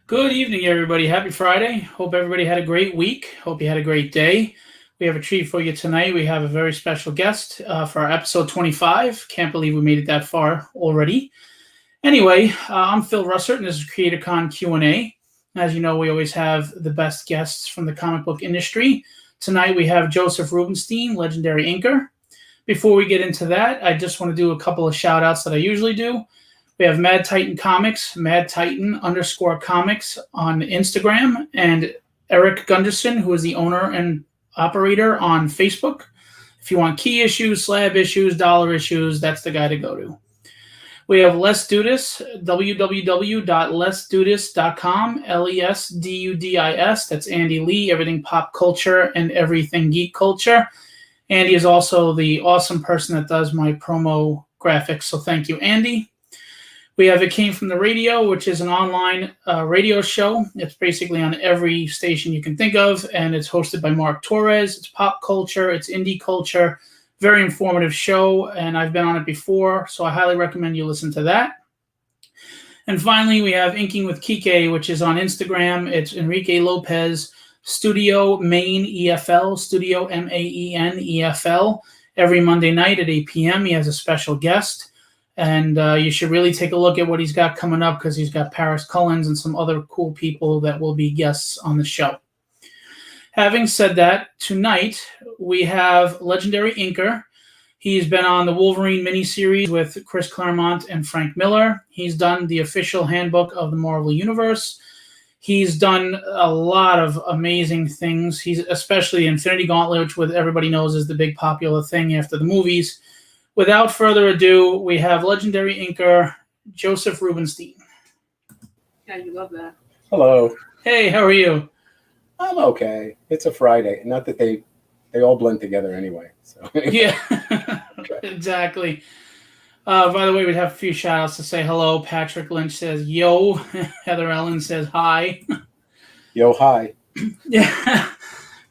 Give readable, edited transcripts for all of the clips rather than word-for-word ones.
Good evening, everybody. Happy Friday. Hope everybody had a great week. Hope you had a great day. We have a treat for you tonight. We have a very special guest for our episode 25. Can't believe we made it that far already. Anyway, I'm Phil Russert, and this is Creatorcon Q&A. As you know, we always have the best guests from the comic book industry. Tonight we have Josef Rubinstein, legendary inker. Before we get into that, I just want to do a couple of shout outs that I usually do. We have Mad Titan Comics, Mad Titan _comics on Instagram, and Eric Gunderson, who is the owner and operator on Facebook. If you want key issues, slab issues, dollar issues, that's the guy to go to. We have Let's Do This, www.letsdodis.com, LESDUDIS. That's Andy Lee, everything pop culture and everything geek culture. Andy is also the awesome person that does my promo graphics, so thank you, Andy. We have It Came From the Radio, which is an online radio show. It's basically on every station you can think of, and it's hosted by Mark Torres. It's pop culture. It's indie culture. Very informative show, and I've been on it before, so I highly recommend you listen to that. And finally, we have Inking with Kike, which is on Instagram. It's Enrique Lopez, Studio Maine EFL, Studio MAEN EFL. Every Monday night at 8 p.m., he has a special guest. And you should really take a look at what he's got coming up because he's got Paris Cullens and some other cool people that will be guests on the show. Having said that, tonight we have legendary inker. He's been on the Wolverine miniseries with Chris Claremont and Frank Miller. He's done the official Handbook of the Marvel Universe. He's done a lot of amazing things. He's especially Infinity Gauntlet, which what everybody knows is the big popular thing after the movies. Without further ado, we have legendary inker Josef Rubinstein. Yeah, you love that. Hello. Hey, how are you? I'm okay. It's a Friday. Not that they all blend together anyway. So Yeah, exactly. By the way, we have a few shout outs to say hello. Patrick Lynch says, yo. Heather Ellen says, hi. Yo, hi. Yeah.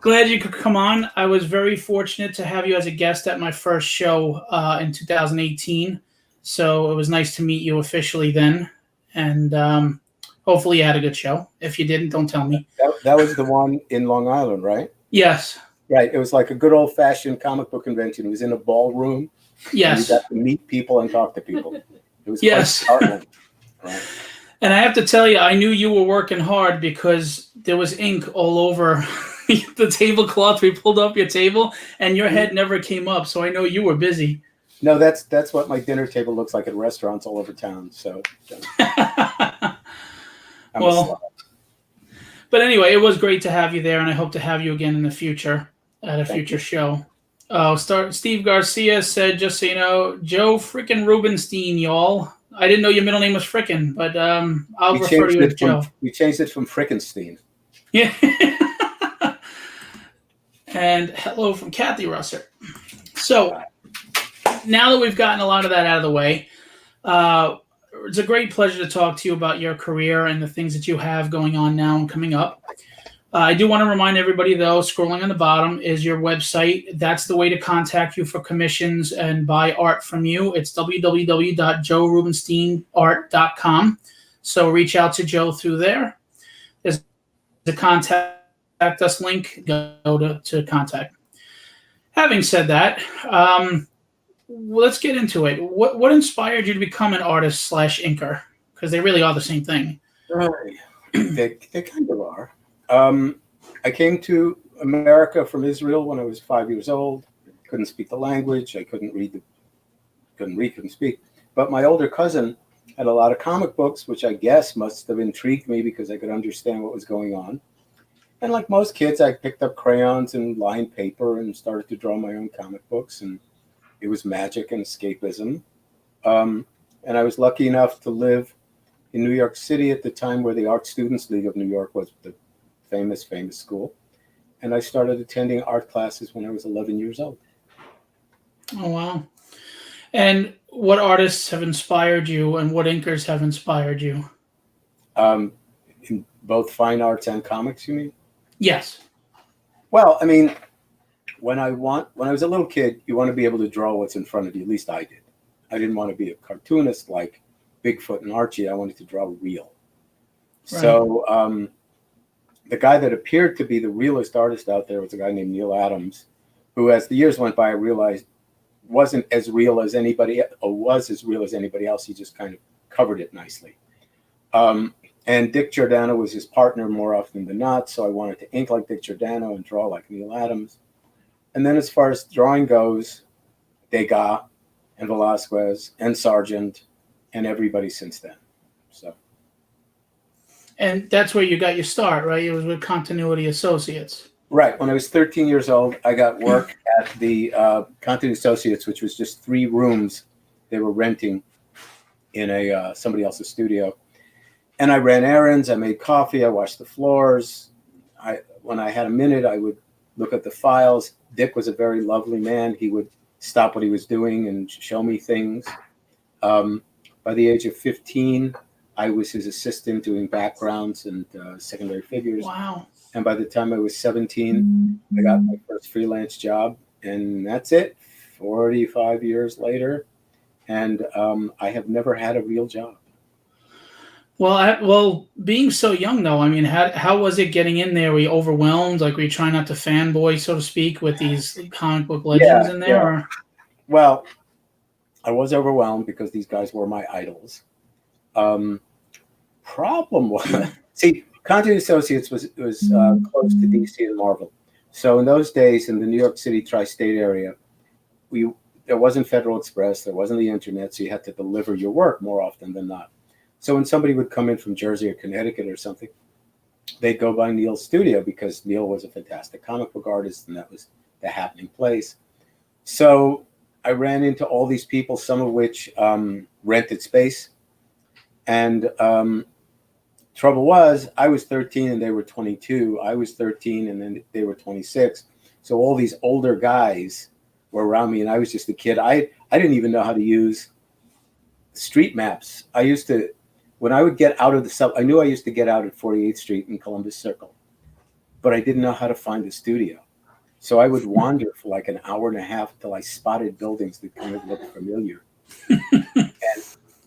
Glad you could come on. I was very fortunate to have you as a guest at my first show in 2018. So it was nice to meet you officially then. And hopefully you had a good show. If you didn't, don't tell me. That was the one in Long Island, right? Yes. Right. It was like a good old-fashioned comic book convention. It was in a ballroom. Yes. And you got to meet people and talk to people. It was quite Yes. startling. Right. And I have to tell you, I knew you were working hard because there was ink all over the tablecloth. We pulled up your table, and your head never came up, so I know you were busy. No, that's what my dinner table looks like at restaurants all over town. So, well, but anyway, it was great to have you there, and I hope to have you again in the future at a future show. Steve Garcia said, just so you know, Joe frickin' Rubinstein, y'all. I didn't know your middle name was frickin', but I'll refer to you as Joe. We changed it from Frickenstein. Yeah. And hello from Kathy Russert. So now that we've gotten a lot of that out of the way, it's a great pleasure to talk to you about your career and the things that you have going on now and coming up. I do want to remind everybody, though, scrolling on the bottom is your website. That's the way to contact you for commissions and buy art from you. It's www.joerubinsteinart.com. So reach out to Joe through there. There's the contact us link. Go to contact. Having said that, let's get into it. What inspired you to become an artist / inker? Because they really are the same thing. They kind of are. I came to America from Israel when I was 5 years old. Couldn't speak the language. I couldn't speak. But my older cousin had a lot of comic books, which I guess must have intrigued me because I could understand what was going on. And like most kids, I picked up crayons and lined paper and started to draw my own comic books. And it was magic and escapism. And I was lucky enough to live in New York City at the time where the Art Students League of New York was the famous school. And I started attending art classes when I was 11 years old. Oh, wow. And what artists have inspired you and what inkers have inspired you? In both fine arts and comics, you mean? Yes. Well, I mean, when I was a little kid, you want to be able to draw what's in front of you. At least I did. I didn't want to be a cartoonist like Bigfoot and Archie. I wanted to draw real. So the guy that appeared to be the realest artist out there was a guy named Neil Adams, who, as the years went by, I realized wasn't as real as anybody, or was as real as anybody else. He just kind of covered it nicely. And Dick Giordano was his partner more often than not, so I wanted to ink like Dick Giordano and draw like Neil Adams. And then as far as drawing goes, Degas and Velasquez and Sargent and everybody since then. So. And that's where you got your start, right? It was with Continuity Associates. Right. When I was 13 years old, I got work at the Continuity Associates, which was just 3 rooms they were renting in a somebody else's studio. And I ran errands. I made coffee. I washed the floors. When I had a minute, I would look at the files. Dick was a very lovely man. He would stop what he was doing and show me things. By the age of 15, I was his assistant doing backgrounds and secondary figures. Wow. And by the time I was 17, I got my first freelance job. And that's it, 45 years later. And I have never had a real job. Well, being so young, though, I mean, how was it getting in there? Were you overwhelmed? Like, were you trying not to fanboy, so to speak, with these comic book legends in there? Yeah. Or? Well, I was overwhelmed because these guys were my idols. Problem was, see, Continuity Associates was close to DC and Marvel. So in those days, in the New York City tri-state area, there wasn't Federal Express, there wasn't the internet, so you had to deliver your work more often than not. So when somebody would come in from Jersey or Connecticut or something, they'd go by Neil's studio because Neil was a fantastic comic book artist and that was the happening place. So I ran into all these people, some of which rented space. And trouble was, I was 13 and they were 22. I was 13 and then they were 26. So all these older guys were around me and I was just a kid. I didn't even know how to use street maps. I used to, when I would get out of the sub, I knew I used to get out at 48th Street in Columbus Circle, but I didn't know how to find the studio. So I would wander for like an hour and a half until I spotted buildings that kind of looked familiar. And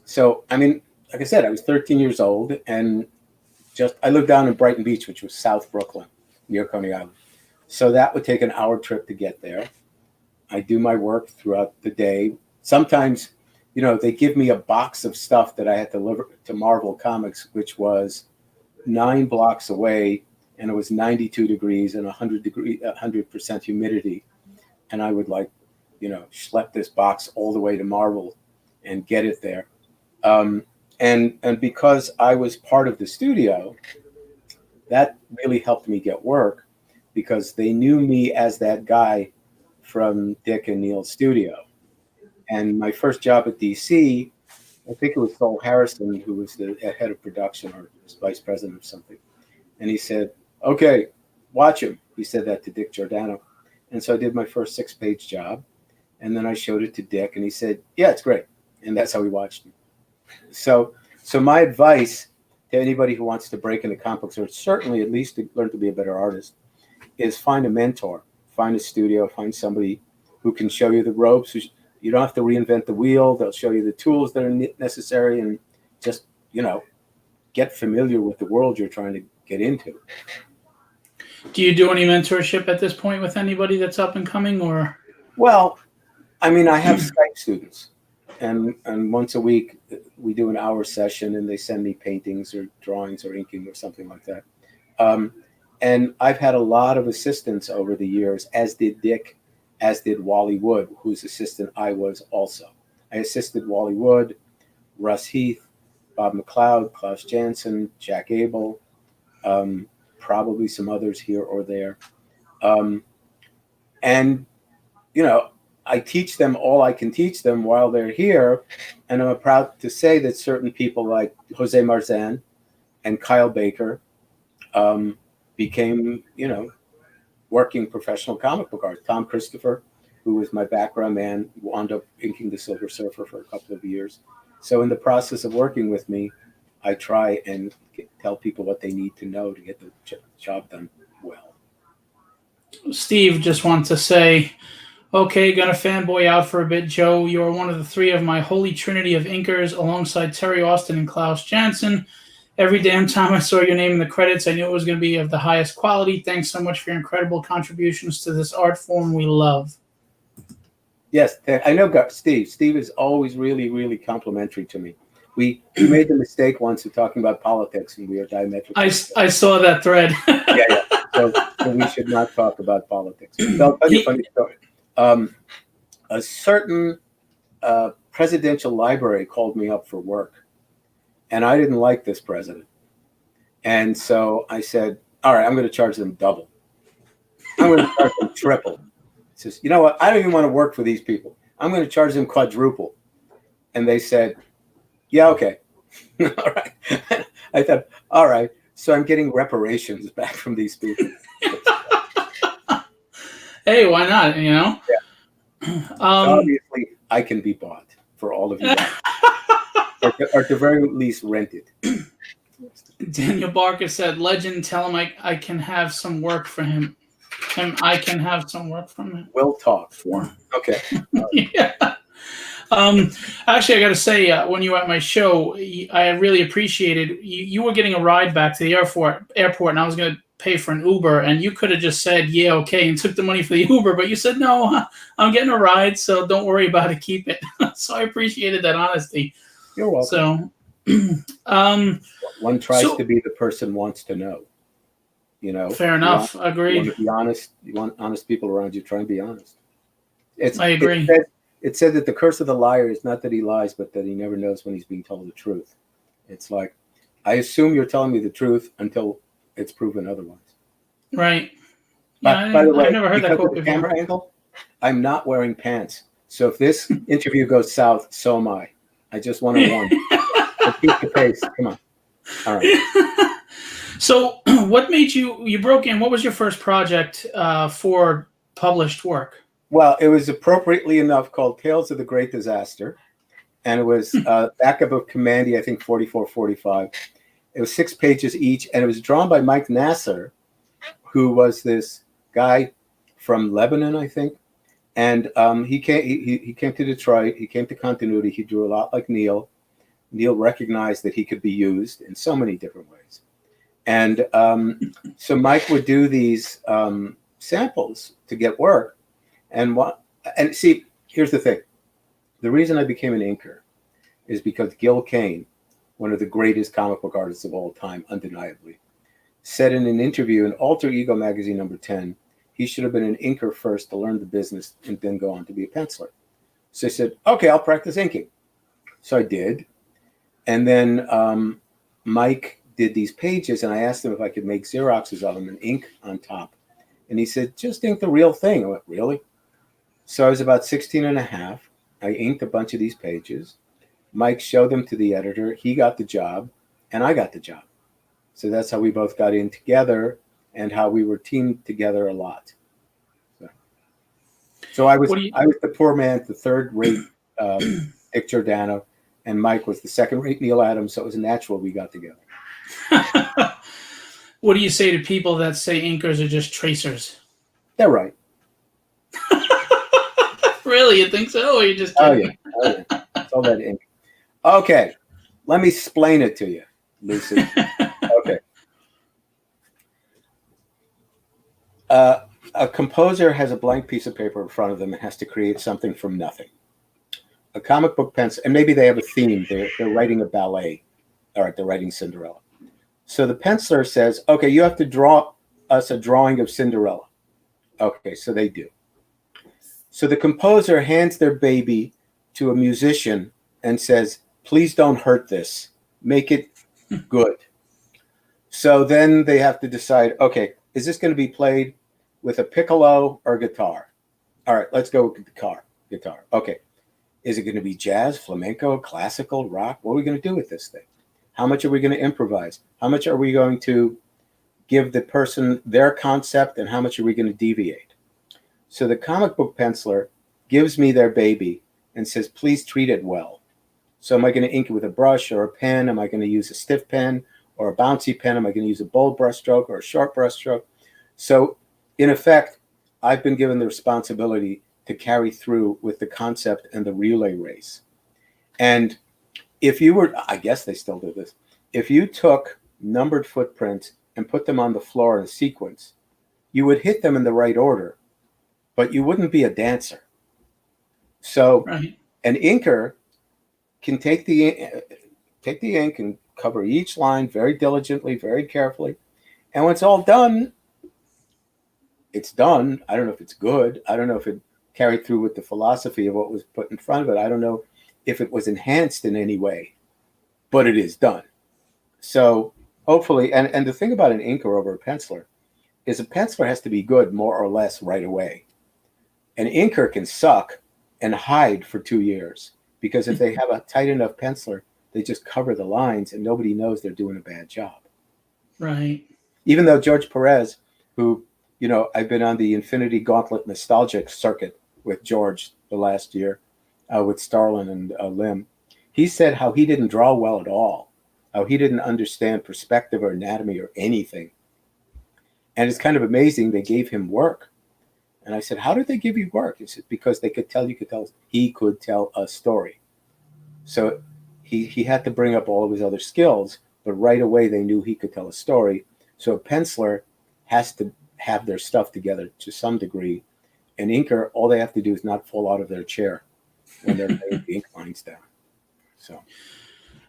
so, I mean, like I said, I was 13 years old and I lived down in Brighton Beach, which was South Brooklyn, near Coney Island. So that would take an hour trip to get there. I do my work throughout the day. Sometimes, you know, they give me a box of stuff that I had to deliver to Marvel Comics, which was 9 blocks away, and it was 92 degrees and 100% humidity. And I would schlep this box all the way to Marvel and get it there. And because I was part of the studio, that really helped me get work because they knew me as that guy from Dick and Neil's studio. And my first job at DC, I think it was Sol Harrison, who was the head of production or vice president of something. And he said, okay, watch him. He said that to Dick Giordano. And so I did my first 6-page job. And then I showed it to Dick and he said, yeah, it's great. And that's how he watched me. So my advice to anybody who wants to break into comic books, or certainly at least to learn to be a better artist, is find a mentor, find a studio, find somebody who can show you the ropes. You don't have to reinvent the wheel. They'll show you the tools that are necessary and just, get familiar with the world you're trying to get into. Do you do any mentorship at this point with anybody that's up and coming, or? Well, I mean, I have Skype students. And once a week, we do an hour session, and they send me paintings or drawings or inking or something like that. And I've had a lot of assistants over the years, as did Dick, as did Wally Wood, whose assistant I was also. I assisted Wally Wood, Russ Heath, Bob McLeod, Klaus Janson, Jack Abel, probably some others here or there. And, I teach them all I can teach them while they're here. And I'm proud to say that certain people like Jose Marzan and Kyle Baker became, working professional comic book artists. Tom Christopher, who was my background man, wound up inking the Silver Surfer for a couple of years. So in the process of working with me, I try and tell people what they need to know to get the job done well. Steve just wants to say, okay, gonna fanboy out for a bit, Joe. You're one of the 3 of my holy trinity of inkers alongside Terry Austin and Klaus Janson. Every damn time I saw your name in the credits, I knew it was going to be of the highest quality. Thanks so much for your incredible contributions to this art form we love. Yes, I know Steve. Steve is always really, really complimentary to me. We made the mistake once of talking about politics, and we are diametrically. I saw that thread. Yeah. So we should not talk about politics. So I'll tell you a funny story. A certain presidential library called me up for work, and I didn't like this president. And so I said, all right, I'm going to charge them double. I'm going to charge them triple. He says, you know what? I don't even want to work for these people. I'm going to charge them quadruple. And they said, yeah, okay. All right. I thought, all right. So I'm getting reparations back from these people. Hey, why not? You know? Yeah. Obviously, I can be bought for all of you guys. or at the very least, rented. Daniel Barker said, legend, tell him I can have some work for him. I can have some work from him. We'll talk. Okay. Yeah. Actually, I got to say, when you were at my show, I really appreciated you were getting a ride back to the airport, and I was going to pay for an Uber, and you could have just said, yeah, okay, and took the money for the Uber, but you said, no, I'm getting a ride, so don't worry about it, keep it. So I appreciated that honesty. You're welcome. So, one tries to be the person wants to know. You know, fair enough. Agreed. You want to be honest. You want honest people around you. Try and be honest. I agree. It said that the curse of the liar is not that he lies, but that he never knows when he's being told the truth. It's like, I assume you're telling me the truth until it's proven otherwise. Right. By the way, I've never heard that quote of the before. camera angle, I'm not wearing pants. So if this interview goes south, so am I. I just want to warn you. Keep the pace. Come on. All right. So what made you broke in? What was your first project for published work? Well, it was appropriately enough called Tales of the Great Disaster. And it was backup of Commandy, I think 4445. It was 6 pages each. And it was drawn by Mike Nasser, who was this guy from Lebanon, I think. And he came to Detroit. He came to Continuity. He drew a lot like Neil. Neil recognized that he could be used in so many different ways. And so Mike would do these samples to get work. And see, here's the thing. The reason I became an inker is because Gil Kane, one of the greatest comic book artists of all time, undeniably, said in an interview in Alter Ego magazine number 10, he should have been an inker first to learn the business and then go on to be a penciler. So I said, okay, I'll practice inking. So I did. And then Mike did these pages, and I asked him if I could make Xeroxes of them and ink on top. And he said, just ink the real thing. I went, really? So I was about 16 and a half. I inked a bunch of these pages. Mike showed them to the editor. He got the job, and I got the job. So that's how we both got in together and how we were teamed together a lot. So I was the poor man, the third-rate Dick Giordano, and Mike was the second-rate Neil Adams, so it was natural we got together. What do you say to people that say inkers are just tracers? They're right. Really? You think so? Or you just kidding? Oh, yeah. It's all that ink. Okay. Let me explain it to you, Lucy. Okay. A composer has a blank piece of paper in front of them and has to create something from nothing. A comic book pencil, and maybe they have a theme. They're writing a ballet. All right, they're writing Cinderella. So the penciler says, okay, you have to draw us a drawing of Cinderella. Okay, so they do. So the composer hands their baby to a musician and says, please don't hurt this. Make it good. So then they have to decide, okay, is this going to be played with a piccolo or guitar? All right, let's go with guitar. Okay. Is it going to be jazz, flamenco, classical, rock? What are we going to do with this thing? How much are we going to improvise? How much are we going to give the person their concept, and how much are we going to deviate? So the comic book penciler gives me their baby and says, please treat it well. So am I going to ink it with a brush or a pen? Am I going to use a stiff pen or a bouncy pen? Am I going to use a bold brush stroke or a short brush stroke? So in effect, I've been given the responsibility to carry through with the concept and the relay race. And if you were, I guess they still do this, if you took numbered footprints and put them on the floor in a sequence, you would hit them in the right order, but you wouldn't be a dancer. So Right. an inker can take the ink and cover each line very diligently, very carefully. And when it's all done, it's done. I don't know if it's good. I don't know if it carried through with the philosophy of what was put in front of it. I don't know if it was enhanced in any way, but it is done. So hopefully, and the thing about an inker over a penciler is a penciler has to be good more or less right away. An inker can suck and hide for 2 years, because if they have a tight enough penciler, they just cover the lines and nobody knows they're doing a bad job. Right. Even though George Perez, who, you know, I've been on the Infinity Gauntlet nostalgic circuit with George the last year, with Starlin and Lim, he said how he didn't draw well at all, how he didn't understand perspective or anatomy or anything. And it's kind of amazing they gave him work. And I said, how did they give you work? He said, because he could tell a story. So he had to bring up all of his other skills, but right away they knew he could tell a story. So a penciler has to have their stuff together to some degree. An inker, all they have to do is not fall out of their chair when they're laying the ink lines down. So,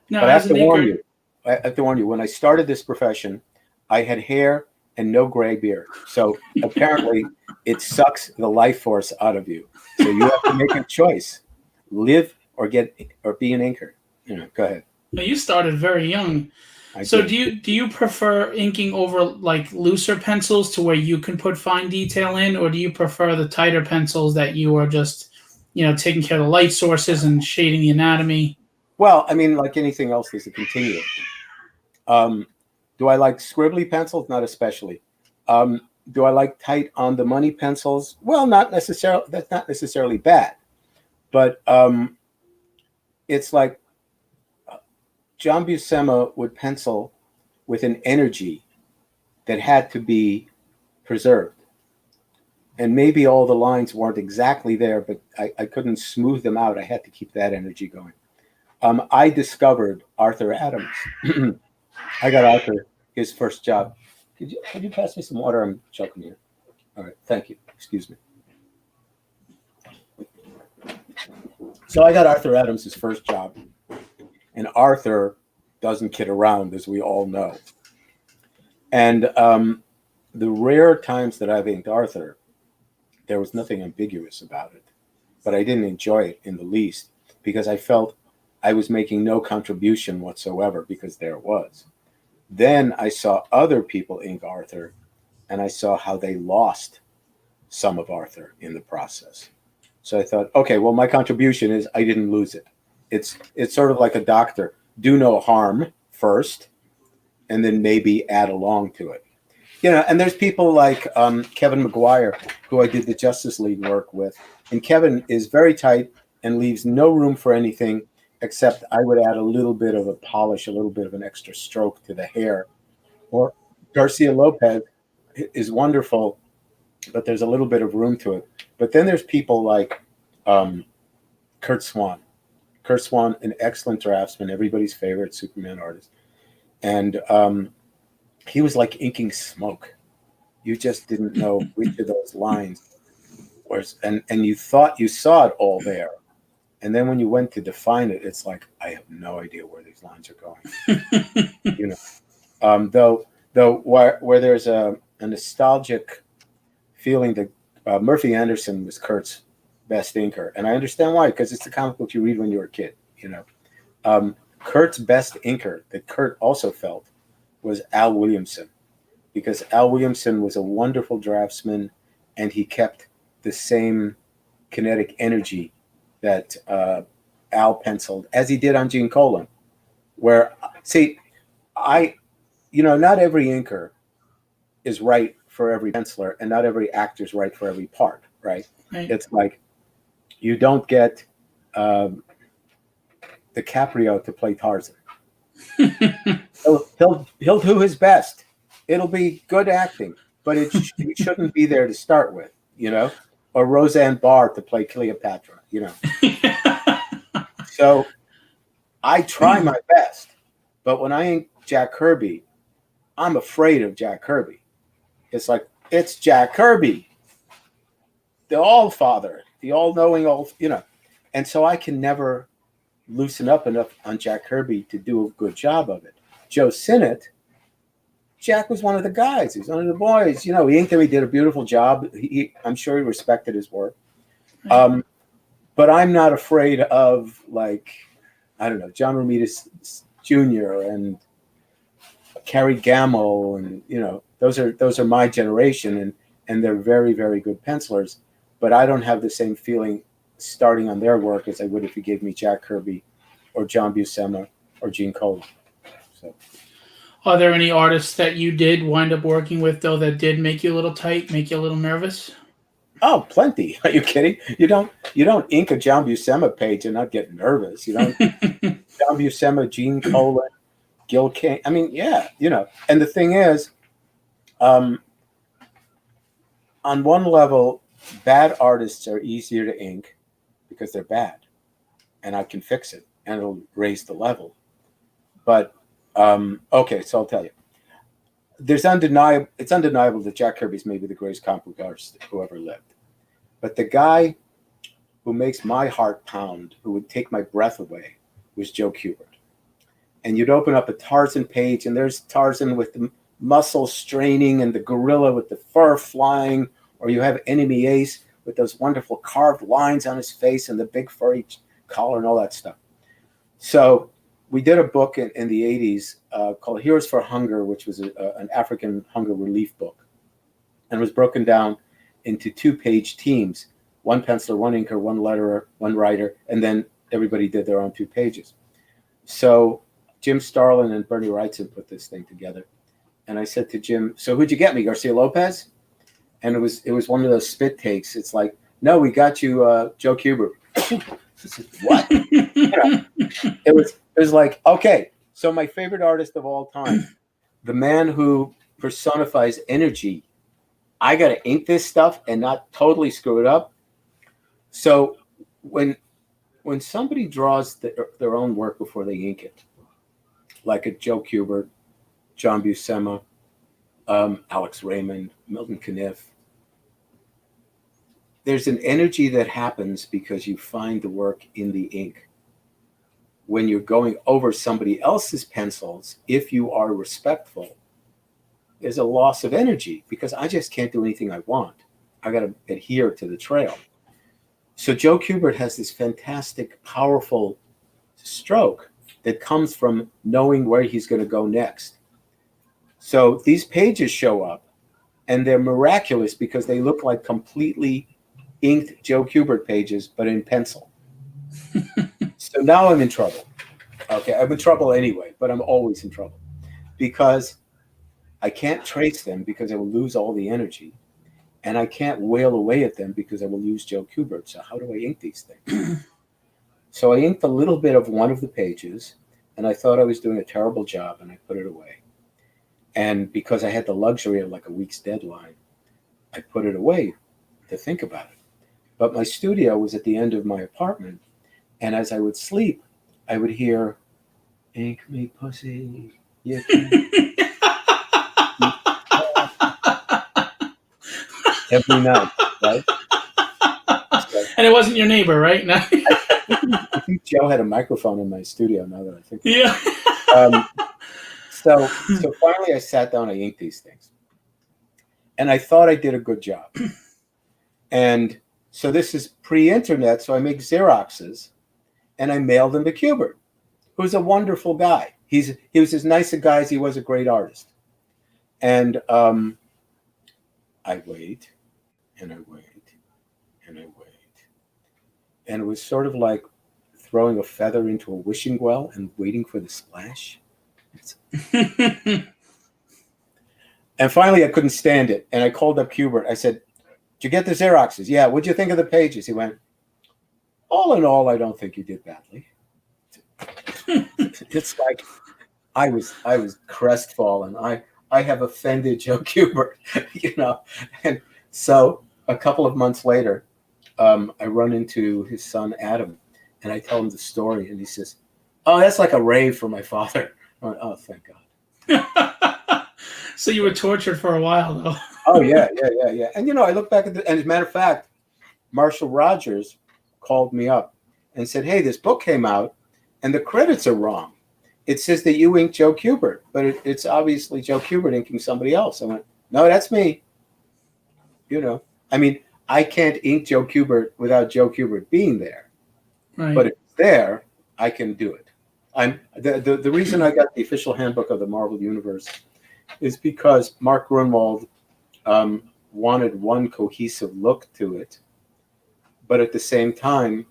Now, but I have as to an warn inker, you. I have to warn you. When I started this profession, I had hair and no gray beard. So apparently, it sucks the life force out of you. So you have to make a choice: live or be an inker. You know, go ahead. you started very young. So do you prefer inking over like looser pencils to where you can put fine detail in, or do you prefer the tighter pencils that you are just, you know, taking care of the light sources and shading the anatomy? Well, I mean, like anything else, there's a continuum. Do I like scribbly pencils? Not especially. Do I like tight on the money pencils? Well, not necessarily. That's not necessarily bad, but it's like John Buscema would pencil with an energy that had to be preserved. And maybe all the lines weren't exactly there, but I couldn't smooth them out. I had to keep that energy going. I discovered Arthur Adams. I got Arthur his first job. Could you pass me some water? I'm choking here. All right, thank you. Excuse me. So I got Arthur Adams his first job. And Arthur doesn't kid around, as we all know. And the rare times that I've inked Arthur, there was nothing ambiguous about it. But I didn't enjoy it in the least, because I felt I was making no contribution whatsoever, because there it was. Then I saw other people ink Arthur, and I saw how they lost some of Arthur in the process. So I thought, okay, well, my contribution is I didn't lose it. It's sort of like a doctor. Do no harm first, and then maybe add along to it. You know, and there's people like Kevin McGuire, who I did the Justice League work with. And Kevin is very tight and leaves no room for anything, except I would add a little bit of a polish, a little bit of an extra stroke to the hair. Or Garcia Lopez is wonderful, but there's a little bit of room to it. But then there's people like Kurt Swan. Kurt Swan, an excellent draftsman, everybody's favorite Superman artist. And he was like inking smoke. You just didn't know which of those lines was, and you thought you saw it all there. And then when you went to define it, it's like, I have no idea where these lines are going. You know, though where there's a nostalgic feeling that Murphy Anderson was Kurt's best inker, and I understand why, because it's the comic book you read when you were a kid. You know, Kurt's best inker that Kurt also felt was Al Williamson, because Al Williamson was a wonderful draftsman, and he kept the same kinetic energy that Al penciled, as he did on Gene Colan. Where, see, not every inker is right for every penciler, and not every actor is right for every part, right? It's like, you don't get DiCaprio to play Tarzan. He'll do his best. It'll be good acting, but it shouldn't be there to start with, you know? Or Roseanne Barr to play Cleopatra, you know? So I try my best, but when I ink Jack Kirby, I'm afraid of Jack Kirby. It's like, it's Jack Kirby, the all-father, the all-knowing, And so I can never loosen up enough on Jack Kirby to do a good job of it. Joe Sinnott, Jack was one of the guys. He was one of the boys. He inked him. He did a beautiful job. I'm sure he respected his work. But I'm not afraid of, I don't know, John Romita Jr. and Cary Gamble, and those are my generation, and they're very, very good pencilers. But I don't have the same feeling starting on their work as I would if you gave me Jack Kirby or John Buscema or Gene Colan. So, are there any artists that you did wind up working with, though, that did make you a little tight, make you a little nervous? Oh, plenty. Are you kidding? You don't ink a John Buscema page and not get nervous. You don't. John Buscema, Gene Colan, Gil Kane. I mean, yeah, And the thing is, on one level, bad artists are easier to ink because they're bad, and I can fix it, and it'll raise the level. But okay, so I'll tell you. It's undeniable that Jack Kirby's maybe the greatest comic book artist who ever lived. But the guy who makes my heart pound, who would take my breath away, was Joe Kubert. And you'd open up a Tarzan page, and there's Tarzan with the muscles straining and the gorilla with the fur flying, or you have Enemy Ace with those wonderful carved lines on his face and the big furry collar and all that stuff. So we did a book in the 80s called Heroes for Hunger, which was an African hunger relief book. And it was broken down into 2-page teams, one penciler, one inker, one letterer, one writer, and then everybody did their own 2 pages. So Jim Starlin and Bernie Wrightson put this thing together. And I said to Jim, so who'd you get me, Garcia Lopez? And it was one of those spit takes. It's like, no, we got you Joe Kubert. What? It was like, okay, so my favorite artist of all time, the man who personifies energy, I got to ink this stuff and not totally screw it up. So when somebody draws their own work before they ink it, like a Joe Kubert, John Buscema, Alex Raymond, Milton Caniff, there's an energy that happens because you find the work in the ink. When you're going over somebody else's pencils, if you are respectful, there's a loss of energy because I just can't do anything I want. I got to adhere to the trail. So Joe Kubert has this fantastic, powerful stroke that comes from knowing where he's going to go next. So these pages show up, and they're miraculous because they look like completely inked Joe Kubert pages, but in pencil. So now I'm in trouble. Okay, I'm in trouble anyway, but I'm always in trouble because I can't trace them because I will lose all the energy, and I can't wail away at them because I will lose Joe Kubert. So how do I ink these things? So I inked a little bit of one of the pages, and I thought I was doing a terrible job, and I put it away. And because I had the luxury of like a week's deadline, I put it away to think about it. But my studio was at the end of my apartment, and as I would sleep, I would hear, "Ink me, pussy." You every night, right? So, and it wasn't your neighbor, right? No. I think Joe had a microphone in my studio. Now that I think, Yeah. So finally, I sat down. I inked these things, and I thought I did a good job. And so this is pre-internet, so I make Xeroxes, and I mailed them to Kubert, who's a wonderful guy. He was as nice a guy as he was a great artist. And I wait, and I wait, and I wait. And it was sort of like throwing a feather into a wishing well and waiting for the splash. And finally, I couldn't stand it. And I called up Kubert. I said, "Did you get the Xeroxes?" "Yeah." "What'd you think of the pages?" He went, "All in all, I don't think you did badly." It's like I was crestfallen. I have offended Joe Kubert, And so a couple of months later, I run into his son Adam, and I tell him the story, and he says, "Oh, that's like a rave for my father." I went, "Oh, thank God." So you were tortured for a while, though. Oh yeah. And I look back at and as a matter of fact, Marshall Rogers called me up and said, "Hey, this book came out, and the credits are wrong. It says that you inked Joe Kubert, but it's obviously Joe Kubert inking somebody else." I went, "No, that's me." I mean, I can't ink Joe Kubert without Joe Kubert being there. Right. But if it's there, I can do it. The reason I got the official handbook of the Marvel Universe is because Mark Grunwald wanted one cohesive look to it, but at the same time,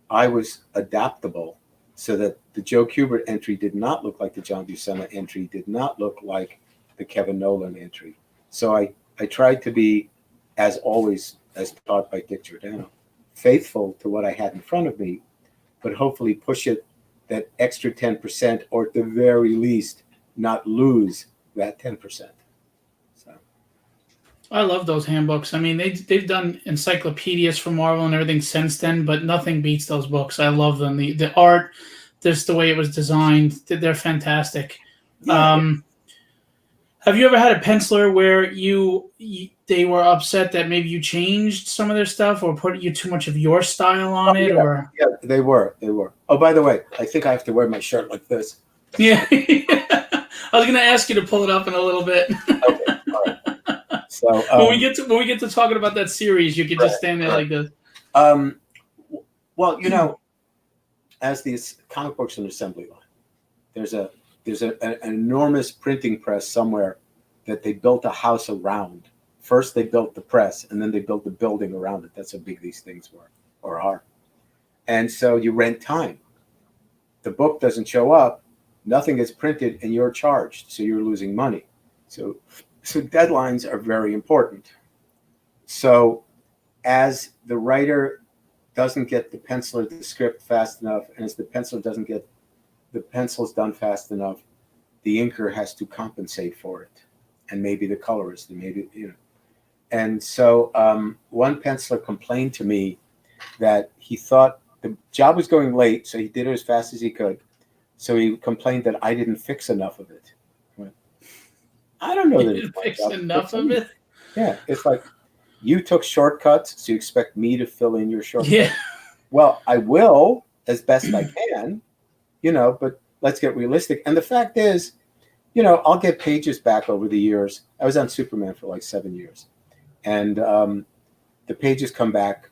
I was adaptable so that the Joe Kubert entry did not look like the John Buscema entry, did not look like the Kevin Nolan entry. So I tried to be, as always, as taught by Dick Giordano, faithful to what I had in front of me, but hopefully push it that extra 10%, or at the very least, not lose that 10%. So I love those handbooks. I mean, they've done encyclopedias for Marvel and everything since then, but nothing beats those books. I love them. The art, just the way it was designed, they're fantastic. yeah. Have you ever had a penciler where they were upset that maybe you changed some of their stuff or put you too much of your style on it? Or They were. Oh, by the way, I think I have to wear my shirt like this. yeah, I was going to ask you to pull it up in a little bit. Okay, all right. So when we get to talking about that series, you could just stand there like this. Well, as these comic books an assembly line, there's an enormous printing press somewhere that they built a house around. First, they built the press, and then they built the building around it. That's how big these things were or are. And so you rent time. The book doesn't show up, nothing gets printed, and you're charged, so you're losing money. So deadlines are very important. So as the writer doesn't get the penciler the script fast enough, and as the penciler doesn't get the pencils done fast enough, the inker has to compensate for it, and maybe the colorist, and maybe And so one penciler complained to me that he thought the job was going late, so he did it as fast as he could. So he complained that I didn't fix enough of it. I don't know that you didn't fix enough of it. Yeah, it's like you took shortcuts, so you expect me to fill in your shortcuts. Yeah. Well, I will as best I can, but let's get realistic. And the fact is, I'll get pages back over the years. I was on Superman for like 7 years. And the pages come back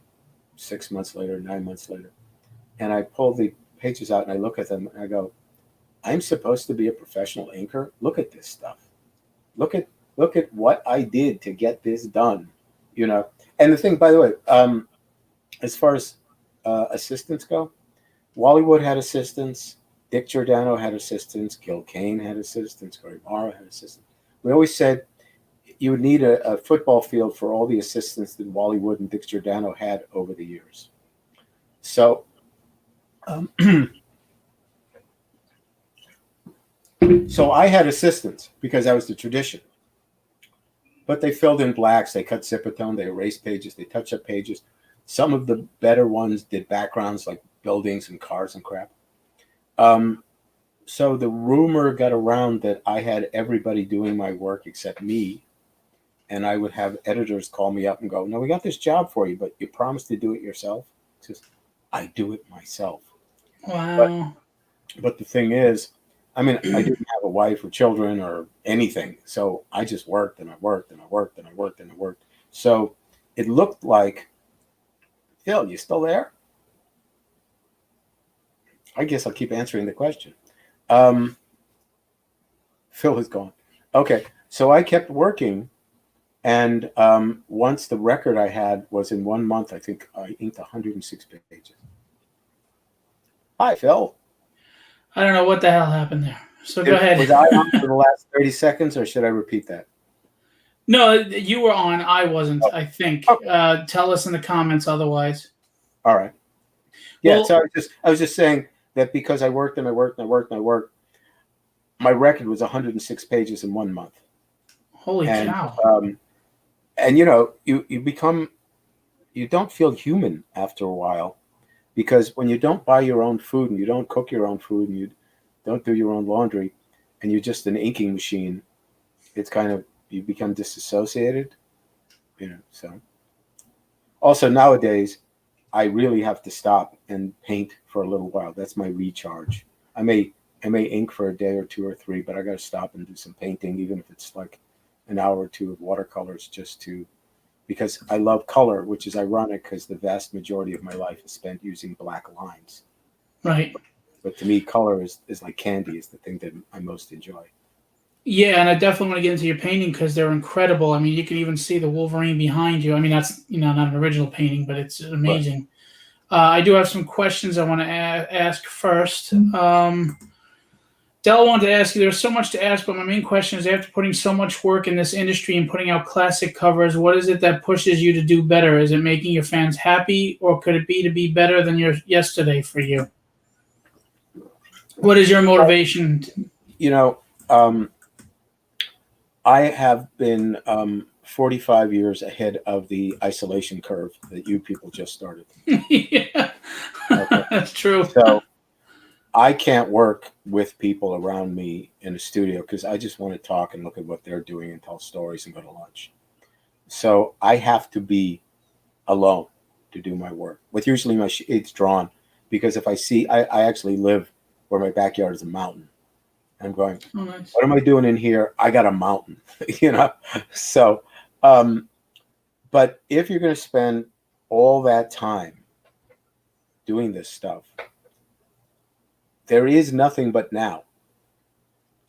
6 months later, 9 months later. And I pull the pages out and I look at them and I go, I'm supposed to be a professional inker. Look at this stuff. Look at what I did to get this done, And the thing, by the way, as far as assistants go, Wally Wood had assistants, Dick Giordano had assistants, Gil Kane had assistants, Corey Morrow had assistants. We always said you would need a football field for all the assistants that Wally Wood and Dick Giordano had over the years. So, so I had assistants because that was the tradition. But they filled in blacks, they cut zipper tone, they erased pages, they touched up pages. Some of the better ones did backgrounds like buildings and cars and crap. So the rumor got around that I had everybody doing my work except me. And I would have editors call me up and go, no, we got this job for you, but you promised to do it yourself. Just, I do it myself. Wow. But the thing is, I didn't have a wife or children or anything. So I just worked and I worked and I worked and I worked and I worked. So it looked like, Phil, you still there? I guess I'll keep answering the question. Phil is gone. Okay. So I kept working. And once the record I had was in 1 month, I think I inked 106 pages. Hi, Phil. I don't know what the hell happened there. So go ahead. Was I on for the last 30 seconds, or should I repeat that? No, you were on. I wasn't, I think. Okay. Tell us in the comments otherwise. All right. Yeah, so I was just saying that because I worked and I worked and I worked and I worked, my record was 106 pages in 1 month. Holy cow. And you don't feel human after a while, because when you don't buy your own food and you don't cook your own food and you don't do your own laundry, and you're just an inking machine, it's kind of, you become disassociated, so. Also nowadays, I really have to stop and paint for a little while. That's my recharge. I may ink for a day or two or three, but I got to stop and do some painting, even if it's like an hour or two of watercolors, because I love color, which is ironic because the vast majority of my life is spent using black lines. Right. But to me, color is like candy, is the thing that I most enjoy. Yeah, and I definitely want to get into your painting because they're incredible. I mean, you can even see the Wolverine behind you. I mean, that's not an original painting, but it's amazing. I do have some questions I want to ask first. Dell wanted to ask you, there's so much to ask, but my main question is, after putting so much work in this industry and putting out classic covers, what is it that pushes you to do better? Is it making your fans happy, or could it be to be better than your yesterday for you? What is your motivation? I have been 45 years ahead of the isolation curve that you people just started. Yeah, okay. That's true. So I can't work with people around me in a studio because I just want to talk and look at what they're doing and tell stories and go to lunch. So I have to be alone to do my work. With usually my shades drawn, because if I see, I actually live where my backyard is a mountain. I'm going, oh, nice. What am I doing in here? I got a mountain, So, but if you're going to spend all that time doing this stuff, there is nothing but now.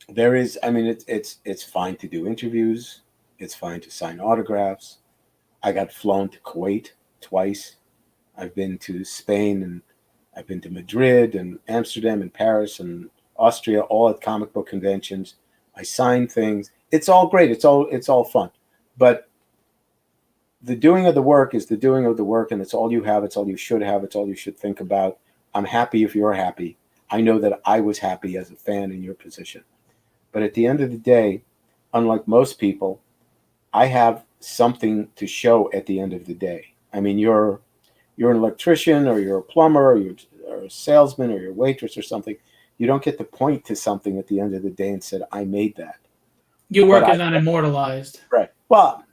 There is, it's fine to do interviews. It's fine to sign autographs. I got flown to Kuwait twice. I've been to Spain, and I've been to Madrid and Amsterdam and Paris and Austria, all at comic book conventions. I sign things. It's all great. It's all fun. But the doing of the work is the doing of the work, and it's all you have. It's all you should have. It's all you should think about. I'm happy if you're happy. I know that I was happy as a fan in your position. But at the end of the day, unlike most people, I have something to show at the end of the day. I mean, you're an electrician, or you're a plumber, or you're a salesman, or you're a waitress or something. You don't get to point to something at the end of the day and said, I made that. Your work is not immortalized. Right. Well,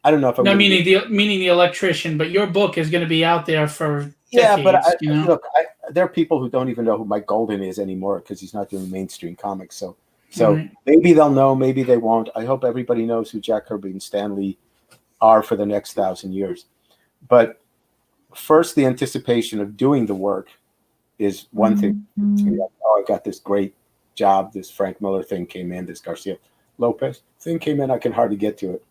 I don't know if I'm meaning the electrician, but your book is going to be out there for decades, but look, there are people who don't even know who Mike Golden is anymore because he's not doing mainstream comics. So right. Maybe they'll know, maybe they won't. I hope everybody knows who Jack Kirby and Stan Lee are for the next 1,000 years. But first, the anticipation of doing the work is one thing. Oh, I got this great job. This Frank Miller thing came in. This Garcia Lopez thing came in. I can hardly get to it.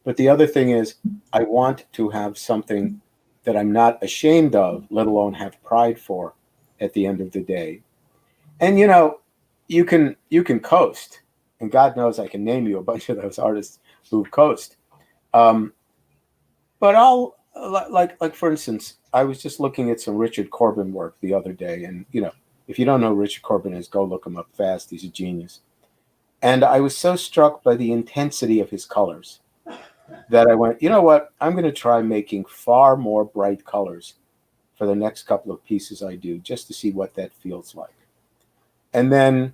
But the other thing is, I want to have something that I'm not ashamed of, let alone have pride for at the end of the day. And, you can coast. And God knows I can name you a bunch of those artists who coast. But I'll, like for instance, I was just looking at some Richard Corbin work the other day. And, if you don't know who Richard Corbin is, go look him up fast. He's a genius. And I was so struck by the intensity of his colors that I went, you know what? I'm going to try making far more bright colors for the next couple of pieces I do, just to see what that feels like. And then,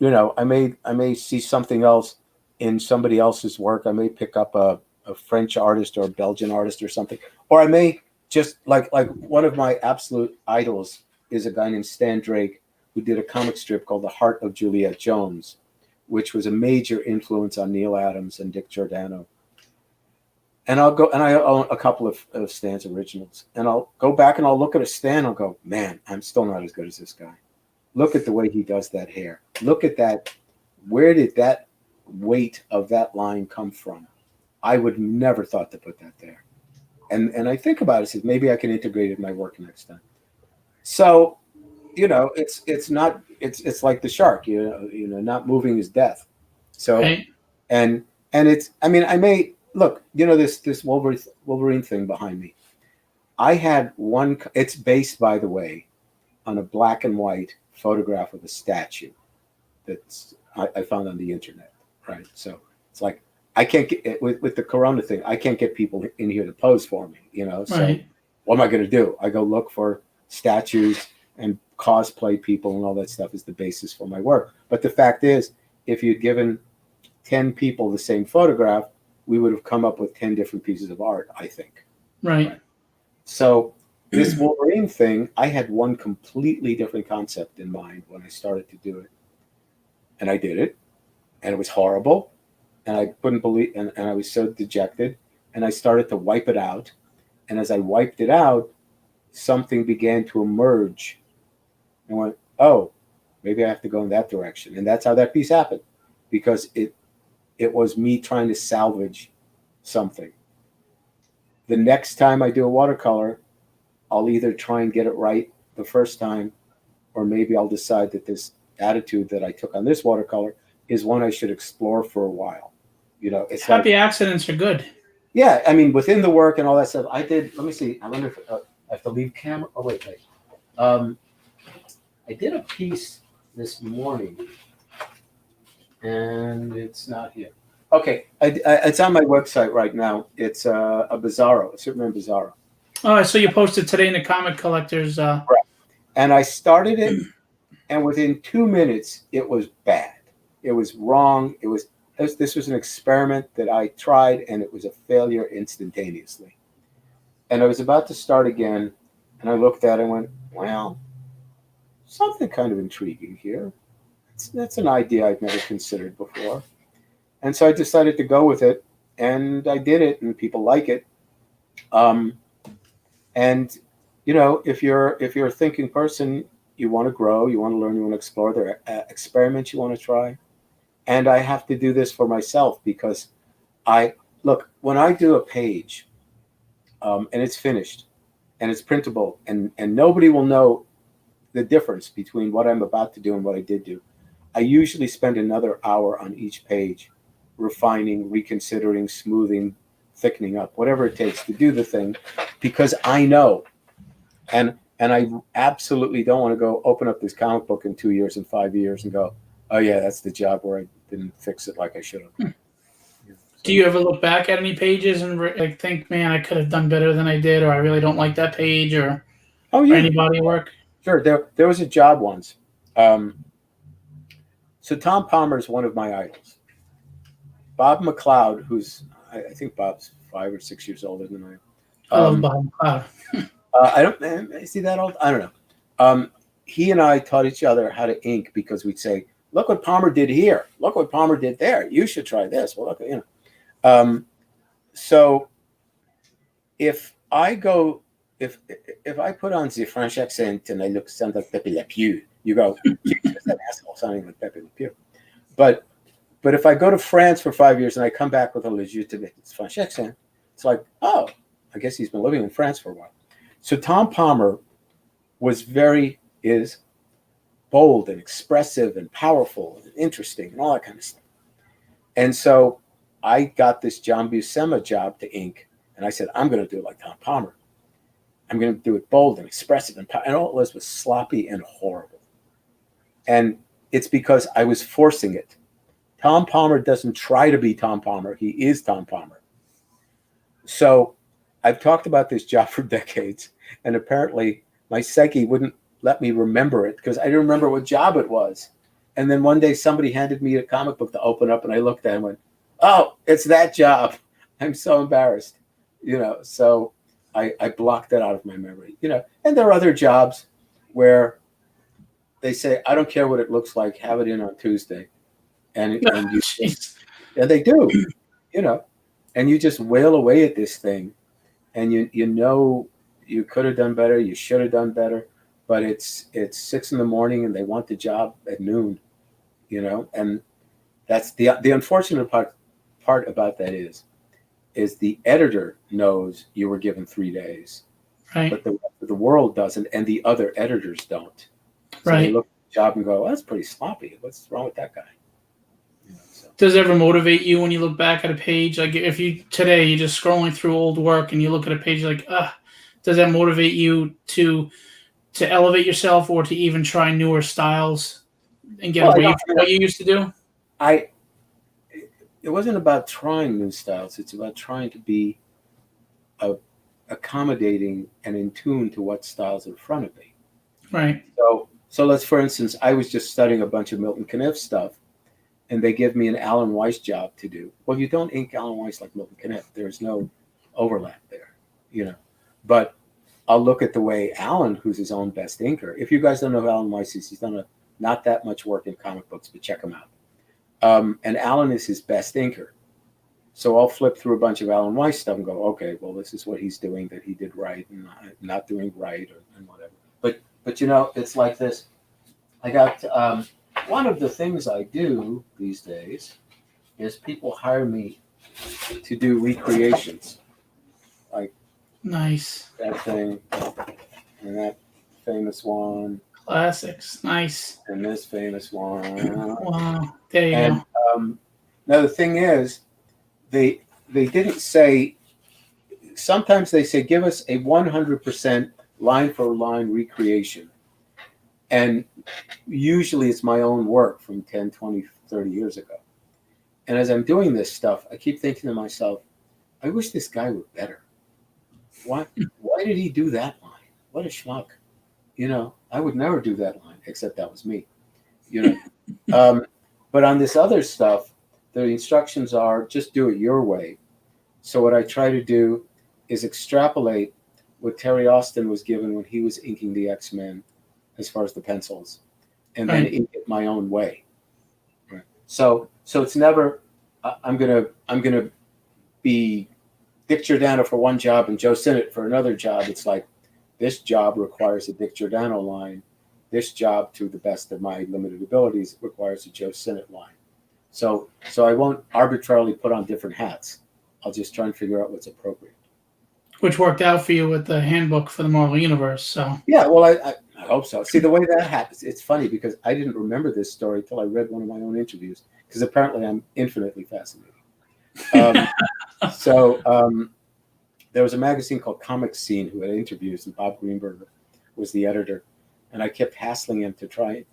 I may see something else in somebody else's work. I may pick up a French artist or a Belgian artist or something. Or I may just, like one of my absolute idols is a guy named Stan Drake, who did a comic strip called The Heart of Juliet Jones, which was a major influence on Neil Adams and Dick Giordano. And I'll go, and I own a couple of Stan's originals. And I'll go back and I'll look at a Stan and I'll go, man, I'm still not as good as this guy. Look at the way he does that hair. Look at that. Where did that weight of that line come from? I would never thought to put that there. And I think about it, says maybe I can integrate it in my work next time. So, it's like the shark, not moving is death. So, right. and it's, I may look, this Wolverine thing behind me. I had one, it's based, by the way, on a black and white photograph of a statue that's I found on the internet. Right. So it's like, I can't get with the Corona thing. I can't get people in here to pose for me, So right. What am I going to do? I go look for statues and cosplay people and all that stuff is the basis for my work. But the fact is, if you'd given 10 people the same photograph, we would have come up with 10 different pieces of art, I think. Right. So this Wolverine thing, I had one completely different concept in mind when I started to do it. And I did it, and it was horrible, and I couldn't believe, and I was so dejected, and I started to wipe it out. And as I wiped it out, something began to emerge. And went, oh, maybe I have to go in that direction. And that's how that piece happened, because it was me trying to salvage something. The next time I do a watercolor, I'll either try and get it right the first time, or maybe I'll decide that this attitude that I took on this watercolor is one I should explore for a while. You know, it's happy accidents are good. Yeah, I mean, within the work and all that stuff, I did. Let me see. I wonder if I have to leave camera. Oh wait. I did a piece this morning, and it's not here. Okay, it's on my website right now. It's a Bizarro, a Superman Bizarro. Oh, so you posted today in the comic collectors. Right. And I started it, and within 2 minutes, it was bad. It was wrong. This was an experiment that I tried, and it was a failure instantaneously. And I was about to start again, and I looked at it and went, well, something kind of intriguing here. That's an idea I've never considered before. And so I decided to go with it, and I did it, and people like it. And you know, if you're a thinking person, you want to grow, you want to learn, you want to explore. There are experiments you want to try. And I have to do this for myself because when I do a page, and it's finished, and it's printable, and nobody will know the difference between what I'm about to do and what I did do. I usually spend another hour on each page, refining, reconsidering, smoothing, thickening up, whatever it takes to do the thing, because I know, and I absolutely don't want to go open up this comic book in 2 years and 5 years and go, oh yeah, that's the job where I didn't fix it like I should have. Do you ever look back at any pages and think, man, I could have done better than I did, or I really don't like that page, or any body work? Sure. There was a job once. So Tom Palmer is one of my idols. Bob McLeod, who's I think Bob's 5 or 6 years older than I am. I love Bob McLeod. I don't is he that old? I don't know. He and I taught each other how to ink because we'd say, look what Palmer did here. Look what Palmer did there. You should try this. Well, look, you know. So if I put on the French accent and I sound like Pepe Le Pew, you go, that asshole sounding like Pepe Le Pew. But if I go to France for 5 years and I come back with a legitimate French accent, it's like, oh, I guess he's been living in France for a while. So Tom Palmer is bold and expressive and powerful and interesting and all that kind of stuff. And so I got this John Buscema job to ink, and I said, I'm going to do it like Tom Palmer. I'm going to do it bold and expressive, and all it was sloppy and horrible. And it's because I was forcing it. Tom Palmer doesn't try to be Tom Palmer. He is Tom Palmer. So I've talked about this job for decades, and apparently my psyche wouldn't let me remember it because I didn't remember what job it was. And then one day somebody handed me a comic book to open up, and I looked at it and went, oh, it's that job. I'm so embarrassed. You know, so I blocked that out of my memory. You know, and there are other jobs where they say, I don't care what it looks like, have it in on Tuesday. And they do, you know, and you just wail away at this thing, and you know you could have done better, you should have done better, but it's 6 a.m. and they want the job at noon, you know, and that's the unfortunate part about that is the editor knows you were given 3 days, right? But the world doesn't, and the other editors don't. So right. They look at the job and go, well, that's pretty sloppy. What's wrong with that guy? You know, so. Does it ever motivate you when you look back at a page? Like if you're just scrolling through old work and you look at a page like, does that motivate you to elevate yourself or to even try newer styles and get away from what you used to do? It wasn't about trying new styles. It's about trying to be accommodating and in tune to what styles are in front of me. Right. So let's, for instance, I was just studying a bunch of Milton Caniff stuff, and they give me an Alan Weiss job to do. Well, you don't ink Alan Weiss like Milton Caniff. There's no overlap there, you know. But I'll look at the way Alan, who's his own best inker. If you guys don't know who Alan Weiss is, he's done not that much work in comic books, but check him out. And Alan is his best inker. So I'll flip through a bunch of Alan Weiss stuff and go, okay, well, this is what he's doing that he did right and not doing right and whatever. But you know, it's like this. I got one of the things I do these days is people hire me to do recreations, like Nice. that thing and that famous one Classics. Nice. and this famous one. Wow. There you And go. now the thing is, they didn't say. Sometimes they say, give us a 100% line for line recreation, and usually it's my own work from 10, 20, 30 years ago. And as I'm doing this stuff, I keep thinking to myself, I wish this guy were better. Why did he do that line? What a schmuck. You know, I would never do that line, except that was me. You know. But on this other stuff, the instructions are just do it your way. So what I try to do is extrapolate what Terry Austin was given when he was inking the X-Men as far as the pencils, and then ink it my own way. Right. So it's never I'm gonna be Dick Giordano for one job and Joe Sinnott for another job. It's like this job requires a Dick Giordano line. This job, to the best of my limited abilities, requires a Joe Sinnott line. So I won't arbitrarily put on different hats. I'll just try and figure out what's appropriate. Which worked out for you with the handbook for the Marvel Universe. So Yeah, well, I hope so. See, the way that happens, it's funny because I didn't remember this story till I read one of my own interviews, because apparently I'm infinitely fascinating. There was a magazine called Comic Scene who had interviews, and Bob Greenberger was the editor. And I kept hassling him to try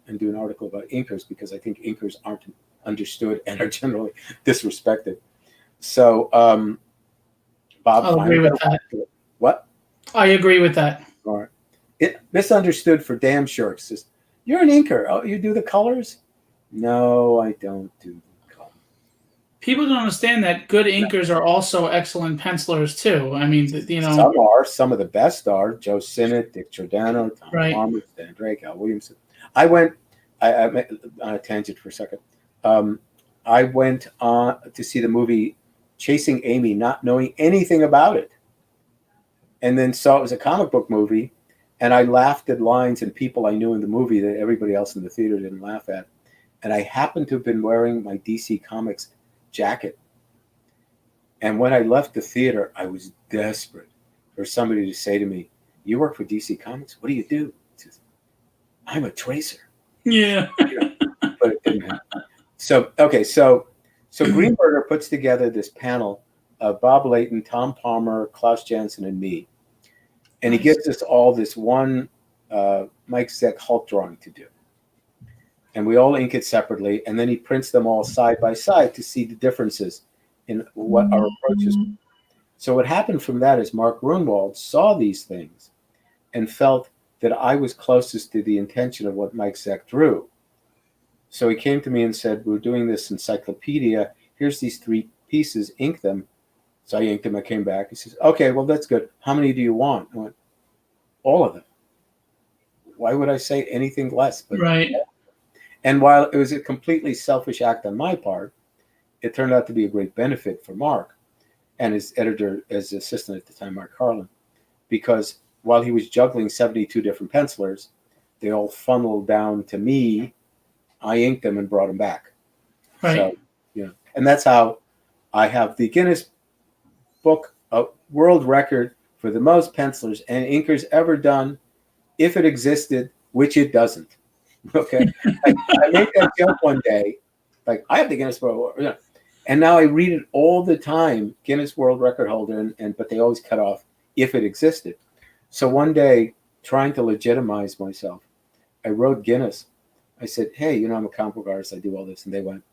and do an article about inkers, because I think inkers aren't understood and are generally disrespected. So Bob, I'll agree with that. What? I agree with that. All right. It misunderstood for damn sure. It's just, you're an inker. Oh, you do the colors? No, I don't do the colors. People don't understand that good inkers are also excellent pencilers too. I mean, you know, Some are. Some of the best are Joe Sinnott, Dick Giordano, Tom Palmer, Stan Drake, Al Williamson. I went on a tangent for a second. I went on to see the movie Chasing Amy, not knowing anything about it, and then saw it was a comic book movie, and I laughed at lines and people I knew in the movie that everybody else in the theater didn't laugh at. And I happened to have been wearing my DC Comics jacket. And when I left the theater, I was desperate for somebody to say to me, "You work for DC Comics? What do you do?" Says, "I'm a tracer." yeah. But it didn't happen. So Greenberger puts together this panel of Bob Layton, Tom Palmer, Klaus Janson, and me. And he gives us all this one Mike Zeck Hulk drawing to do. And we all ink it separately, and then he prints them all side by side to see the differences in what our approaches were. So what happened from that is Mark Grunwald saw these things and felt that I was closest to the intention of what Mike Zeck drew. So he came to me and said, "We're doing this encyclopedia. Here's these 3 pieces, ink them." So I inked them. I came back. He says, "Okay, well, that's good. How many do you want?" I went, "All of them." Why would I say anything less? But Right. And while it was a completely selfish act on my part, it turned out to be a great benefit for Mark and his editor, as assistant at the time, Mark Harlan, because while he was juggling 72 different pencilers, they all funneled down to me. I inked them and brought them back. Right. So, you know, and that's how I have the Guinness Book of World Record for the most pencilers and inkers ever done, if it existed, which it doesn't. Okay, I made that joke one day, like I have the Guinness World Record, and now I read it all the time, Guinness World Record holder, but they always cut off if it existed. So one day, trying to legitimize myself, I wrote Guinness. I said, "Hey, you know, I'm a comic book artist. I do all this," and they went,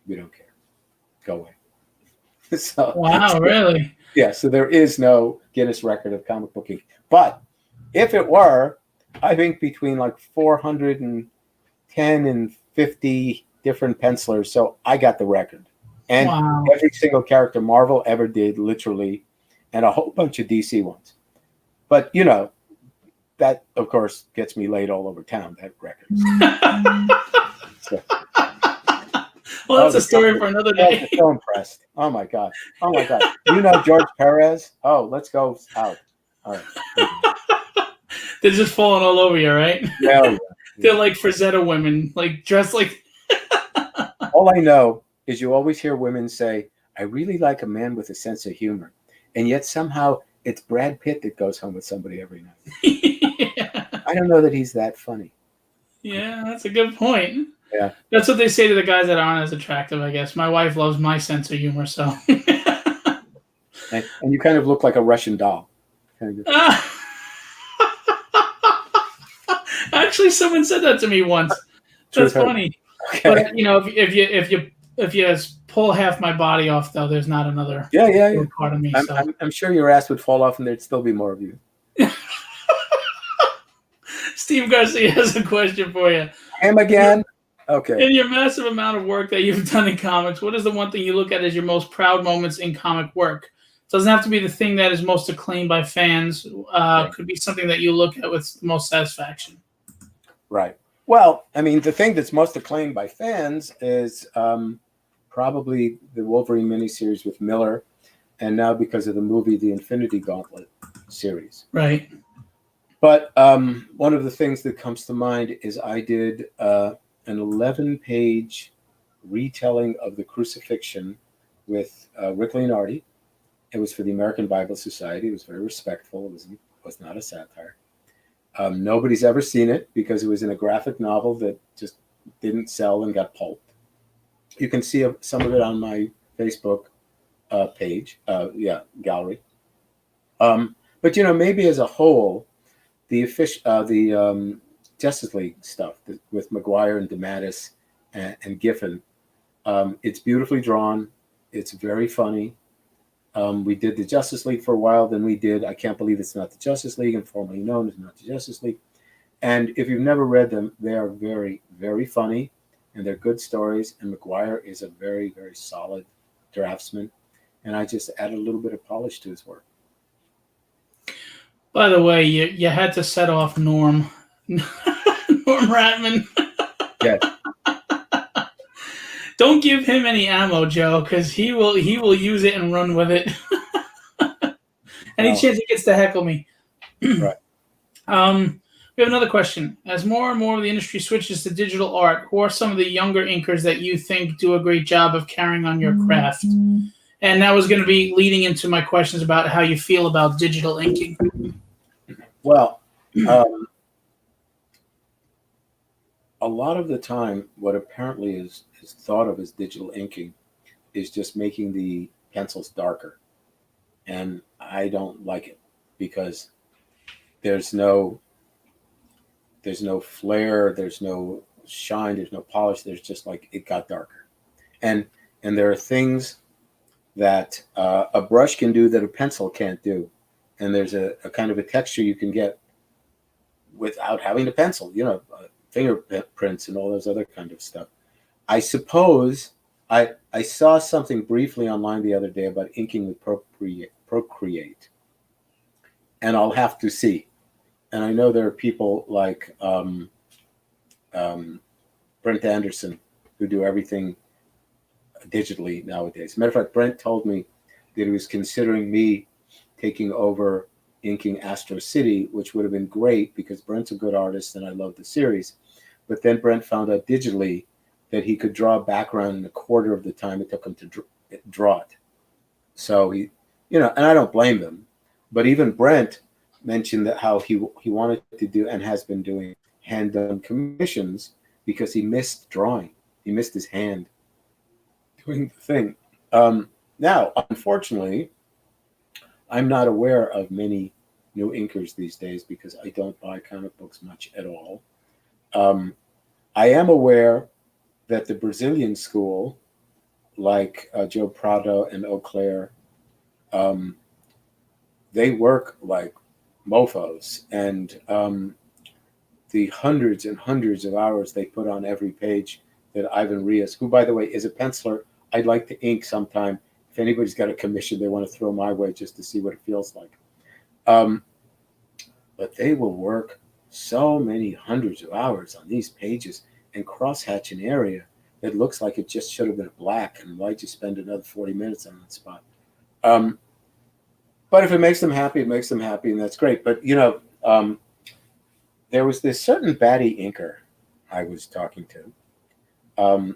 "We don't care. Go away." So, Wow, really? Yeah. So there is no Guinness record of comic booking, but if it were, I think between like 410 and 50 different pencilers. So I got the record. And Wow. every single character Marvel ever did, literally, and a whole bunch of DC ones. But, you know, that, of course, gets me laid all over town, that record. So, Well, that's the a story company- for another they're day. so impressed. Oh, my God. Oh, my God. You know George Perez? Oh, let's go out. All right. They're just falling all over you, right? Yeah. They're like Frazetta women, like dressed like. All I know is you always hear women say, I really like a man with a sense of humor. And yet somehow it's Brad Pitt that goes home with somebody every night. Yeah. I don't know that he's that funny. Yeah, that's a good point. Yeah. That's what they say to the guys that aren't as attractive, I guess. My wife loves my sense of humor, so. And you kind of look like a Russian doll. Kind of. Actually, someone said that to me once. That's funny. Okay. But you know, if you pull half my body off, though, there's not another Yeah. part of me. I'm sure your ass would fall off and there'd still be more of you. Steve Garcia has a question for you. Him again? Okay. In your massive amount of work that you've done in comics, what is the one thing you look at as your most proud moments in comic work? It doesn't have to be the thing that is most acclaimed by fans. Could be something that you look at with the most satisfaction. Right. Well, I mean, the thing that's most acclaimed by fans is probably the Wolverine miniseries with Miller, and now because of the movie, the Infinity Gauntlet series. Right. But one of the things that comes to mind is I did an 11-page retelling of the crucifixion with Rick Leonardi. It was for the American Bible Society. It was very respectful. It was not a satire. Nobody's ever seen it because it was in a graphic novel that just didn't sell and got pulped. You can see some of it on my Facebook page, gallery. But you know, maybe as a whole, the Justice League stuff with Maguire and DeMatteis and Giffen, it's beautifully drawn. It's very funny. We did the Justice League for a while. Then we did I Can't Believe It's Not the Justice League, and formerly known as Not the Justice League. And if you've never read them, they are very, very funny, and they're good stories. And Maguire is a very, very solid draftsman. And I just added a little bit of polish to his work. By the way, you had to set off Norm Ratman. Yeah. Don't give him any ammo, Joe, because he will use it and run with it. Any chance he gets to heckle me. Right. We have another question. As more and more of the industry switches to digital art, who are some of the younger inkers that you think do a great job of carrying on your craft? And that was going to be leading into my questions about how you feel about digital inking. Well, a lot of the time, what apparently is thought of as digital inking is just making the pencils darker. And I don't like it because there's no flair, there's no shine, there's no polish. There's just like it got darker. And there are things that a brush can do that a pencil can't do. And there's a kind of a texture you can get without having a pencil, fingerprints and all those other kind of stuff. I suppose I saw something briefly online the other day about inking with Procreate. And I'll have to see. And I know there are people like Brent Anderson who do everything digitally nowadays. Matter of fact, Brent told me that he was considering me taking over inking Astro City, which would have been great because Brent's a good artist and I love the series. But then Brent found out digitally that he could draw a background in a quarter of the time it took him to draw it. So he, and I don't blame them. But even Brent mentioned that how he wanted to do and has been doing hand-done commissions because he missed drawing. He missed his hand doing the thing. Now, unfortunately, I'm not aware of many new inkers these days because I don't buy comic books much at all. I am aware that the Brazilian school, like Joe Prado and Eau Claire, they work like mofos. And the hundreds and hundreds of hours they put on every page that Ivan Rias, who, by the way, is a penciler, I'd like to ink sometime. If anybody's got a commission they want to throw my way just to see what it feels like. But they will work so many hundreds of hours on these pages and crosshatch an area that looks like it just should have been black, and why'd you spend another 40 minutes on that spot? But if it makes them happy, it makes them happy, and that's great. But, there was this certain baddie inker I was talking to.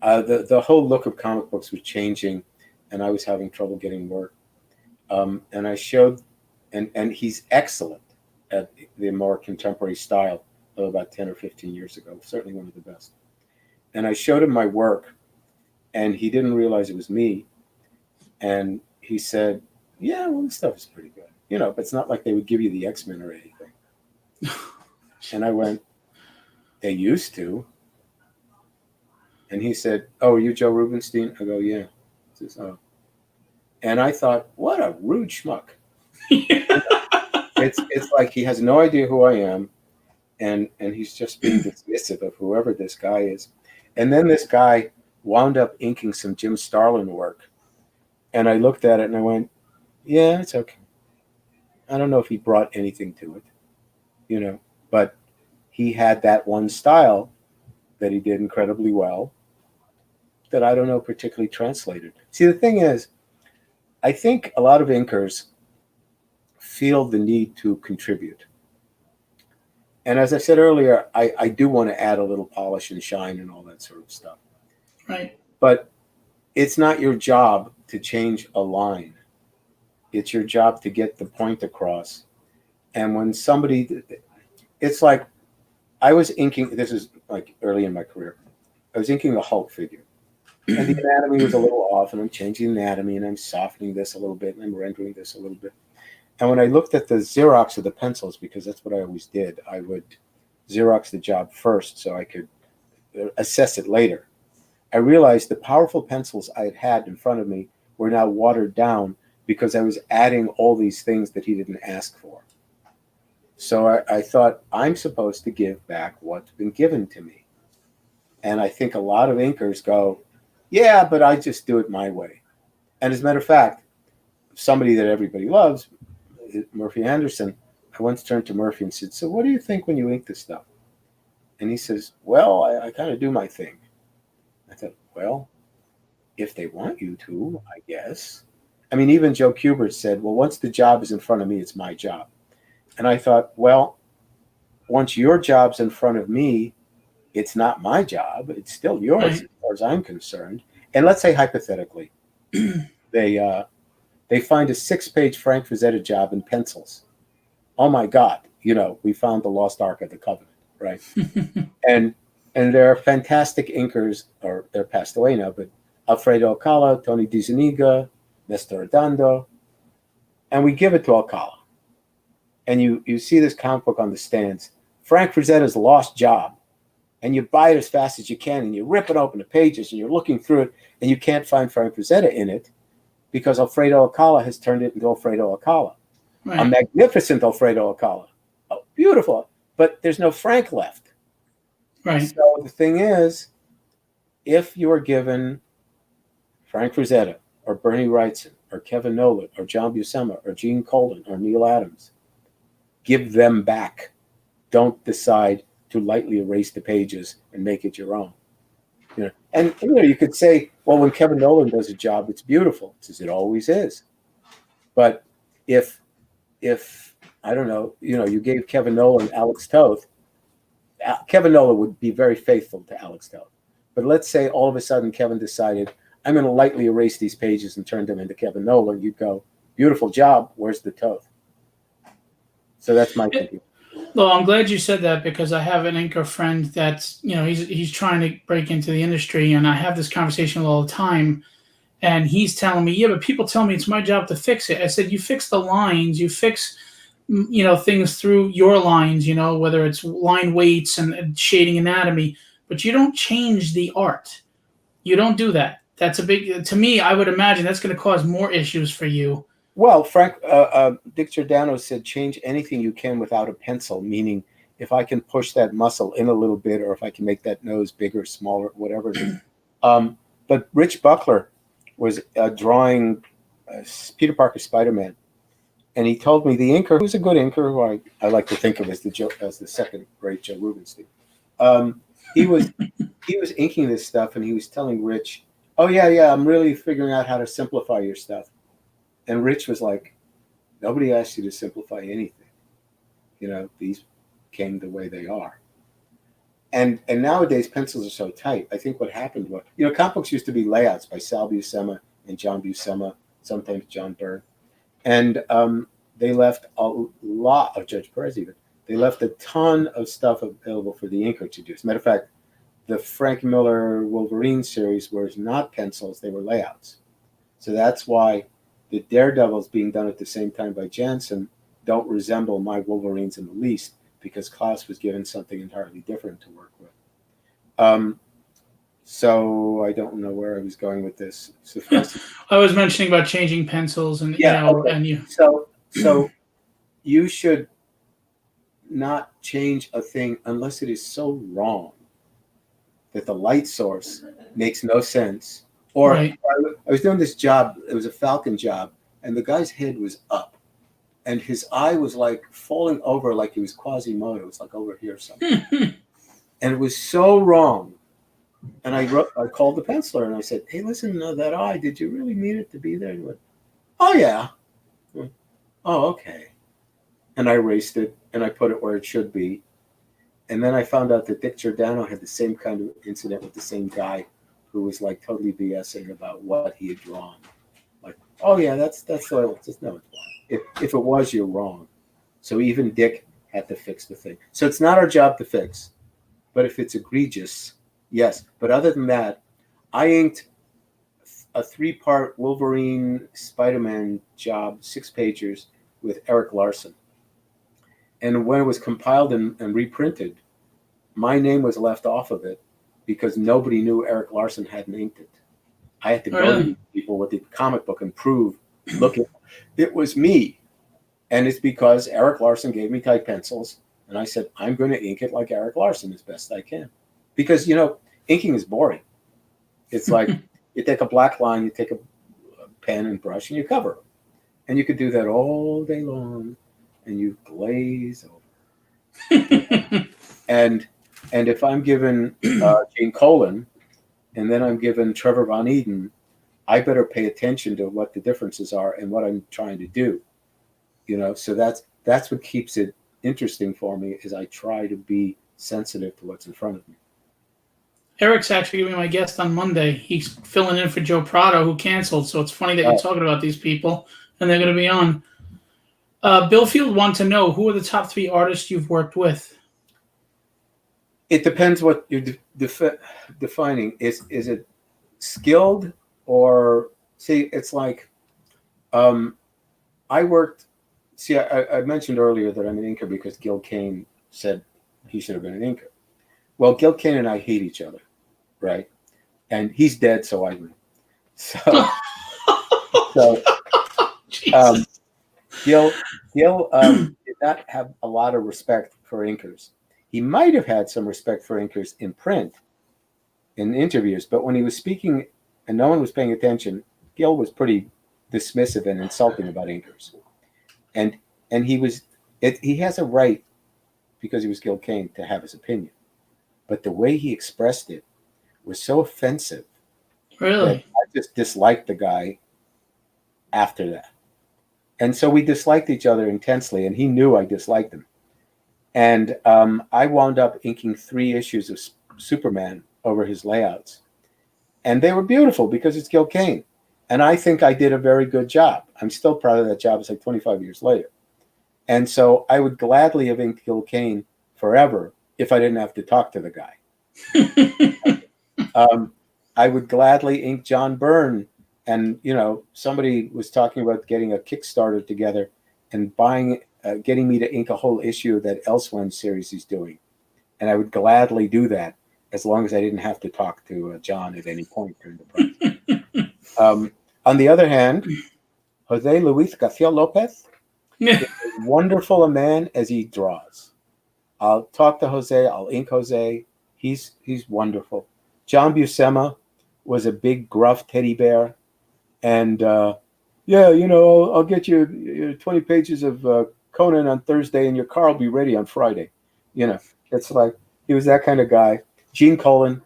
The whole look of comic books was changing, and I was having trouble getting work. And I showed, and he's excellent at the more contemporary style of about 10 or 15 years ago, certainly one of the best. And I showed him my work, and he didn't realize it was me. And he said, yeah, well, this stuff is pretty good. But it's not like they would give you the X-Men or anything. And I went, they used to. And he said, oh, are you Joe Rubinstein? I go, yeah. He says, oh. And I thought, what a rude schmuck. It's like he has no idea who I am, and he's just being dismissive of whoever this guy is. And then this guy wound up inking some Jim Starlin work. And I looked at it and I went, yeah, it's okay. I don't know if he brought anything to it, but he had that one style that he did incredibly well that I don't know particularly translated. See, the thing is, I think a lot of inkers feel the need to contribute. And as I said earlier, I do want to add a little polish and shine and all that sort of stuff. Right. But it's not your job to change a line. It's your job to get the point across. And when somebody, it's like I was inking, this is like early in my career, I was inking a Hulk figure. And the anatomy was a little off, and I'm changing the anatomy, and I'm softening this a little bit, and I'm rendering this a little bit. And when I looked at the Xerox of the pencils, because that's what I always did, I would Xerox the job first so I could assess it later. I realized the powerful pencils I had had in front of me were now watered down because I was adding all these things that he didn't ask for. So I thought, I'm supposed to give back what's been given to me. And I think a lot of inkers go, yeah, but I just do it my way. And as a matter of fact, somebody that everybody loves, Murphy Anderson, I once turned to Murphy and said, so what do you think when you ink this stuff? And he says, well, I kind of do my thing. I thought, well, if they want you to, I guess. I mean, even Joe Kubert said, well, once the job is in front of me, it's my job. And I thought, well, once your job's in front of me, it's not my job. It's still yours, right, as far as I'm concerned. And let's say hypothetically, they find a 6-page Frank Frazetta job in pencils. Oh my God, we found the lost Ark of the Covenant, right? and there are fantastic inkers, or they're passed away now, but Alfredo Alcala, Tony DiZuniga, Nestor Redondo, and we give it to Alcala. And you see this comic book on the stands, Frank Frazetta's lost job, and you buy it as fast as you can, and you rip it open the pages, and you're looking through it, and you can't find Frank Frazetta in it because Alfredo Alcala has turned it into Alfredo Alcala, right, a magnificent Alfredo Alcala, oh, beautiful, but there's no Frank left. Right. So the thing is, if you are given Frank Frazetta or Bernie Wrightson or Kevin Nolan or John Buscema or Gene Colan or Neil Adams, give them back. Don't decide to lightly erase the pages and make it your own. And you could say, well, when Kevin Nolan does a job, it's beautiful. It says it always is. But if I don't know, you gave Kevin Nolan Alex Toth, Kevin Nolan would be very faithful to Alex Toth. But let's say all of a sudden Kevin decided, I'm going to lightly erase these pages and turn them into Kevin Nolan. You'd go, beautiful job. Where's the Toth? So that's my thinking. Well, I'm glad you said that because I have an inker friend that's, he's trying to break into the industry, and I have this conversation all the time, and he's telling me, yeah, but people tell me it's my job to fix it. I said, you fix the lines, you fix, things through your lines, whether it's line weights and shading anatomy, but you don't change the art. You don't do that. That's to me, I would imagine that's going to cause more issues for you. Well, Dick Giordano said, change anything you can without a pencil, meaning if I can push that muscle in a little bit, or if I can make that nose bigger, smaller, whatever it is. But Rich Buckler was drawing Peter Parker Spider-Man, and he told me the inker, who's a good inker, who I like to think of as the second great Joe Rubinstein. He was inking this stuff, and he was telling Rich, "Oh yeah, I'm really figuring out how to simplify your stuff." And Rich was like, "Nobody asked you to simplify anything. You know, these came the way they are." And nowadays pencils are so tight. I think what happened was, comic books used to be layouts by Sal Buscema and John Buscema, sometimes John Byrne, and they left a lot of Judge Perez even. They left a ton of stuff available for the inker to do. As a matter of fact, the Frank Miller Wolverine series was not pencils; they were layouts. So that's why the Daredevils being done at the same time by Jansen don't resemble my Wolverines in the least, because Klaus was given something entirely different to work with. So I don't know where I was going with this. I was mentioning about changing pencils, and okay. and you. So you should not change a thing unless it is so wrong that the light source makes no sense. Or right. I was doing this job. It was a Falcon job, and the guy's head was up, and his eye was like falling over, like he was Quasimodo. It was like over here or something. And it was so wrong. And I called the penciler and I said, "Hey, listen, that eye, did you really mean it to be there?" And he went, "Oh, yeah." I went, "Oh, okay." And I erased it and I put it where it should be. And then I found out that Dick Giordano had the same kind of incident with the same guy who was like totally BSing about what he had drawn. Like, "Oh, yeah, that's the way it was." No, if it was, you're wrong. So even Dick had to fix the thing. So it's not our job to fix. But if it's egregious, yes. But other than that, I inked a 3-part Wolverine Spider-Man job, 6-pagers, with Eric Larson. And when it was compiled and reprinted, my name was left off of it because nobody knew Eric Larson hadn't inked it. I had to go to people with the comic book and prove, look, it was me. And it's because Eric Larson gave me type pencils. And I said, I'm going to ink it like Eric Larson as best I can. Because, inking is boring. It's like you take a black line, you take a pen and brush, and you cover them. And you could do that all day long, and you glaze over. and if I'm given Gene Colan, and then I'm given Trevor Von Eden, I better pay attention to what the differences are and what I'm trying to do. So that's what keeps it interesting for me, is I try to be sensitive to what's in front of me. Eric's actually going to be my guest on Monday. He's filling in for Joe Prado, who canceled. So it's funny that you're talking about these people, and they're going to be on. Bill Field wants to know, who are the top 3 artists you've worked with? It depends what you're defining. Is it skilled or see? It's like I worked. See, I mentioned earlier that I'm an inker because Gil Kane said he should have been an inker. Well, Gil Kane and I hate each other, right? And he's dead, so I win. So Gil did not have a lot of respect for inkers. He might have had some respect for inkers in print, in interviews, but when he was speaking and no one was paying attention, Gil was pretty dismissive and insulting about inkers. And he has a right, because he was Gil Kane, to have his opinion. But the way he expressed it was so offensive. Really? That I just disliked the guy after that. And so we disliked each other intensely, and he knew I disliked him. And I wound up inking 3 issues of Superman over his layouts. And they were beautiful because it's Gil Kane. And I think I did a very good job. I'm still proud of that job. It's like 25 years later. And so I would gladly have inked Gil Kane forever if I didn't have to talk to the guy. I would gladly ink John Byrne. And, somebody was talking about getting a Kickstarter together and getting me to ink a whole issue of that Elsewind series he's doing. And I would gladly do that as long as I didn't have to talk to John at any point during the project. On the other hand, Jose Luis Garcia Lopez is as wonderful a man as he draws. I'll talk to Jose. I'll ink Jose. He's wonderful. John Buscema was a big gruff teddy bear, and yeah, I'll get you 20 pages of Conan on Thursday, and your car will be ready on Friday. It's like he was that kind of guy. Gene Colan,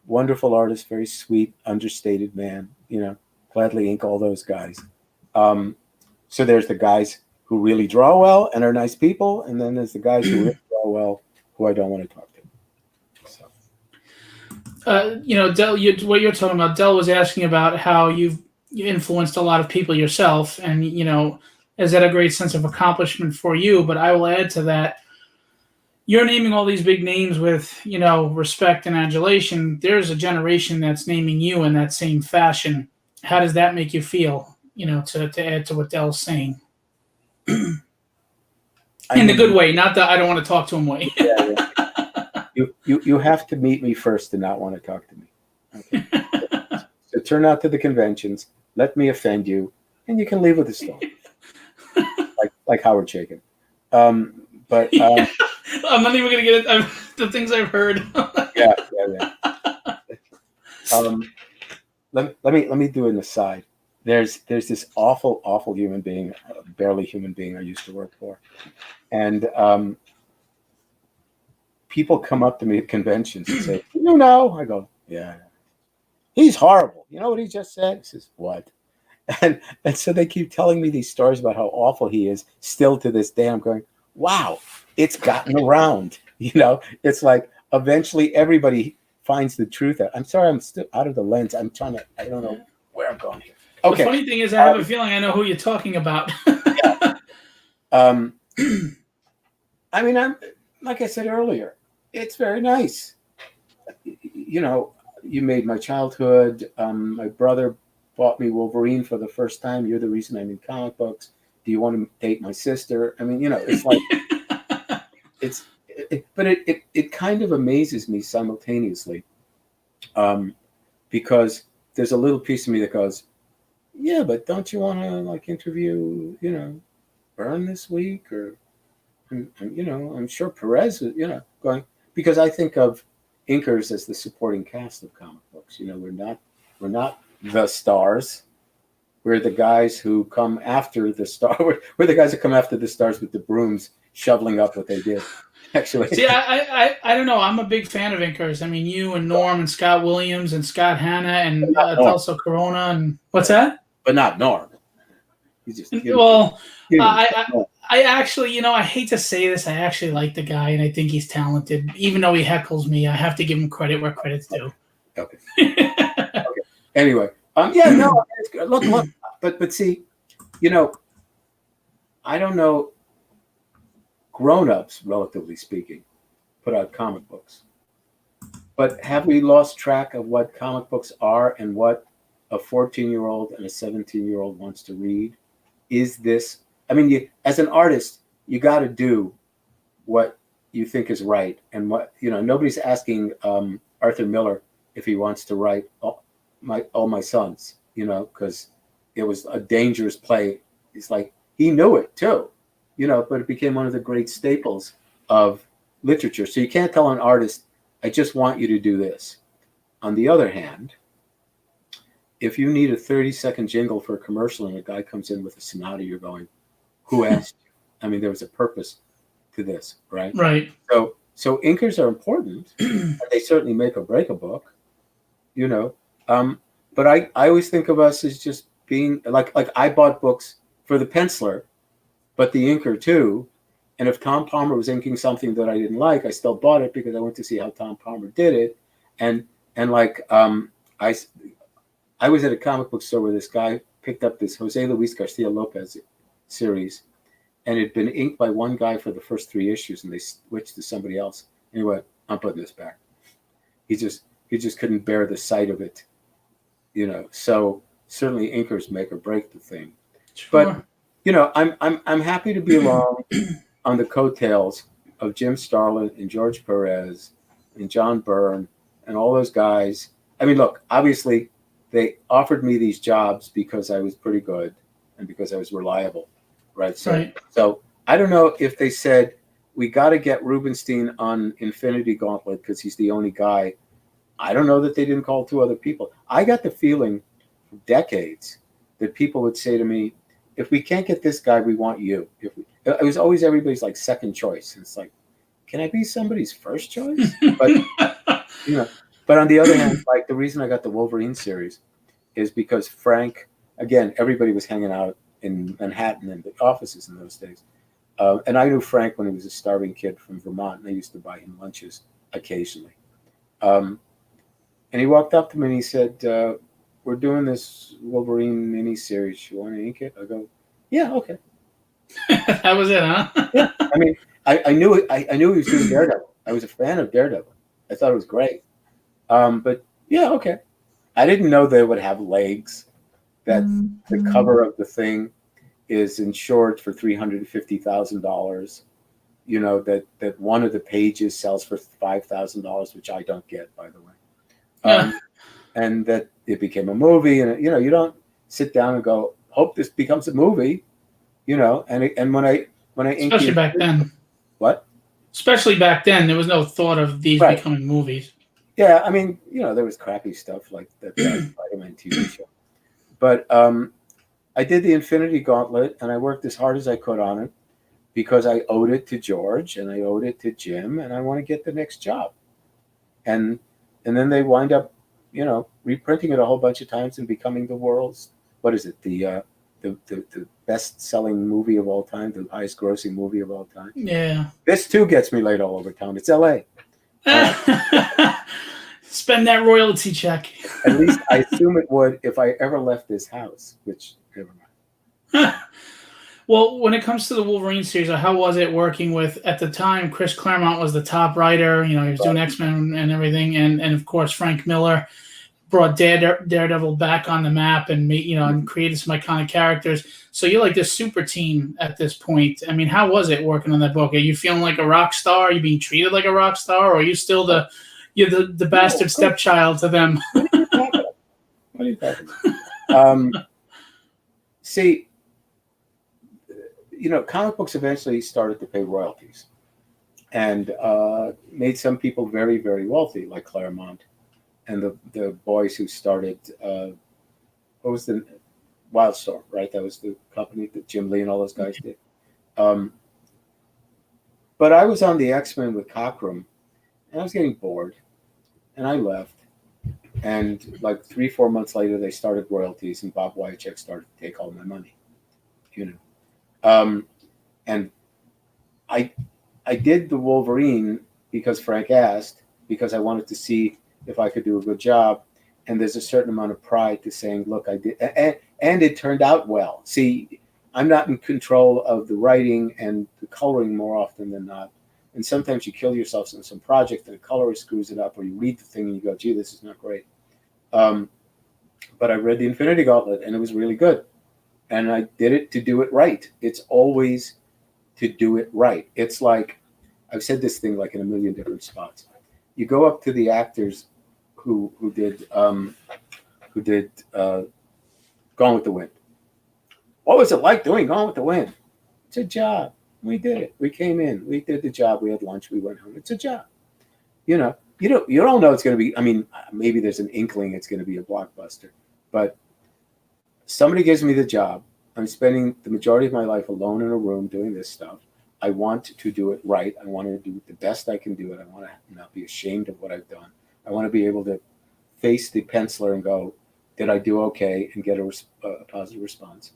wonderful artist, very sweet, understated man. Gladly ink all those guys. So there's the guys who really draw well and are nice people, and then there's the guys who really draw well who I don't want to talk to. So. Del, what you're talking about, Del was asking about how you influenced a lot of people yourself, and is that a great sense of accomplishment for you? But I will add to that, you're naming all these big names with respect and adulation. There's a generation that's naming you in that same fashion. How does that make you feel? To add to what Del's saying. In the good way, not the I don't want to talk to him way. Yeah. You have to meet me first to not want to talk to me. Okay. So turn out to the conventions, let me offend you, and you can leave with a story. like Howard Chaykin. But I'm not even going to get it. The things I've heard. Yeah. Let me do an aside. There's this awful human being, barely human being I used to work for, and people come up to me at conventions and say, I go, yeah, he's horrible. You know what he just said? He says, what? And so they keep telling me these stories about how awful he is still to this day. I'm going, wow, it's gotten around. It's like eventually everybody finds the truth. I'm sorry, I'm still out of the lens. I don't know where I'm going here. Okay. The funny thing is, I have a feeling I know who you're talking about. Yeah. I'm like I said earlier, it's very nice. You made my childhood. My brother bought me Wolverine for the first time. You're the reason I'm in comic books. Do you want to date my sister? It's like but it kind of amazes me simultaneously, because there's a little piece of me that goes, yeah, but don't you want to interview Byrne this week, or I'm sure Perez is going, because I think of inkers as the supporting cast of comic books. We're not the stars. We're the guys who come after the star. We're the guys who come after the stars with the brooms shoveling up what they did. Actually, see, I don't know. I'm a big fan of inkers. You and Norm and Scott Williams and Scott Hanna and also Corona and what's that? But not Norm. He's just I actually, I hate to say this, I actually like the guy and I think he's talented. Even though he heckles me, I have to give him credit where credit's due. Okay. Okay. Anyway, it's good. Look, but see, I don't know. Grown-ups, relatively speaking, put out comic books. But have we lost track of what comic books are and what a 14-year-old and a 17-year-old wants to read? Is this, as an artist, you got to do what you think is right. And what, nobody's asking Arthur Miller if he wants to write All My Sons, because it was a dangerous play. It's like, he knew it too. But it became one of the great staples of literature. So you can't tell an artist, I just want you to do this. On the other hand, if you need a 30-second jingle for a commercial and a guy comes in with a sonata, you're going, who asked you? There was a purpose to this, right? Right. So inkers are important. And they certainly make or break a book, But I always think of us as just being like I bought books for the penciler, but the inker too. And if Tom Palmer was inking something that I didn't like, I still bought it because I went to see how Tom Palmer did it. And I was at a comic book store where this guy picked up this Jose Luis Garcia Lopez series, and it had been inked by one guy for the first 3 issues, and they switched to somebody else. And he went, I'm putting this back. He just couldn't bear the sight of it, So certainly inkers make or break the thing. Sure. But I'm happy to be along on the coattails of Jim Starlin and George Perez and John Byrne and all those guys. Look, obviously they offered me these jobs because I was pretty good and because I was reliable, right? So I don't know if they said, we got to get Rubinstein on Infinity Gauntlet because he's the only guy. I don't know that they didn't call 2 other people. I got the feeling for decades that people would say to me, if we can't get this guy, we want you. It was always everybody's like second choice. And it's like, can I be somebody's first choice? But, but on the other hand, like the reason I got the Wolverine series is because Frank, again, everybody was hanging out in Manhattan in the offices in those days. And I knew Frank when he was a starving kid from Vermont, and I used to buy him lunches occasionally. And he walked up to me and he said, we're doing this Wolverine mini-series. You want to ink it? I go, yeah, okay. That was it, huh? Yeah. I mean, I knew he was doing Daredevil. I was a fan of Daredevil. I thought it was great. But yeah, okay. I didn't know they would have legs, that the cover of the thing is insured for $350,000. That one of the pages sells for $5,000, which I don't get, by the way. And that it became a movie, and you don't sit down and go, hope this becomes a movie, And when I especially back then, what? Especially back then, there was no thought of these becoming movies. Yeah, I mean, there was crappy stuff like that Spider-Man TV show, but I did the Infinity Gauntlet, and I worked as hard as I could on it because I owed it to George and I owed it to Jim, and I want to get the next job, and then they wind up, reprinting it a whole bunch of times and becoming the world's, what is it, the best-selling movie of all time, the highest-grossing movie of all time. Yeah. This too gets me laid all over town. It's L.A. Spend that royalty check. At least I assume it would if I ever left this house, which never mind. Well, when it comes to the Wolverine series, how was it working with, at the time, Chris Claremont was the top writer. He was doing X-Men and everything, and of course Frank Miller brought Daredevil back on the map and made, and created some iconic characters. So you're like this super team at this point. I mean, how was it working on that book? Are you feeling like a rock star? Are you being treated like a rock star, or are you still the bastard stepchild to them? What are you talking about? See, comic books eventually started to pay royalties and made some people very, very wealthy, like Claremont and the boys who started, what was the Wildstorm, right? That was the company that Jim Lee and all those guys did. But I was on the X-Men with Cockrum, and I was getting bored, and I left. And like 3-4 months later, they started royalties, and Bob Wycheck started to take all my money, And I did the Wolverine because Frank asked, because I wanted to see if I could do a good job. And there's a certain amount of pride to saying, look, I did, and it turned out well. See, I'm not in control of the writing and the coloring more often than not. And sometimes you kill yourself in some project and the colorist screws it up, or you read the thing and you go, gee, this is not great. But I read the Infinity Gauntlet and it was really good. And I did it to do it right. It's always to do it right. It's like, I've said this thing like in a million different spots. You go up to the actors who did Gone with the Wind. What was it like doing Gone with the Wind? It's a job. We did it. We came in. We did the job. We had lunch. We went home. It's a job. You don't know it's going to be. I mean, maybe there's an inkling it's going to be a blockbuster, but somebody gives me the job. I'm spending the majority of my life alone in a room doing this stuff. I want to do it right. I want to do the best I can do it. I want to not be ashamed of what I've done. I want to be able to face the penciler and go, did I do okay, and get a positive response.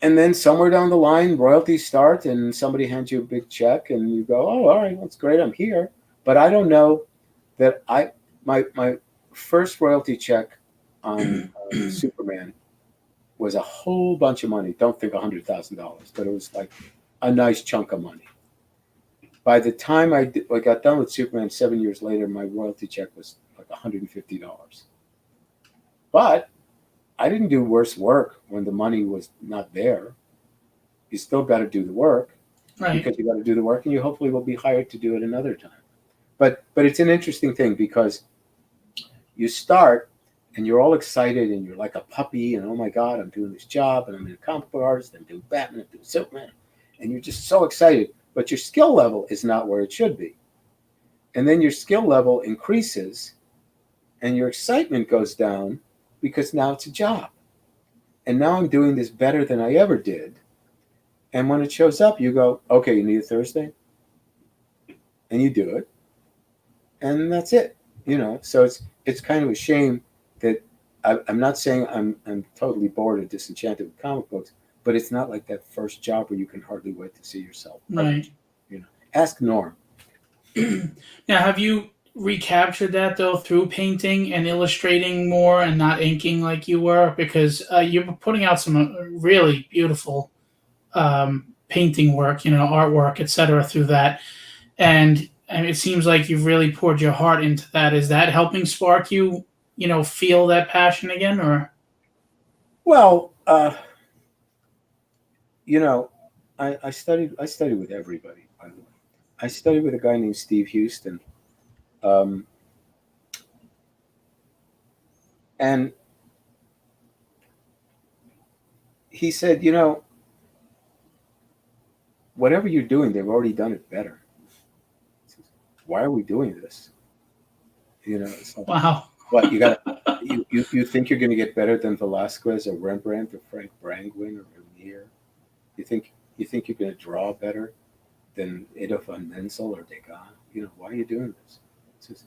And then somewhere down the line, royalties start and somebody hands you a big check and you go, oh, all right, that's great. I'm here. But I don't know that my first royalty check on Superman was a whole bunch of money. Don't think $100,000, but it was like a nice chunk of money. By the time I got done with Superman 7 years later, my royalty check was like $150. But I didn't do worse work when the money was not there. You still got to do the work, right? Because you got to do the work, and you hopefully will be hired to do it another time. But it's an interesting thing because you start and you're all excited and you're like a puppy and, oh my God, I'm doing this job and I'm a comic book artist, I'm doing Batman, I'm doing Superman, and you're just so excited. but your skill level is not where it should be. And then your skill level increases and your excitement goes down because now it's a job. And now I'm doing this better than I ever did. And when it shows up, you go, okay, you need a Thursday? And you do it. And that's it. So it's kind of a shame that I'm not saying I'm totally bored or disenchanted with comic books, but it's not like that first job where you can hardly wait to see yourself. Right. Ask Norm. Now, have you recaptured that though through painting and illustrating more and not inking like you were? Because you're putting out some really beautiful painting work, artwork, etc. through that, and it seems like you've really poured your heart into that. Is that helping spark you, feel that passion again, or? Well, I studied with everybody, by the way. I studied with a guy named Steve Houston. And he said, whatever you're doing, they've already done it better. Why are we doing this? It's like, Wow. what you think you're going to get better than Velasquez or Rembrandt or Frank Brangwyn or Vermeer? You think you're going to draw better than Edo van Menzel or Degas? Why are you doing this? It's just,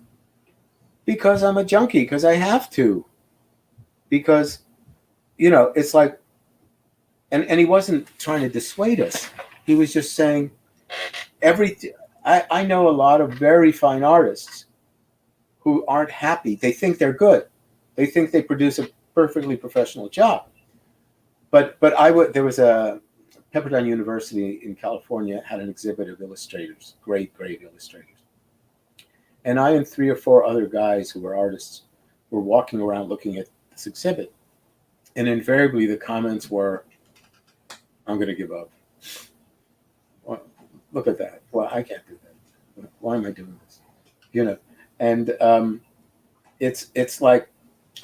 because I'm a junkie, because I have to. Because, it's like, and he wasn't trying to dissuade us. He was just saying, I know a lot of very fine artists who aren't happy. They think they're good. They think they produce a perfectly professional job. But there was a Pepperdine University in California had an exhibit of illustrators, great illustrators. And I and 3 or 4 other guys who were artists were walking around looking at this exhibit. And invariably the comments were, I'm going to give up. Well, look at that. Well, I can't do that. Why am I doing this? And it's like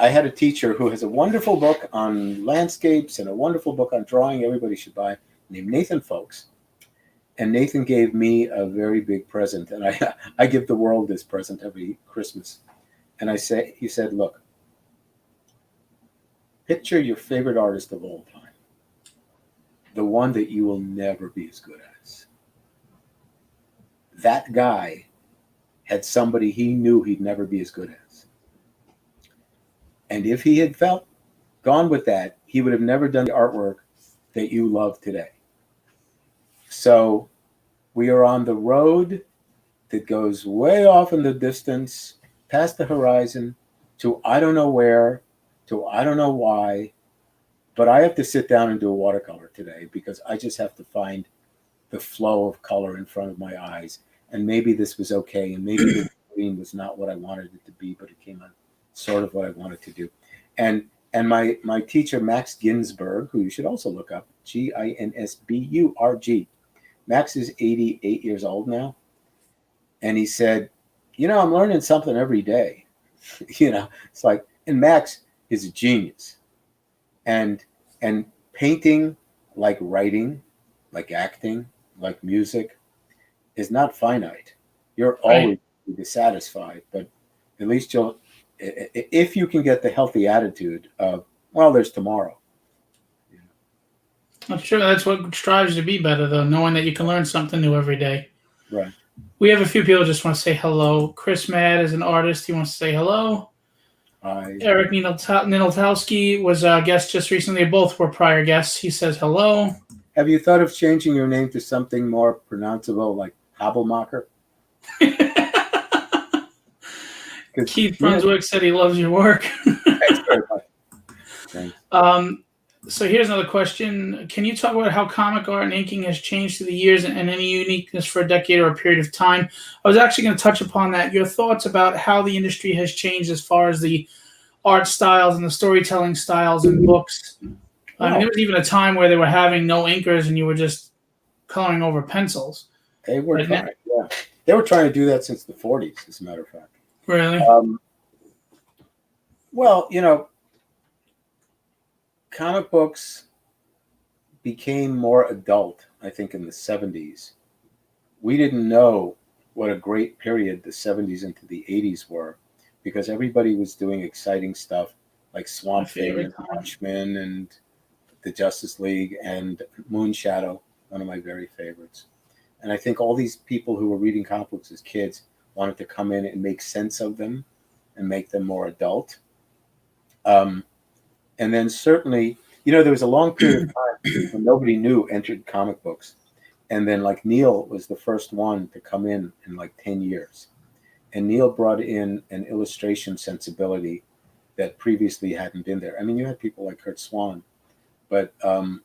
I had a teacher who has a wonderful book on landscapes and a wonderful book on drawing everybody should buy, named Nathan Folks. And Nathan gave me a very big present, and I give the world this present every Christmas. And he said, look, picture your favorite artist of all time, the one that you will never be as good as. That guy had somebody he knew he'd never be as good as. And if he had gone with that, he would have never done the artwork that you love today. So we are on the road that goes way off in the distance, past the horizon, to I don't know where, to I don't know why, but I have to sit down and do a watercolor today because I just have to find the flow of color in front of my eyes. And maybe this was okay, and maybe the green was not what I wanted it to be, but it came out sort of what I wanted to do. And my teacher, Max Ginsburg, who you should also look up, Ginsburg. Max is 88 years old now. And he said, I'm learning something every day. It's like, and Max is a genius. And painting, like writing, like acting, like music, is not finite. You're always dissatisfied, but at least if you can get the healthy attitude of, well, there's tomorrow. I'm sure that's what strives to be better, though, knowing that you can learn something new every day. Right. We have a few people just want to say hello. Chris Mad is an artist. He wants to say hello. Hi. Eric Ninoltowski was a guest just recently. Both were prior guests. He says hello. Have you thought of changing your name to something more pronounceable, like Habelmacher? Keith Brunswick said he loves your work. Thanks very much. Thanks. So here's another question. Can you talk about how comic art and inking has changed through the years and any uniqueness for a decade or a period of time? I was actually going to touch upon that. Your thoughts about how the industry has changed as far as the art styles and the storytelling styles in books. I mean, there was even a time where they were having no inkers and you were just coloring over pencils. They were trying, yeah. They were trying to do that since the 40s, as a matter of fact. Really? Well, comic books became more adult, I think, in the 70s. we didn't know what a great period the 70s into the 80s were, because everybody was doing exciting stuff like Swamp Thing and Watchmen and the Justice League and Moonshadow, one of my very favorites. And I think all these people who were reading comic books as kids wanted to come in and make sense of them and make them more adult. And then certainly, there was a long period of time when nobody new entered comic books. And then like Neil was the first one to come in like 10 years. And Neil brought in an illustration sensibility that previously hadn't been there. I mean, you had people like Kurt Swan, but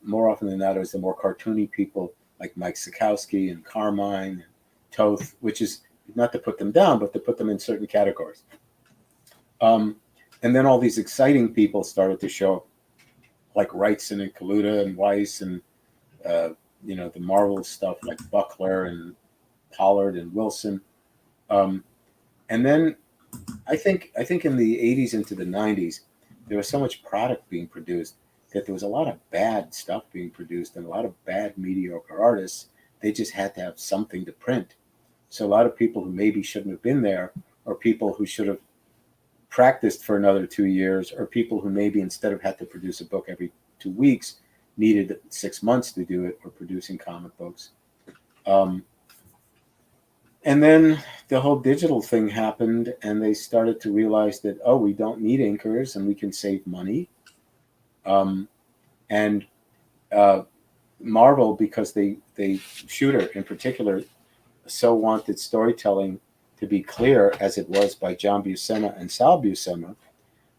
more often than not, it was the more cartoony people like Mike Sikowski and Carmine and Toth, which is not to put them down, but to put them in certain categories. And then all these exciting people started to show up, like Wrightson and Kaluta and Weiss and, the Marvel stuff like Buckler and Pollard and Wilson. And then I think in the 80s into the 90s, there was so much product being produced that there was a lot of bad stuff being produced and a lot of bad, mediocre artists. They just had to have something to print. So a lot of people who maybe shouldn't have been there, or people who should have practiced for another 2 years, or people who maybe instead of had to produce a book every 2 weeks, needed 6 months to do it, or producing comic books. And then the whole digital thing happened, and they started to realize that, we don't need inkers and we can save money. And Marvel, because they Shooter in particular, so wanted storytelling to be clear as it was by John Buscema and Sal Buscema,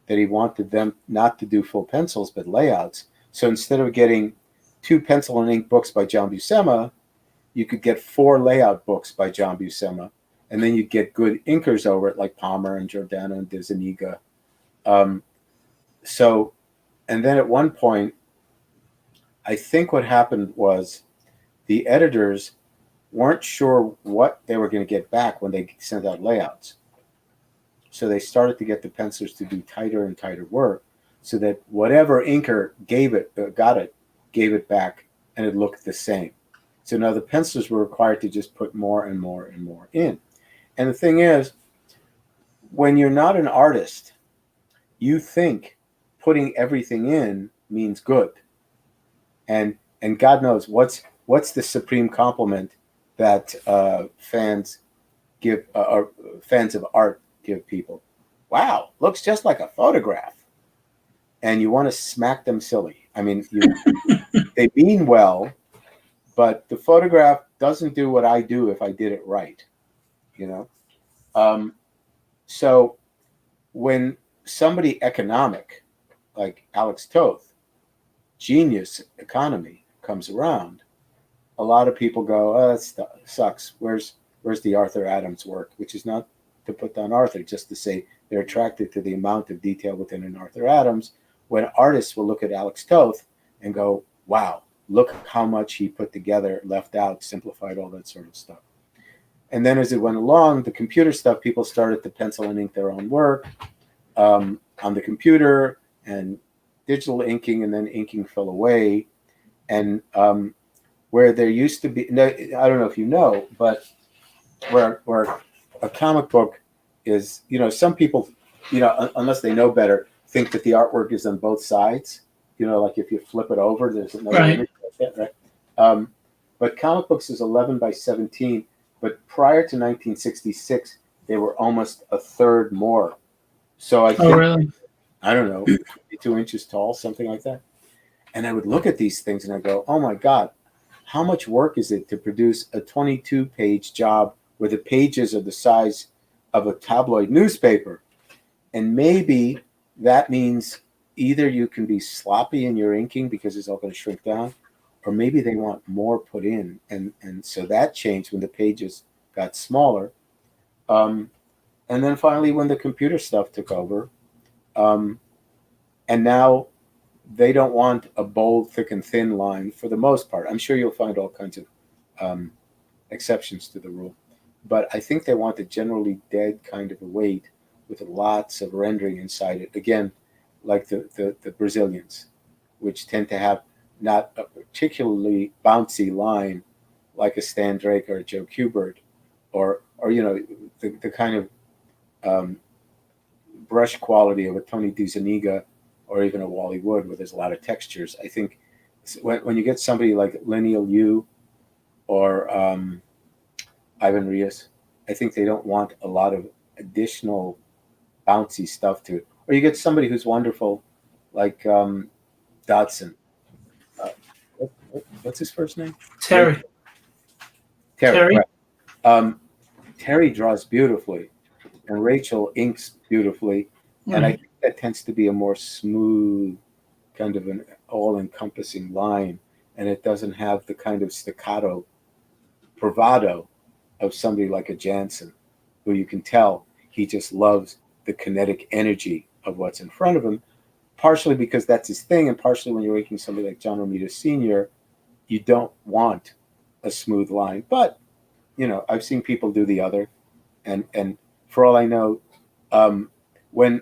that he wanted them not to do full pencils but layouts. So instead of getting 2 pencil and ink books by John Buscema, you could get 4 layout books by John Buscema, and then you'd get good inkers over it like Palmer and Giordano and De Zuniga. And then at one point, I think what happened was the editors weren't sure what they were going to get back when they sent out layouts. So they started to get the pencilers to do tighter and tighter work, so that whatever inker gave it back, and it looked the same. So now the pencilers were required to just put more and more and more in. And the thing is, when you're not an artist, you think putting everything in means good. And God knows what's the supreme compliment that fans give, or fans of art give people. Wow, looks just like a photograph. And you want to smack them silly. I mean, they mean well, but the photograph doesn't do what I do if I did it right, So when somebody economic, like Alex Toth, genius economy, comes around, a lot of people go, that sucks. Where's the Arthur Adams work? Which is not to put down Arthur, just to say they're attracted to the amount of detail within an Arthur Adams, when artists will look at Alex Toth and go, wow, look how much he put together, left out, simplified, all that sort of stuff. And then as it went along, the computer stuff, people started to pencil and ink their own work on the computer, and digital inking, and then inking fell away. And where there used to be, I don't know if you know, but where a comic book is, some people, unless they know better, think that the artwork is on both sides. Like if you flip it over, there's another image like that, right? But comic books is 11 by 17. But prior to 1966, they were almost a third more. So I think, really? I don't know, 22 inches tall, something like that. And I would look at these things and I go, oh my God, how much work is it to produce a 22-page job where the pages are the size of a tabloid newspaper? And maybe that means either you can be sloppy in your inking because it's all going to shrink down, or maybe they want more put in. And so that changed when the pages got smaller. And then finally, when the computer stuff took over, and now they don't want a bold, thick, and thin line for the most part. I'm sure you'll find all kinds of exceptions to the rule. But I think they want a generally dead kind of a weight with lots of rendering inside it. Again, like the Brazilians, which tend to have not a particularly bouncy line like a Stan Drake or a Joe Kubert, or the kind of brush quality of a Tony DeZuniga or even a Wally Wood, where there's a lot of textures. I think when you get somebody like Lineal Yu or Ivan Rios, I think they don't want a lot of additional bouncy stuff to it. Or you get somebody who's wonderful, like Dodson. What's his first name? Terry. Terry. Right. Terry draws beautifully, and Rachel inks beautifully, and I think that tends to be a more smooth, kind of an all-encompassing line, and it doesn't have the kind of staccato bravado of somebody like a Jansen, who you can tell he just loves the kinetic energy of what's in front of him, partially because that's his thing, and partially when you're making somebody like John Romita Sr., you don't want a smooth line. But, I've seen people do the other, and for all I know, when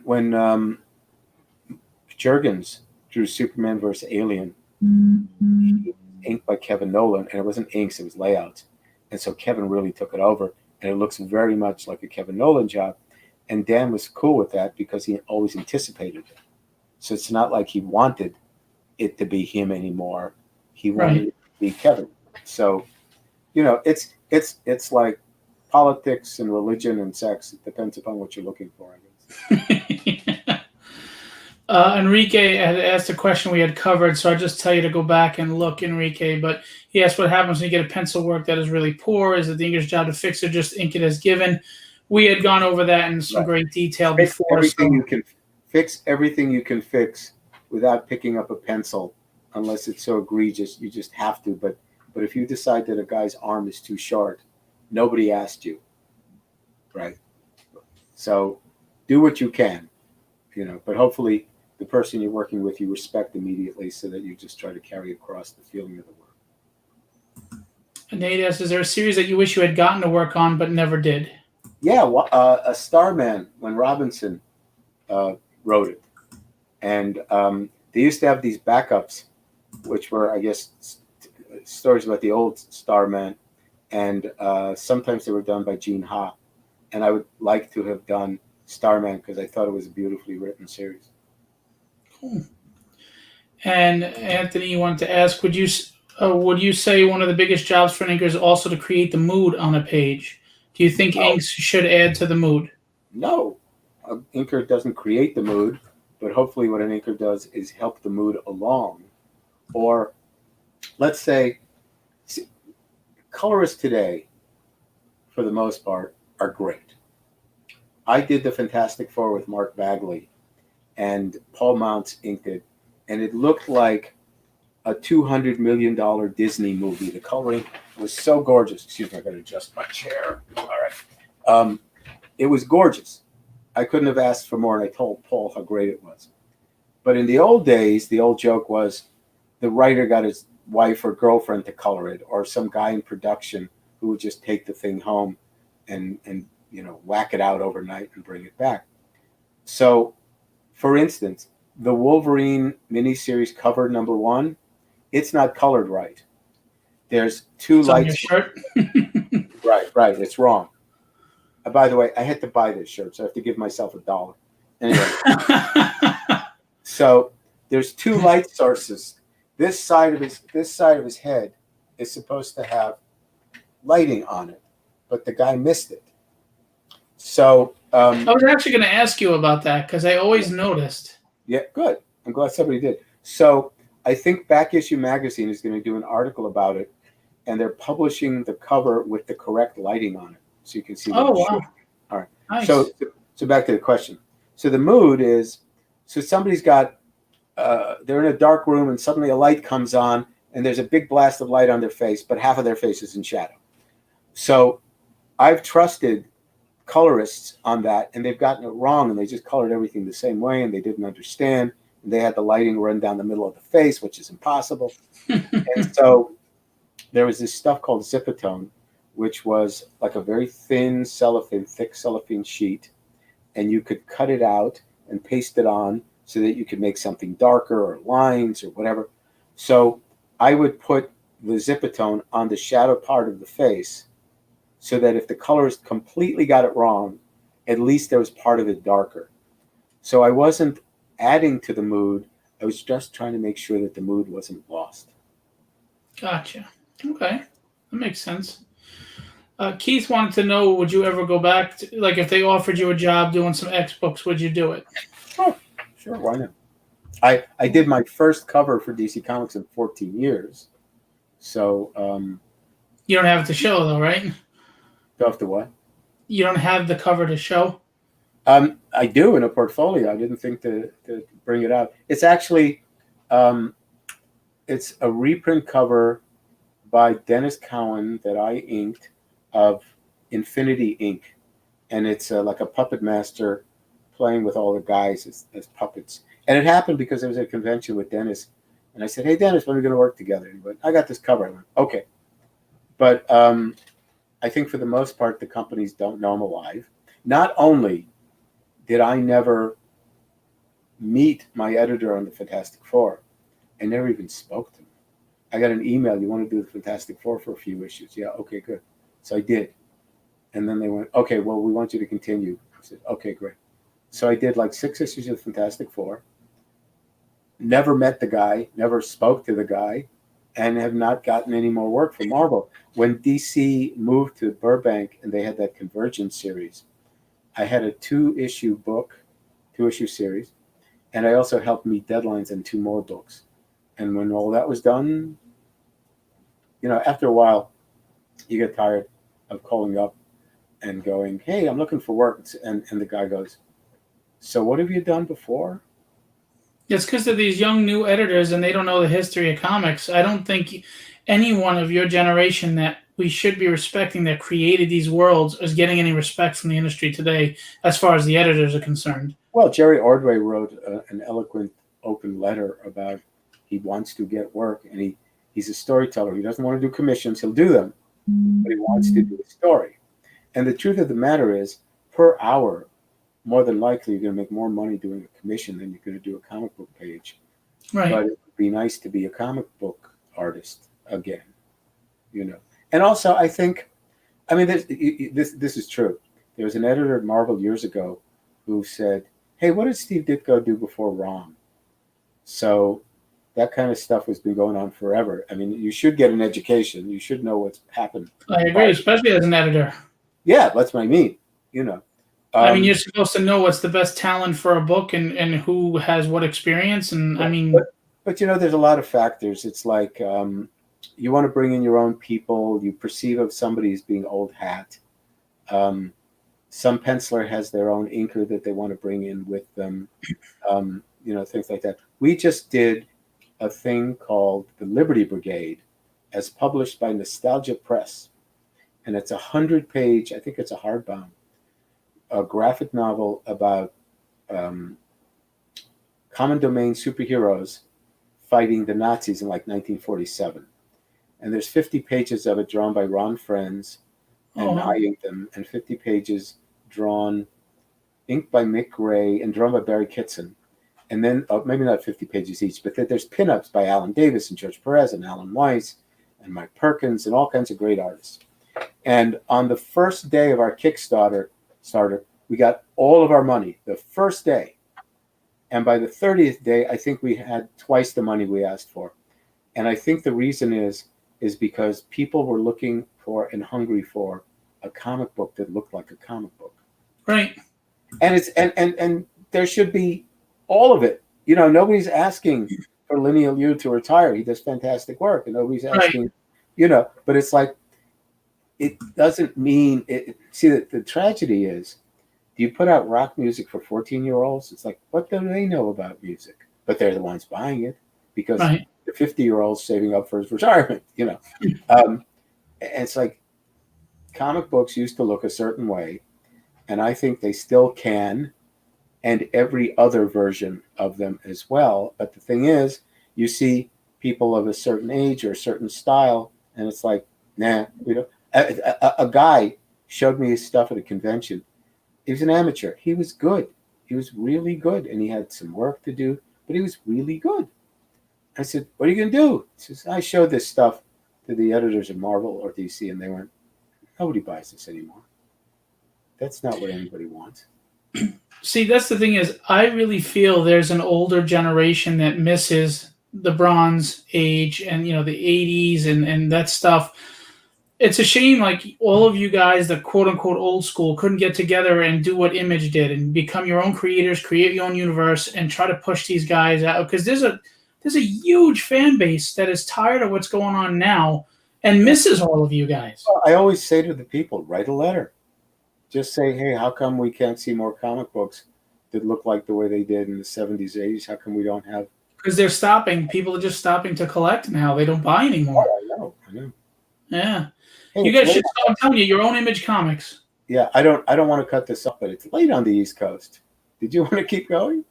Jurgens drew Superman vs. Alien, inked by Kevin Nolan, and it wasn't inks, it was layouts. And so Kevin really took it over, and it looks very much like a Kevin Nolan job. And Dan was cool with that because he always anticipated it. So it's not like he wanted it to be him anymore. He wanted it to be Kevin. So, it's like politics and religion and sex. It depends upon what you're looking for, I guess. Enrique had asked a question we had covered, so I just tell you to go back and look, Enrique. But he asked what happens when you get a pencil work that is really poor. Is it the inker's job to fix it, just ink it as given? We had gone over that in some great detail before. Fix everything you can fix without picking up a pencil, unless it's so egregious you just have to. But if you decide that a guy's arm is too short, nobody asked you, right? So do what you can, but hopefully the person you're working with you respect immediately, so that you just try to carry across the feeling of the work. Nate asks, is there a series that you wish you had gotten to work on but never did? Yeah, a Starman, when Robinson wrote it. And they used to have these backups, which were, I guess, stories about the old Starman. And sometimes they were done by Gene Ha. And I would like to have done Starman because I thought it was a beautifully written series. Cool. And Anthony, you wanted to ask, would you say one of the biggest jobs for an inker is also to create the mood on a page? Do you think inks should add to the mood? No. An inker doesn't create the mood, but hopefully what an inker does is help the mood along. Or let's say colorists today, for the most part, are great. I did the Fantastic Four with Mark Bagley, and Paul Mounts inked it, and it looked like a $200 million Disney movie. The coloring was so gorgeous. Excuse me, I got to adjust my chair. All right. It was gorgeous. I couldn't have asked for more, and I told Paul how great it was. But in the old days, the old joke was the writer got his wife or girlfriend to color it, or some guy in production who would just take the thing home and whack it out overnight and bring it back. So, for instance, the Wolverine miniseries cover #1, it's not colored right. There's two it's lights. On your shirt? Right. It's wrong. By the way, I had to buy this shirt, so I have to give myself $1. Anyway, so there's two light sources. This side of his head is supposed to have lighting on it, but the guy missed it. So I was actually going to ask you about that because I always noticed. Yeah, good. I'm glad somebody did. So I think Back Issue Magazine is going to do an article about it, and they're publishing the cover with the correct lighting on it, so you can see. Oh, wow. All right. Nice. So back to the question. So the mood is, so somebody's got, they're in a dark room and suddenly a light comes on and there's a big blast of light on their face, but half of their face is in shadow. So I've trusted colorists on that, and they've gotten it wrong, and they just colored everything the same way, and they didn't understand. And they had the lighting run down the middle of the face, which is impossible. And so there was this stuff called Zipatone, which was like a very thin cellophane, thick cellophane sheet, and you could cut it out and paste it on so that you could make something darker or lines or whatever. So I would put the Zipatone on the shadow part of the face, so that if the colorist completely got it wrong, at least there was part of it darker. So I wasn't adding to the mood. I was just trying to make sure that the mood wasn't lost. Gotcha. Okay, that makes sense. Keith wanted to know, would you ever go back to, like, if they offered you a job doing some X books, would you do it? Oh, sure, why not? I did my first cover for DC Comics in 14 years. So, You don't have it to show, though, right? do I have to what? You don't have the cover to show? I do in a portfolio. I didn't think to bring it out. It's actually, it's a reprint cover by Dennis Cowan that I inked of Infinity Inc. And it's like a puppet master playing with all the guys as puppets. And it happened because I was at a convention with Dennis. And I said, hey, Dennis, when are we going to work together? And he went, I got this cover. I went, okay. But I think for the most part, the companies don't know I'm alive. Not only did I never meet my editor on the Fantastic Four, I never even spoke to him. I got an email, you want to do the Fantastic Four for a few issues? Yeah, okay, good. So I did. And then they went, okay, well, we want you to continue. I said, okay, great. So I did like 6 issues of Fantastic Four. Never met the guy, never spoke to the guy, and have not gotten any more work from Marvel. When DC moved to Burbank and they had that Convergence series, I had a 2-issue book, 2-issue series, and I also helped meet deadlines in 2 more books. And when all that was done, after a while, you get tired of calling up and going, hey, I'm looking for work. And the guy goes, so what have you done before? It's because of these young new editors and they don't know the history of comics. I don't think anyone of your generation that we should be respecting that created these worlds is getting any respect from the industry today as far as the editors are concerned. Well, Jerry Ordway wrote an eloquent open letter about he wants to get work, and he's a storyteller. He doesn't want to do commissions. He'll do them, but he wants to do a story. And the truth of the matter is, per hour, more than likely you're going to make more money doing a commission than you're going to do a comic book page. Right. But it would be nice to be a comic book artist again, And also, I think, this is true. There was an editor at Marvel years ago who said, hey, what did Steve Ditko do before Rom? So that kind of stuff has been going on forever. I mean, you should get an education. You should know what's happened. I agree, especially as an editor. Yeah, that's what I mean. You're supposed to know what's the best talent for a book and who has what experience. And but there's a lot of factors. It's like you want to bring in your own people. You perceive of somebody as being old hat. Some penciler has their own inker that they want to bring in with them. Things like that. We just did a thing called the Liberty Brigade, as published by Nostalgia Press, and it's 100-page. I think it's a hardbound, a graphic novel about common domain superheroes fighting the Nazis in like 1947. And there's 50 pages of it drawn by Ron Frenz, and I inked them, and 50 pages inked by Mick Gray and drawn by Barry Kitson. And then, maybe not 50 pages each, but there's pinups by Alan Davis and George Perez and Alan Weiss and Mike Perkins and all kinds of great artists. And on the first day of our Kickstarter, we got all of our money the first day. And by the 30th day, I think we had twice the money we asked for. And I think the reason is because people were looking for and hungry for a comic book that looked like a comic book. Right. And it's and there should be all of it. Nobody's asking for Lineal Yu to retire. He does fantastic work, and nobody's asking, but it's like, it doesn't mean it. See, the tragedy is, do you put out rock music for 14-year-olds? It's like, what do they know about music? But they're the ones buying it because the 50-year-old's saving up for his retirement, And it's like, comic books used to look a certain way, and I think they still can, and every other version of them as well. But the thing is, you see people of a certain age or a certain style, and it's like, nah, a guy showed me his stuff at a convention. He was an amateur. He was good. He was really good, and he had some work to do, but he was really good. I said, what are you going to do? He says, I showed this stuff to the editors of Marvel or DC, and they went, nobody buys this anymore. That's not what anybody wants. See, that's the thing is, I really feel there's an older generation that misses the Bronze Age and, the 80s and that stuff. It's a shame, like, all of you guys, the quote-unquote old school, couldn't get together and do what Image did and become your own creators, create your own universe, and try to push these guys out. Because there's a huge fan base that is tired of what's going on now and misses all of you guys. Well, I always say to the people, write a letter. Just say, hey, how come we can't see more comic books that look like the way they did in the 70s, 80s? How come we don't have... Because they're stopping. People are just stopping to collect now. They don't buy anymore. Oh, I know. Yeah. Hey, You guys should start, I'm telling you, your own Image comics. Yeah, I don't want to cut this off, but it's late on the East Coast. Did you want to keep going?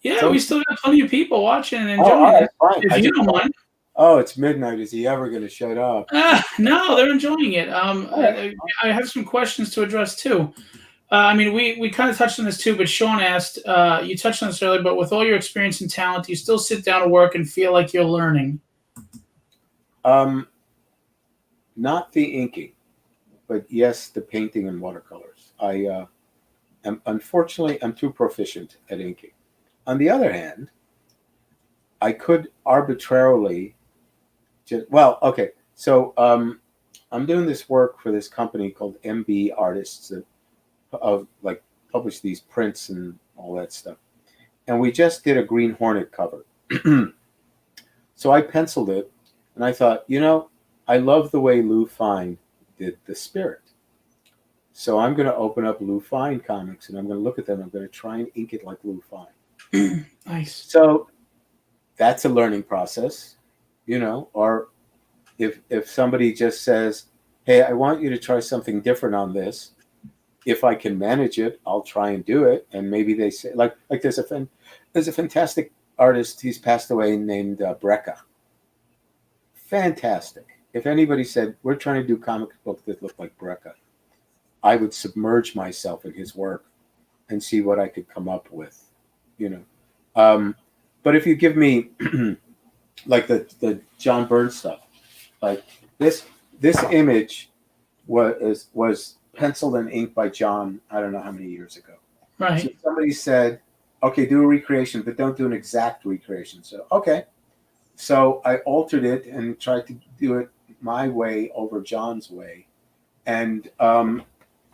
Yeah, we still got plenty of people watching and Oh, all enjoying right, it. fine. If you don't mind. Oh, it's midnight. Is he ever going to shut up? No, they're enjoying it. I have some questions to address too. We kind of touched on this too, but Sean asked, you touched on this earlier, but with all your experience and talent, do you still sit down to work and feel like you're learning? Not the inking, but yes, the painting and watercolors. Unfortunately, I'm too proficient at inking. On the other hand, I could arbitrarily So I'm doing this work for this company called MB Artists that publish these prints and all that stuff. And we just did a Green Hornet cover. So I penciled it, and I thought, I love the way Lou Fine did The Spirit. So I'm going to open up Lou Fine comics, and I'm going to look at them. I'm going to try and ink it like Lou Fine. Nice. So that's a learning process, or if somebody just says, hey, I want you to try something different on this. If I can manage it, I'll try and do it. And maybe they say, like there's a fantastic artist, he's passed away, named Brecca. Fantastic. If anybody said, we're trying to do comic books that look like Brecca, I would submerge myself in his work and see what I could come up with, But if you give me like the John Byrne stuff, like this image was penciled and inked by John, I don't know how many years ago. Right. So somebody said, okay, do a recreation, but don't do an exact recreation. So, okay. So I altered it and tried to do it my way over John's way. And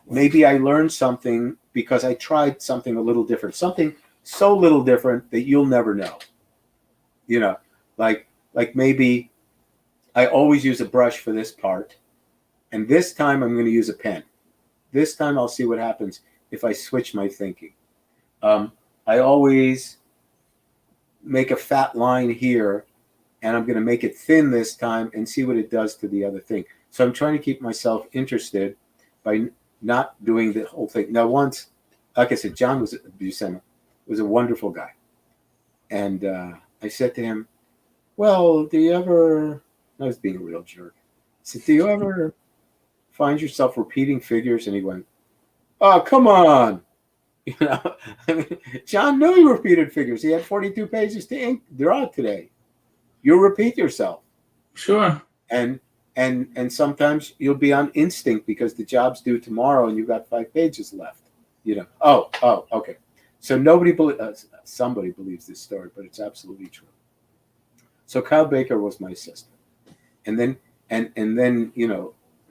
maybe I learned something because I tried something a little different, something so little different that you'll never know. Like maybe I always use a brush for this part, and this time I'm going to use a pen. This time I'll see what happens if I switch my thinking. I always make a fat line here, and I'm going to make it thin this time and see what it does to the other thing. So I'm trying to keep myself interested by not doing the whole thing. Now, once, like I said, John Buscema was a wonderful guy. And I said to him, well, do you ever, I was being a real jerk. I said, do you ever find yourself repeating figures? And he went, oh, come on. John knew he repeated figures. He had 42 pages to draw today. You'll repeat yourself. Sure. And sometimes you'll be on instinct because the job's due tomorrow and you've got 5 pages left. Oh, okay. So somebody believes this story, but it's absolutely true. So Kyle Baker was my assistant, and then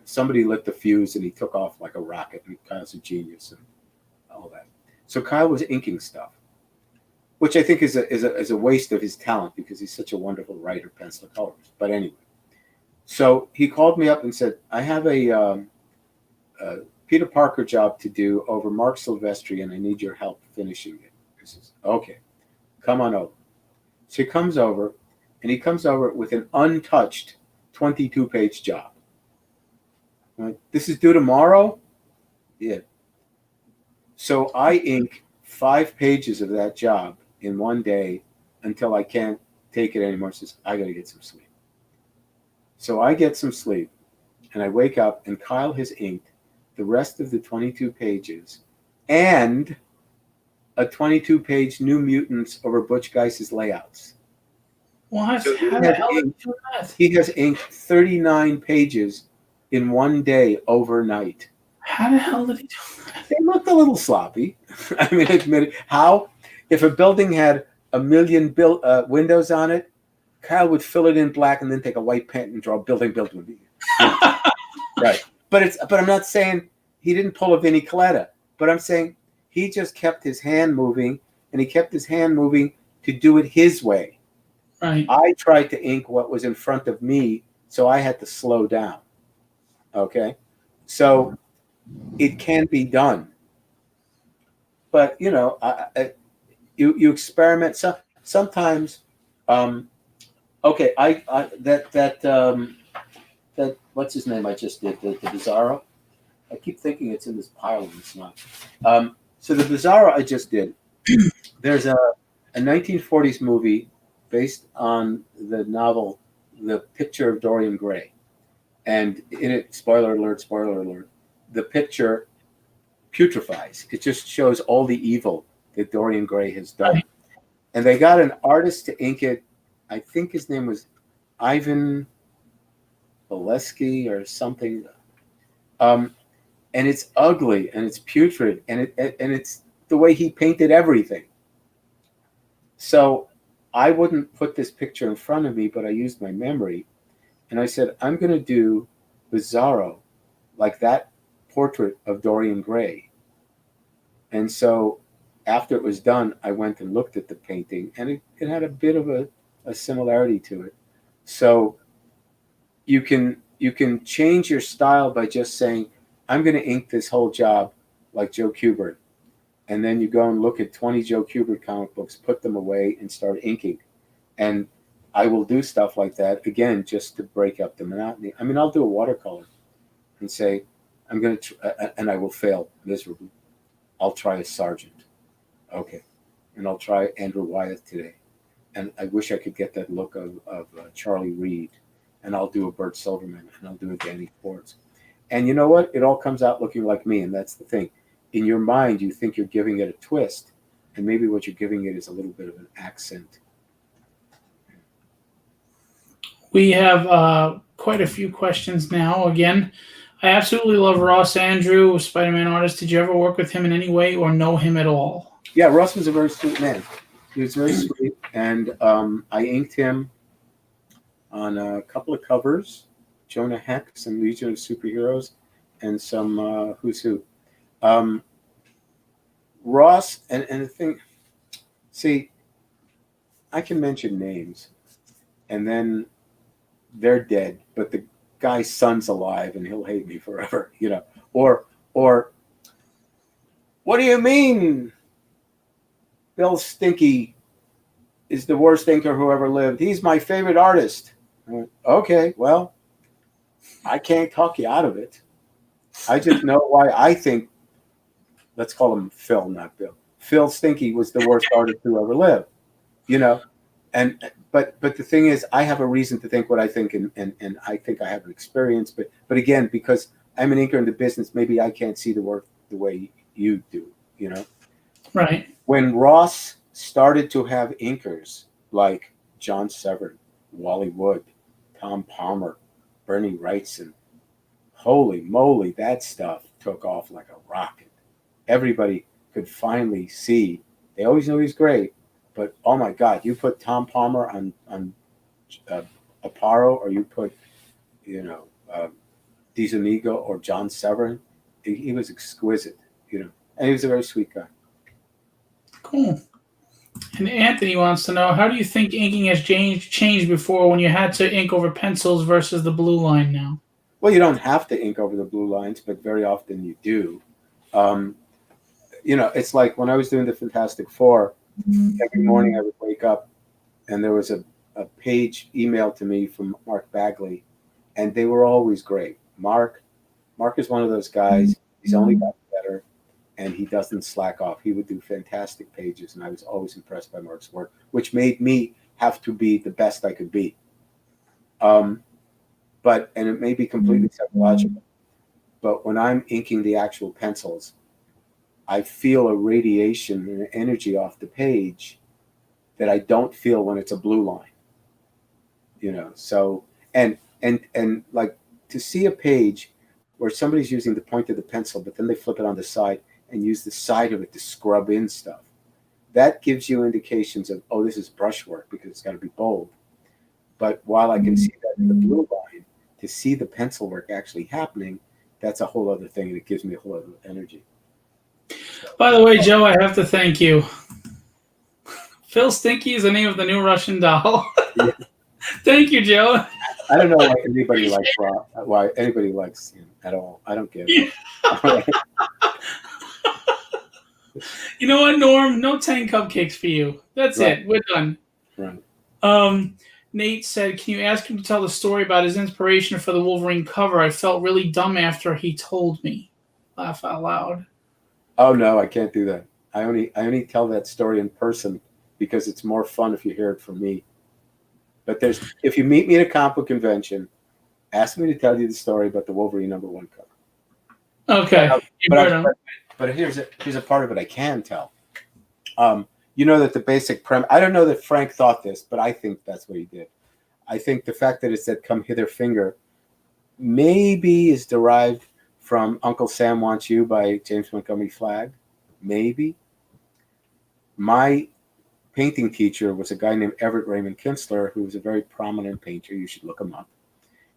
somebody lit the fuse and he took off like a rocket, and Kyle's a genius and all that. So Kyle was inking stuff, which I think is a waste of his talent because he's such a wonderful writer, pencil colorist. But anyway, so he called me up and said, I have a Peter Parker job to do over Mark Silvestri, and I need your help finishing it. I says, okay, come on over. So he comes over, and he comes over with an untouched 22-page job. I'm like, this is due tomorrow? Yeah. So I ink 5 pages of that job in one day until I can't take it anymore. Says, I got to get some sleep. So I get some sleep, and I wake up, and Kyle has inked the rest of the 22 pages and a 22-page New Mutants over Butch Geiss's layouts. What? So How the hell did he do that? he has inked 39 pages in one day overnight. How the hell did he do that? They looked a little sloppy. I mean, admit it. How? If a building had a million windows on it, Kyle would fill it in black and then take a white pen and draw building. Right. But I'm not saying he didn't pull a Vinnie Coletta, but I'm saying he just kept his hand moving, and he kept his hand moving to do it his way. Right. I tried to ink what was in front of me, so I had to slow down. Okay? So it can be done. But, you know, you experiment. Sometimes, okay, that what's his name I just did, the Bizarro? I keep thinking it's in this pile and it's not. So the Bizarro I just did, there's a 1940s movie based on the novel The Picture of Dorian Gray. And in it, spoiler alert, the picture putrefies. It just shows all the evil that Dorian Gray has done. And they got an artist to ink it. I think his name was Ivan Valesky or something. And it's ugly and it's putrid and it's the way he painted everything. So I wouldn't put this picture in front of me, but I used my memory. And I said, I'm going to do Bizarro like that portrait of Dorian Gray. And so after it was done, I went and looked at the painting, and it had a bit of a similarity to it. So you can change your style by just saying, I'm going to ink this whole job like Joe Kubert. And then you go and look at 20 Joe Kubert comic books, put them away, and start inking. And I will do stuff like that, again, just to break up the monotony. I mean, I'll do a watercolor and say, I'm going to, and I will fail miserably. I'll try a Sargent. Okay. And I'll try Andrew Wyeth today. And I wish I could get that look of Charlie Reed. And I'll do a Bert Silverman, and I'll do a Danny Fords. And you know what? It all comes out looking like me, and that's the thing. In your mind, you think you're giving it a twist, and maybe what you're giving it is a little bit of an accent. We have quite a few questions now. Again, I absolutely love Ross Andru, Spider-Man artist. Did you ever work with him in any way or know him at all? Yeah, Ross was a very sweet man. He was very sweet, and I inked him on a couple of covers, Jonah Hex and Legion of Superheroes, and some Who's Who. Ross, and the thing, see, I can mention names, and then they're dead, but the guy's son's alive, and he'll hate me forever, you know. Or, what do you mean Bill Stinky is the worst inker who ever lived? He's my favorite artist. I went, okay, well, I can't talk you out of it. I just know why I think, let's call him Phil, not Bill. Phil Stinky was the worst artist who ever lived, you know. And but the thing is, I have a reason to think what I think, and I think I have an experience. But again, because I'm an inker in the business, maybe I can't see the work the way you do, you know. Right. When Ross started to have inkers like John Severn, Wally Wood, Tom Palmer, Bernie Wrightson, holy moly, that stuff took off like a rocket. Everybody could finally see. They always knew he's great, but oh my God, you put Tom Palmer on Aparo, or you put, you know, DiZuniga or John Severn, he was exquisite, you know, and he was a very sweet guy. Cool. And Anthony wants to know, how do you think inking has changed before when you had to ink over pencils versus the blue line now? Well, you don't have to ink over the blue lines, but very often you do. You know, it's like when I was doing the Fantastic Four, every morning I would wake up and there was a page emailed to me from Mark Bagley, and they were always great. Mark is one of those guys. He's only gotten better, and he doesn't slack off. He would do fantastic pages, and I was always impressed by Mark's work, which made me have to be the best I could be. And it may be completely psychological, but when I'm inking the actual pencils, I feel a radiation and an energy off the page that I don't feel when it's a blue line. So and like to see a page where somebody's using the point of the pencil, but then they flip it on the side and use the side of it to scrub in stuff. That gives you indications of, oh, this is brushwork because it's got to be bold. But while I can see that in the blue line, to see the pencil work actually happening, that's a whole other thing, and it gives me a whole other energy. By the way, Joe, I have to thank you. Phil Stinky is the name of the new Russian doll. Yeah. Thank you, Joe. I don't know why anybody likes Rob, why anybody likes him at all. I don't get it. You know what, Norm? No 10 cupcakes for you. That's Right. it. We're done. Right. Nate said, can you ask him to tell the story about his inspiration for the Wolverine cover? I felt really dumb after he told me. Laugh out loud. Oh no, I can't do that. I only tell that story in person because it's more fun if you hear it from me. But if you meet me at a comic book convention, ask me to tell you the story about the Wolverine #1 cover. Okay. But here's a part of it I can tell. You know that the basic premise, I don't know that Frank thought this, but I think that's what he did. I think the fact that it said "Come hither, finger" maybe is derived from Uncle Sam Wants You by James Montgomery Flagg. Maybe. My painting teacher was a guy named Everett Raymond Kinsler, who was a very prominent painter. You should look him up.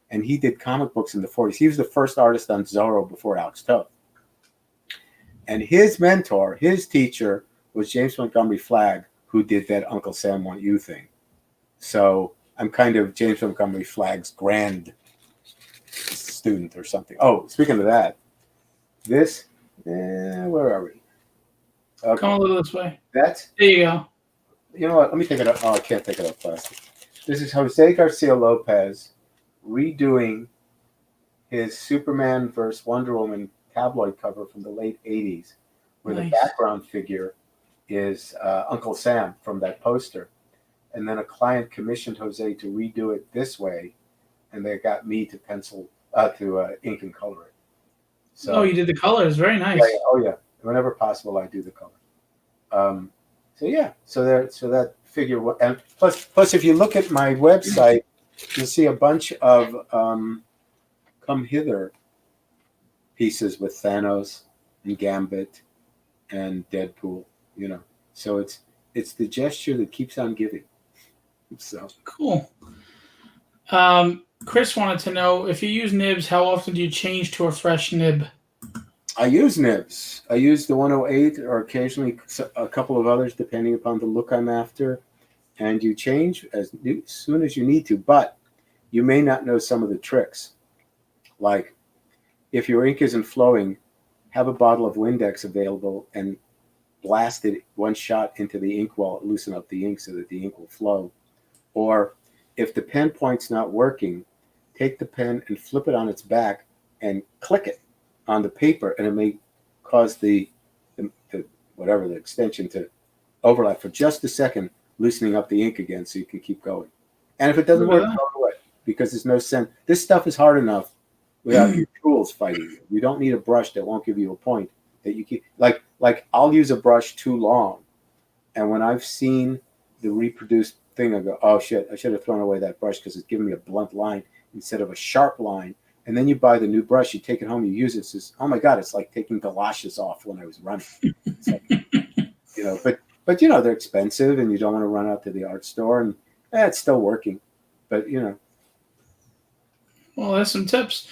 And he did comic books in the 40s. He was the first artist on Zorro before Alex Toth. And his mentor, his teacher, was James Montgomery Flagg, who did that Uncle Sam Want You thing. So I'm kind of James Montgomery Flagg's grand student or something. Oh, speaking of that, this, where are we? Okay. Come a little this way. There you go. You know what? Let me take it up. Oh, I can't take it up plastic. This is Jose Garcia Lopez redoing his Superman vs. Wonder Woman tabloid cover from the late 80s, where the background figure is Uncle Sam from that poster. And then a client commissioned Jose to redo it this way, and they got me to ink and color it. So, you did the colors. Very nice. Yeah. Oh, yeah. Whenever possible, I do the color. So that figure, and plus, if you look at my website, you'll see a bunch of Come Hither pieces with Thanos and Gambit and Deadpool. So it's the gesture that keeps on giving. So cool. Chris wanted to know, if you use nibs, how often do you change to a fresh nib? I use nibs. I use the 108 or occasionally a couple of others, depending upon the look I'm after. And you change as soon as you need to, but you may not know some of the tricks. Like, if your ink isn't flowing, have a bottle of Windex available and blast it one shot into the ink while it loosen up the ink so that the ink will flow. Or if the pen point's not working, take the pen and flip it on its back and click it on the paper, and it may cause the extension to overlap for just a second, loosening up the ink again so you can keep going. And if it doesn't work, throw it away, because there's no sense. This stuff is hard enough without your tools fighting you. You don't need a brush that won't give you a point that you keep. Like I'll use a brush too long, and when I've seen the reproduced thing, I go, oh shit, I should have thrown away that brush because it's giving me a blunt line instead of a sharp line. And then you buy the new brush, you take it home, you use it. It says, oh my God, it's like taking galoshes off when I was running. It's like, but they're expensive, and you don't want to run out to the art store, and it's still working. But Well, that's some tips.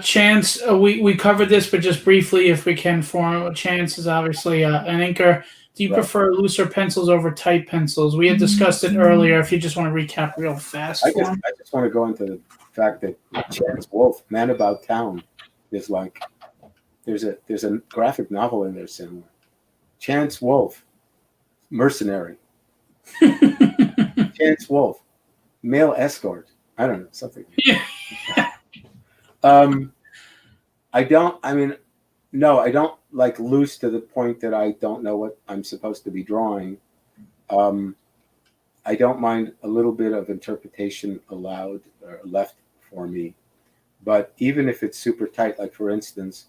Chance, we covered this, but just briefly, if we can, for Chance is obviously an inker. Do you prefer looser pencils over tight pencils? We had discussed it earlier. If you just want to recap real fast. I just want to go into the fact that Chance Wolfe, Man About Town, is like, there's a graphic novel in there somewhere. Chance Wolfe, mercenary. Chance Wolfe, male escort. I don't know, something. Yeah. I don't like loose to the point that I don't know what I'm supposed to be drawing. I don't mind a little bit of interpretation allowed or left for me. But even if it's super tight, like for instance,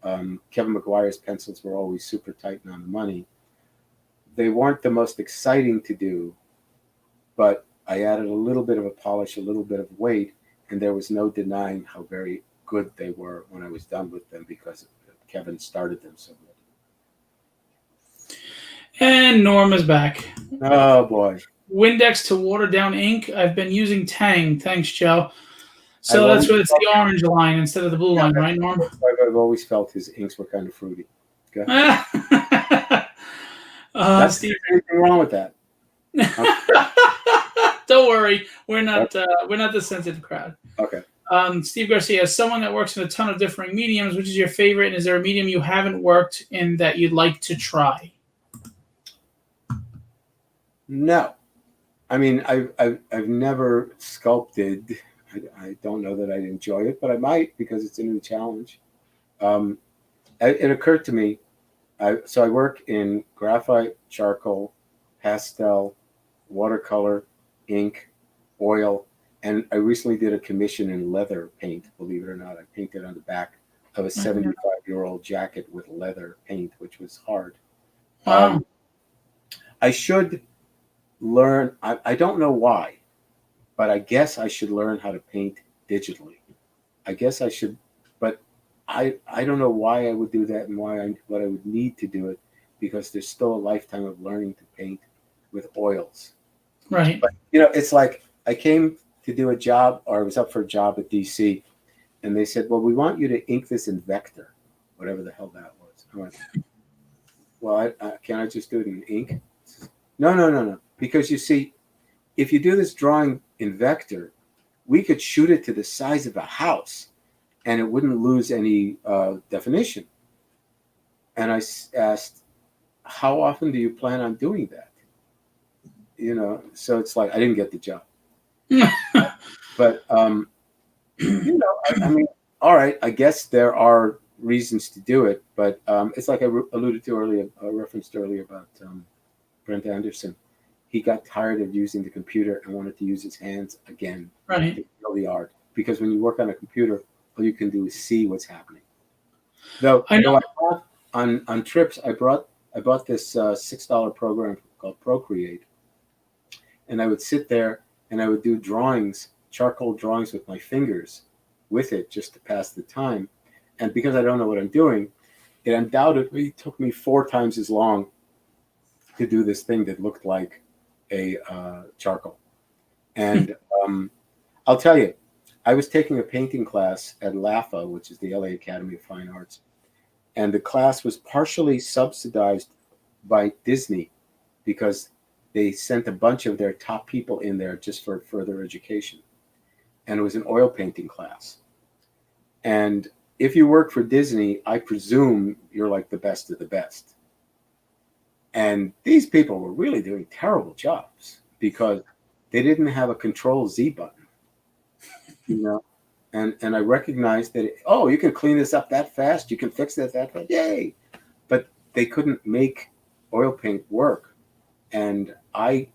Kevin McGuire's pencils were always super tight and on the money. They weren't the most exciting to do, but I added a little bit of a polish, a little bit of weight, and there was no denying how very good they were when I was done with them because Kevin started them so good. And Norm is back. Oh boy. Windex to water down ink. I've been using Tang. Thanks, Joe. So that's what it's the orange line instead of the blue line, right, Norm? I've always felt his inks were kind of fruity. Steve. Anything wrong with that? Don't worry, we're not the sensitive crowd. Okay. Steve Garcia, as someone that works in a ton of different mediums, which is your favorite, and is there a medium you haven't worked in that you'd like to try? No, I mean I've never sculpted. I don't know that I'd enjoy it, but I might because it's a new challenge. It occurred to me. So I work in graphite, charcoal, pastel, watercolor, ink, oil, and I recently did a commission in leather paint. Believe it or not, I painted on the back of a 75-year-old jacket with leather paint, which was hard. Wow. I should learn. I don't know why, but I guess I should learn how to paint digitally. I guess I should, but I don't know why I would do that and what I would need to do it, because there's still a lifetime of learning to paint with oils. Right. But it's like I came to do a job, or I was up for a job at DC, and they said, "Well, we want you to ink this in vector," whatever the hell that was. I went, "Well, can I just do it in ink?" No. Because you see, if you do this drawing in vector, we could shoot it to the size of a house, and it wouldn't lose any definition. And I asked, "How often do you plan on doing that?" So it's like I didn't get the job. But I mean, all right, I guess there are reasons to do it, but it's like I alluded to earlier, referenced earlier about Brent Anderson. He got tired of using the computer and wanted to use his hands again Right. to feel the art. Because when you work on a computer, all you can do is see what's happening. Though I bought on trips, I bought this $6 program called Procreate, and I would sit there and I would do drawings, charcoal drawings with my fingers, with it just to pass the time. And because I don't know what I'm doing, it undoubtedly took me 4 times as long to do this thing that looked like a charcoal. And I'll tell you, I was taking a painting class at LAFA, which is the LA Academy of Fine Arts, and the class was partially subsidized by Disney because they sent a bunch of their top people in there just for further education. And it was an oil painting class. And if you work for Disney, I presume you're like the best of the best. And these people were really doing terrible jobs because they didn't have a Control-Z button, And I recognized that, you can clean this up that fast, you can fix that fast, yay! But they couldn't make oil paint work. And I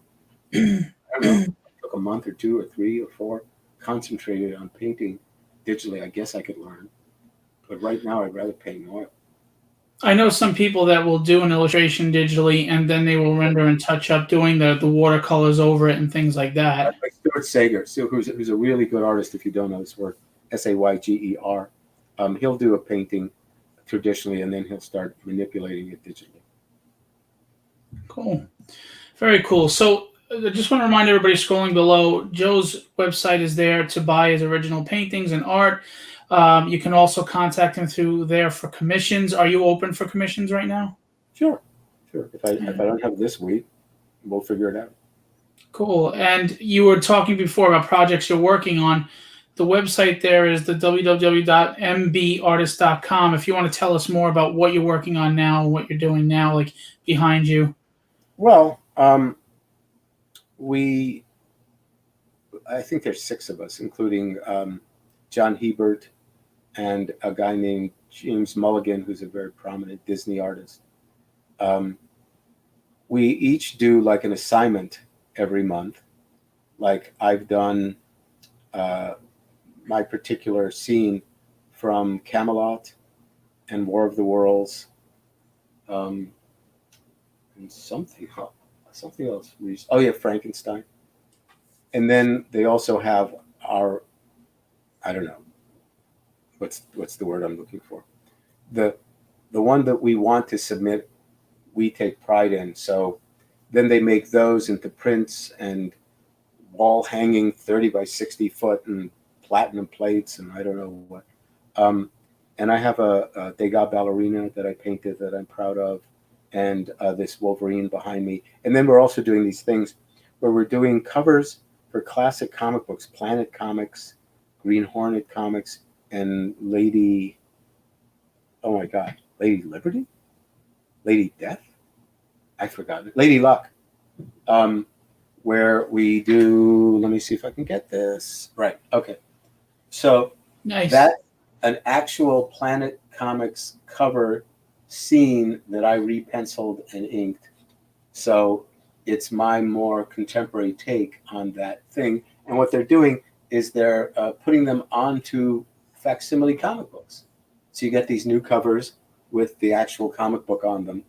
don't know, it took a month or 2 or 3 or 4, concentrated on painting digitally. I guess I could learn. But right now, I'd rather paint in oil. I know some people that will do an illustration digitally and then they will render and touch up doing the watercolors over it and things like that. Like Stuart Sager, who's a really good artist if you don't know his work, Sayger. He'll do a painting traditionally and then he'll start manipulating it digitally. Cool. Very cool. So I just want to remind everybody scrolling below, Joe's website is there to buy his original paintings and art. You can also contact him through there for commissions. Are you open for commissions right now? Sure. If I don't have this week, we'll figure it out. Cool. And you were talking before about projects you're working on. The website there is the www.mbartist.com. If you want to tell us more about what you're working on now and what you're doing now, like behind you. Well, I think there's 6 of us, including John Hebert and a guy named James Mulligan, who's a very prominent Disney artist. We each do like an assignment every month. Like I've done my particular scene from Camelot and War of the Worlds, and something else. Oh yeah, Frankenstein. And then they also have our, I don't know, what's the word I'm looking for? The one that we want to submit, we take pride in. So then they make those into prints and wall hanging 30 by 60 foot and platinum plates and I don't know what. And I have a Degas ballerina that I painted that I'm proud of, and this Wolverine behind me. And then we're also doing these things where we're doing covers for classic comic books, Planet Comics, Green Hornet Comics, and Lady, oh my God, Lady Liberty? Lady Death? I forgot it. Lady Luck. Where we do, let me see if I can get this. Right, okay. So Nice. that's an actual Planet Comics cover scene that I repenciled and inked. So it's my more contemporary take on that thing. And what they're doing is they're putting them onto facsimile comic books. So you get these new covers with the actual comic book on them.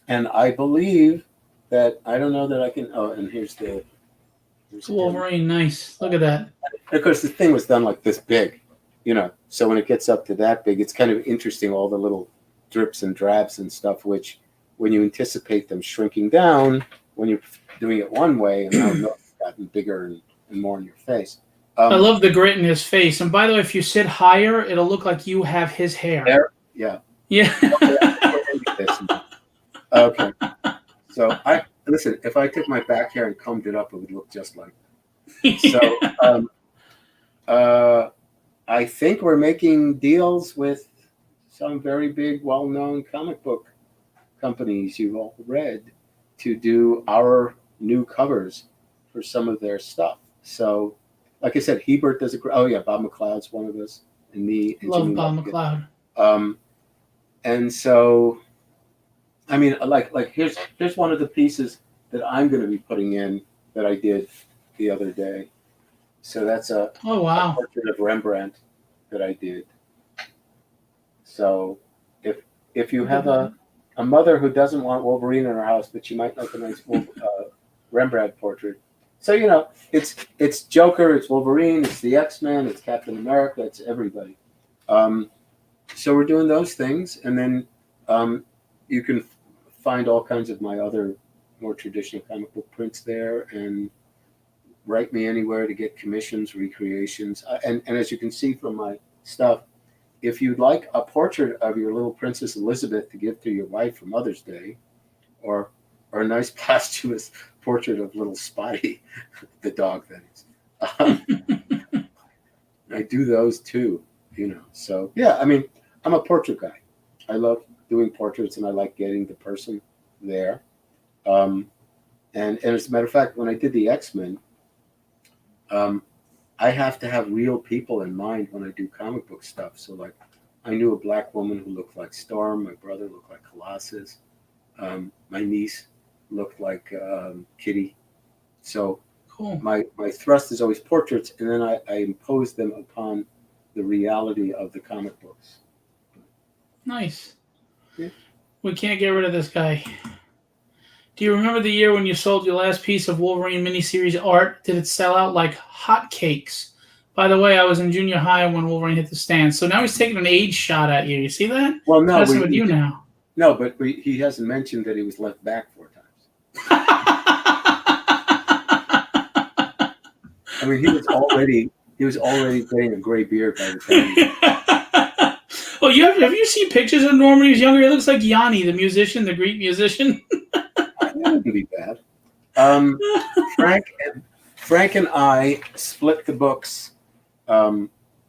And I believe that, I don't know that I can, oh, and here's Wolverine, nice. Look at that. And of course, the thing was done like this big, so when it gets up to that big, it's kind of interesting, all the little drips and drabs and stuff, which when you anticipate them shrinking down, when you're doing it one way, and now it's gotten bigger and more in your face. I love the grit in his face. And by the way, if you sit higher, it'll look like you have his hair. Yeah. Yeah. Okay. So listen, if I took my back hair and combed it up, it would look just like. So I think we're making deals with some very big, well-known comic book companies you've all read to do our new covers for some of their stuff. So, like I said, Hebert does Bob McLeod's one of us, and me. And Love Jimmy Bob Lufkin. McLeod. And so, I mean, like here's one of the pieces that I'm going to be putting in that I did the other day. So that's a portrait of Rembrandt that I did. So if you have a mother who doesn't want Wolverine in her house, but she might like a nice Rembrandt portrait. So it's Joker, it's Wolverine, it's the X-Men, it's Captain America, it's everybody. So we're doing those things, and then you can find all kinds of my other more traditional comic book prints there, and write me anywhere to get commissions, recreations. And as you can see from my stuff, if you'd like a portrait of your little Princess Elizabeth to give to your wife for Mother's Day, or a nice posthumous portrait of little Spotty, the dog, that is. I do those too, So, yeah, I mean, I'm a portrait guy. I love doing portraits, and I like getting the person there. And as a matter of fact, when I did the X-Men, I have to have real people in mind when I do comic book stuff. So, like, I knew a black woman who looked like Storm. My brother looked like Colossus. My niece looked like Kitty. So cool. My thrust is always portraits, and then I impose them upon the reality of the comic books. Nice. Yeah. We can't get rid of this guy. Do you remember the year when you sold your last piece of Wolverine miniseries art? Did it sell out like hotcakes? By the way, I was in junior high when Wolverine hit the stand. So now he's taking an age shot at you. You see that? Well, no. That's with you now. No, but he hasn't mentioned that he was left back 4 times. I mean, he was already getting a gray beard by the time. Well, have you seen pictures of Norman when he was younger? He looks like Yanni, the musician, the Greek musician. That wouldn't be bad. Frank and I split the books.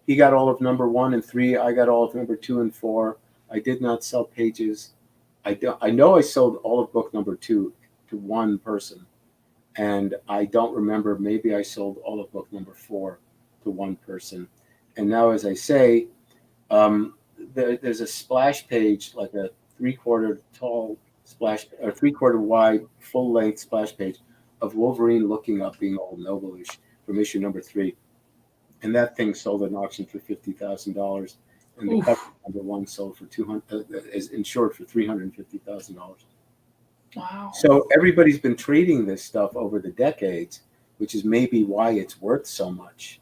He got all of number 1 and 3. I got all of number 2 and 4. I did not sell pages. I know I sold all of book number 2 to one person, and I don't remember. Maybe I sold all of book number 4 to one person. And now, as I say, there's a splash page, like a 3/4 tall splash, or 3/4 wide, full length splash page of Wolverine looking up, being all noble-ish, from issue number 3. And that thing sold at an auction for $50,000, and the cover number 1 sold for is insured for $350,000. Wow! So everybody's been trading this stuff over the decades, which is maybe why it's worth so much.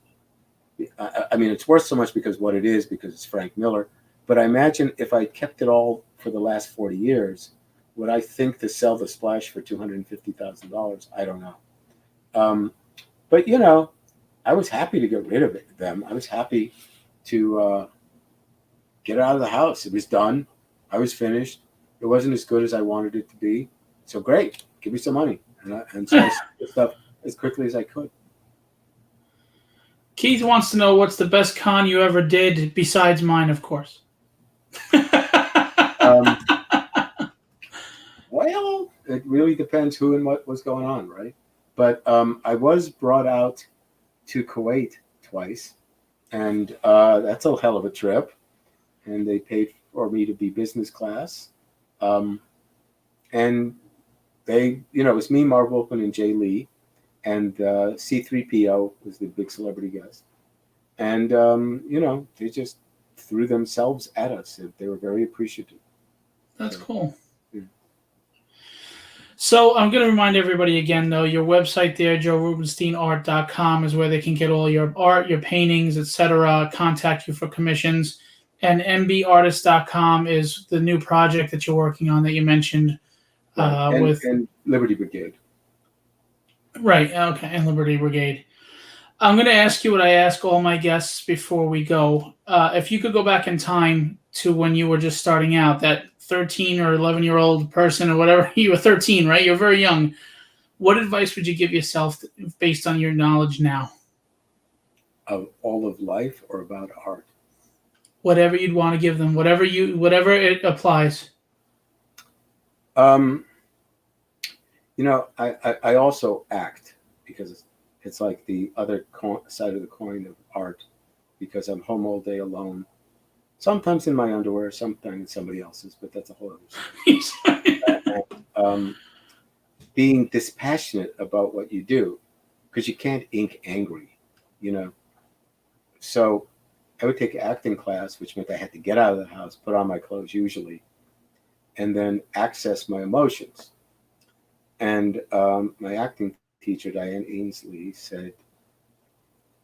I mean, it's worth so much because what it is, because it's Frank Miller. But I imagine if I kept it all for the last 40 years, would I think to sell the splash for $250,000? I don't know. But, you know, I was happy to get rid of them. I was happy to get out of the house. It was done. I was finished. It wasn't as good as I wanted it to be. So great. Give me some money. And so I sold the stuff as quickly as I could. Keith wants to know what's the best con you ever did, besides mine, of course. Well, it really depends who and what was going on, right? But I was brought out to Kuwait twice, and that's a hell of a trip. And they paid for me to be business class. And they, you know, it was me, Marv Wolfman, and Jay Lee, and C3PO was the big celebrity guest. And, you know, they just threw themselves at us. They were very appreciative. That's cool. Yeah. So I'm going to remind everybody again, though, your website there, joerubinsteinart.com, is where they can get all your art, your paintings, etc., contact you for commissions. And mbartist.com is the new project that you're working on that you mentioned. Right. With and Liberty Brigade. Right, okay, and Liberty Brigade. I'm going to ask you what I ask all my guests before we go. If you could go back in time to when you were just starting out, that 13 or 11-year-old person or whatever, you were 13, right? You're very young. What advice would you give yourself based on your knowledge now? Of all of life or about art? Whatever you'd want to give them, whatever it applies. You know, I also act because it's like the other side of the coin of art, because I'm home all day alone, sometimes in my underwear, sometimes in somebody else's, but that's a whole other story. Being dispassionate about what you do, because you can't ink angry, you know. So I would take acting class, which meant I had to get out of the house, put on my clothes usually, and then access my emotions. And my acting teacher, Diane Ainsley, said,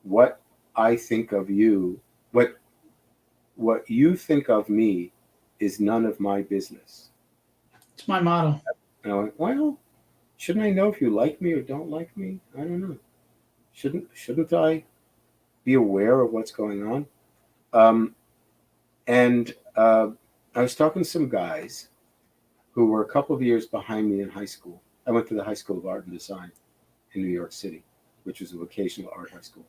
what I think of you, what you think of me is none of my business. It's my motto. And I went, well, shouldn't I know if you like me or don't like me? I don't know. Shouldn't I be aware of what's going on? And I was talking to some guys who were a couple of years behind me in high school. I went to the High School of Art and Design in New York City, which was a vocational art high school,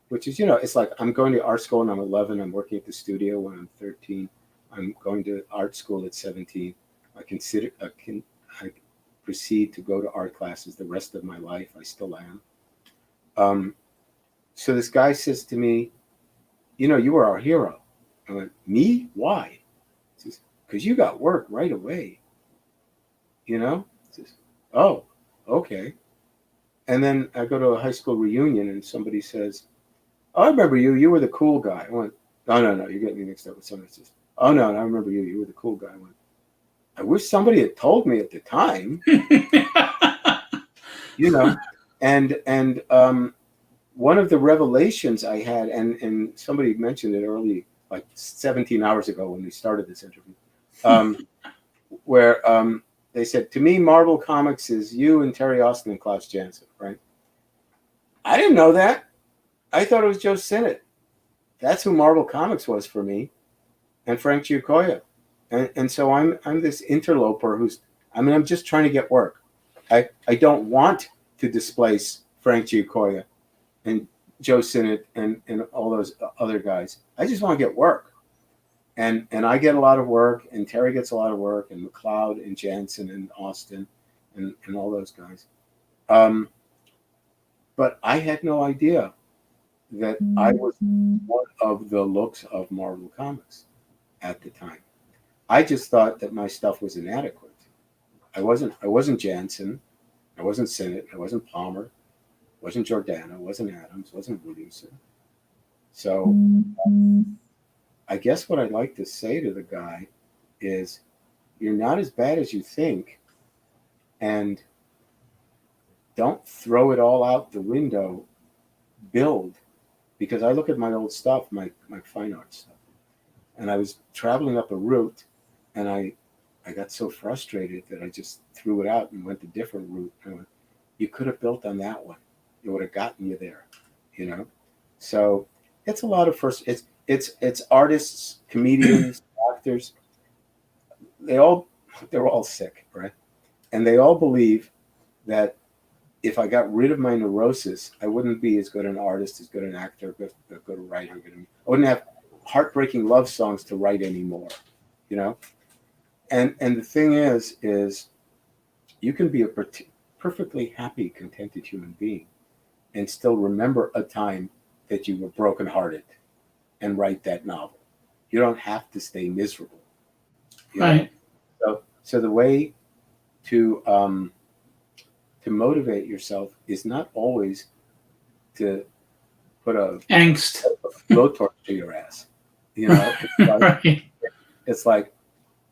which is, you know, it's like I'm going to art school when I'm 11. I'm working at the studio when I'm 13. I'm going to art school at 17. I proceed to go to art classes the rest of my life. I still am. So this guy says to me, you know, you were our hero. I went, me? Why? He says, because you got work right away. You know? He says, oh, okay. And then I go to a high school reunion and somebody says, oh, I remember you. You were the cool guy. I went, no, you're getting me mixed up with somebody. Says, oh, no, I remember you. You were the cool guy. I went, I wish somebody had told me at the time. You know? And one of the revelations I had, and somebody mentioned it early, like 17 hours ago when we started this interview, where they said, to me, Marvel Comics is you and Terry Austin and Klaus Janson, right? I didn't know that. I thought it was Joe Sinnott. That's who Marvel Comics was for me, and Frank Giacoia. And so I'm this interloper I'm just trying to get work. I don't want to displace Frank Giacoia and Joe Sinnott and all those other guys. I just want to get work. And I get a lot of work, and Terry gets a lot of work, and McLeod and Jansen and Austin and all those guys. But I had no idea that I was one of the looks of Marvel Comics at the time. I just thought that my stuff was inadequate. I wasn't Jansen. I wasn't Sinnott. I wasn't Palmer. Wasn't Giordano. Wasn't Adams. Wasn't Williamson. So I guess what I'd like to say to the guy is, you're not as bad as you think, and don't throw it all out the window. Build, because I look at my old stuff, my fine art stuff, and I was traveling up a route, and I got so frustrated that I just threw it out and went a different route. I went, you could have built on that one. It would have gotten you there, you know. So it's a lot of it's artists, comedians, actors. They're all sick, right? And they all believe that if I got rid of my neurosis, I wouldn't be as good an artist, as good an actor, a good writer. I wouldn't have heartbreaking love songs to write anymore, you know. And the thing is you can be a perfectly happy, contented human being and still remember a time that you were brokenhearted and write that novel. You don't have to stay miserable. Right. So the way to motivate yourself is not always to put a Angst. blowtorch to your ass. You know, Right. it's like,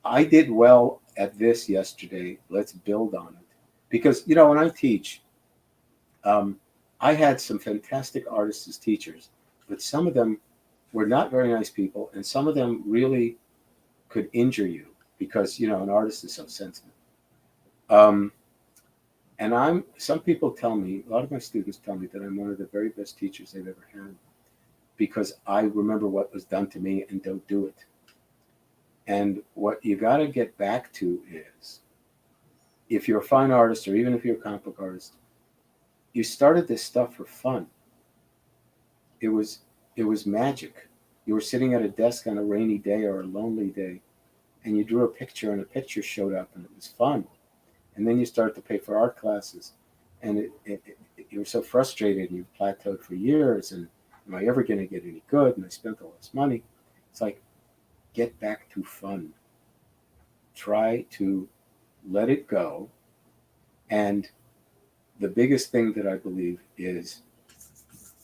I did well at this yesterday. Let's build on it. Because, you know, when I teach, I had some fantastic artists as teachers, but some of them were not very nice people, and some of them really could injure you because, you know, an artist is so sensitive. And some people tell me, a lot of my students tell me that I'm one of the very best teachers they've ever had because I remember what was done to me and don't do it. And what you got to get back to is, if you're a fine artist or even if you're a comic book artist, you started this stuff for fun. It was magic. You were sitting at a desk on a rainy day or a lonely day, and you drew a picture, and a picture showed up, and it was fun. And then you started to pay for art classes, and you were so frustrated, and you plateaued for years, and am I ever going to get any good? And I spent all this money. It's like, get back to fun. Try to let it go. And the biggest thing that I believe is,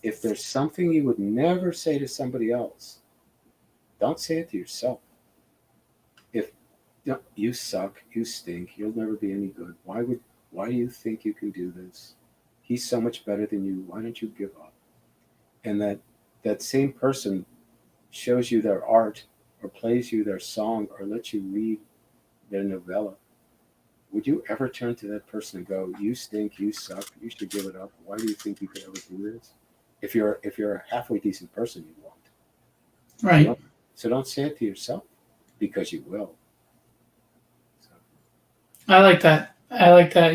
if there's something you would never say to somebody else, don't say it to yourself. If you suck, you stink, you'll never be any good. Why do you think you can do this? He's so much better than you. Why don't you give up? And that same person shows you their art or plays you their song or lets you read their novella. Would you ever turn to that person and go, you stink, you suck, you should give it up? Why do you think you could ever do this? If you're a halfway decent person, you won't. Right. So don't say it to yourself, because you will. So. I like that.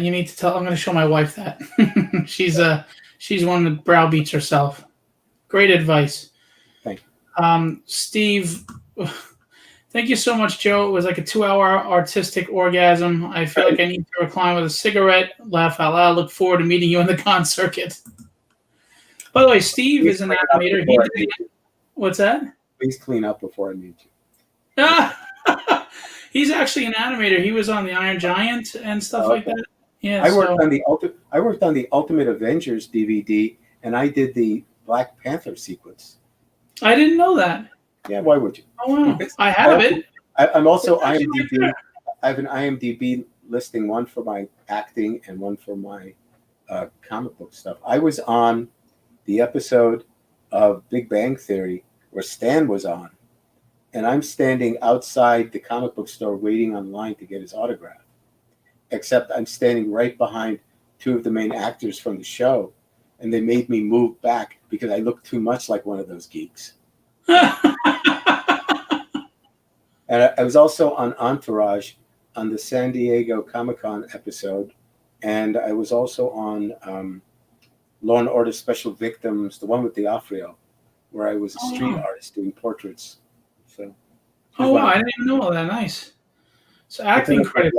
You need to tell. I'm going to show my wife that. she's one that browbeats herself. Great advice. Thank you. Steve, thank you so much, Joe. It was like a 2-hour artistic orgasm. I feel like I need to recline with a cigarette, laugh out loud, look forward to meeting you on the con circuit. By the way, Steve is an animator. What's that? Please clean up before I meet you. He's actually an animator. He was on the Iron Giant and stuff like that. Yeah, I worked on the Ultimate Avengers DVD, and I did the Black Panther sequence. I didn't know that. Yeah, why would you? Oh wow, I have it. I'm also IMDb. Right, I have an IMDb listing, one for my acting and one for my comic book stuff. I was on the episode of Big Bang Theory where Stan was on, and I'm standing outside the comic book store waiting online to get his autograph. Except I'm standing right behind two of the main actors from the show, and they made me move back because I looked too much like one of those geeks. And I was also on Entourage on the San Diego Comic-Con episode, and I was also on Law and Order Special Victims, the one with D'Onofrio, where I was a street artist doing portraits. So, oh wow, I didn't even know all that. Nice. So acting credits.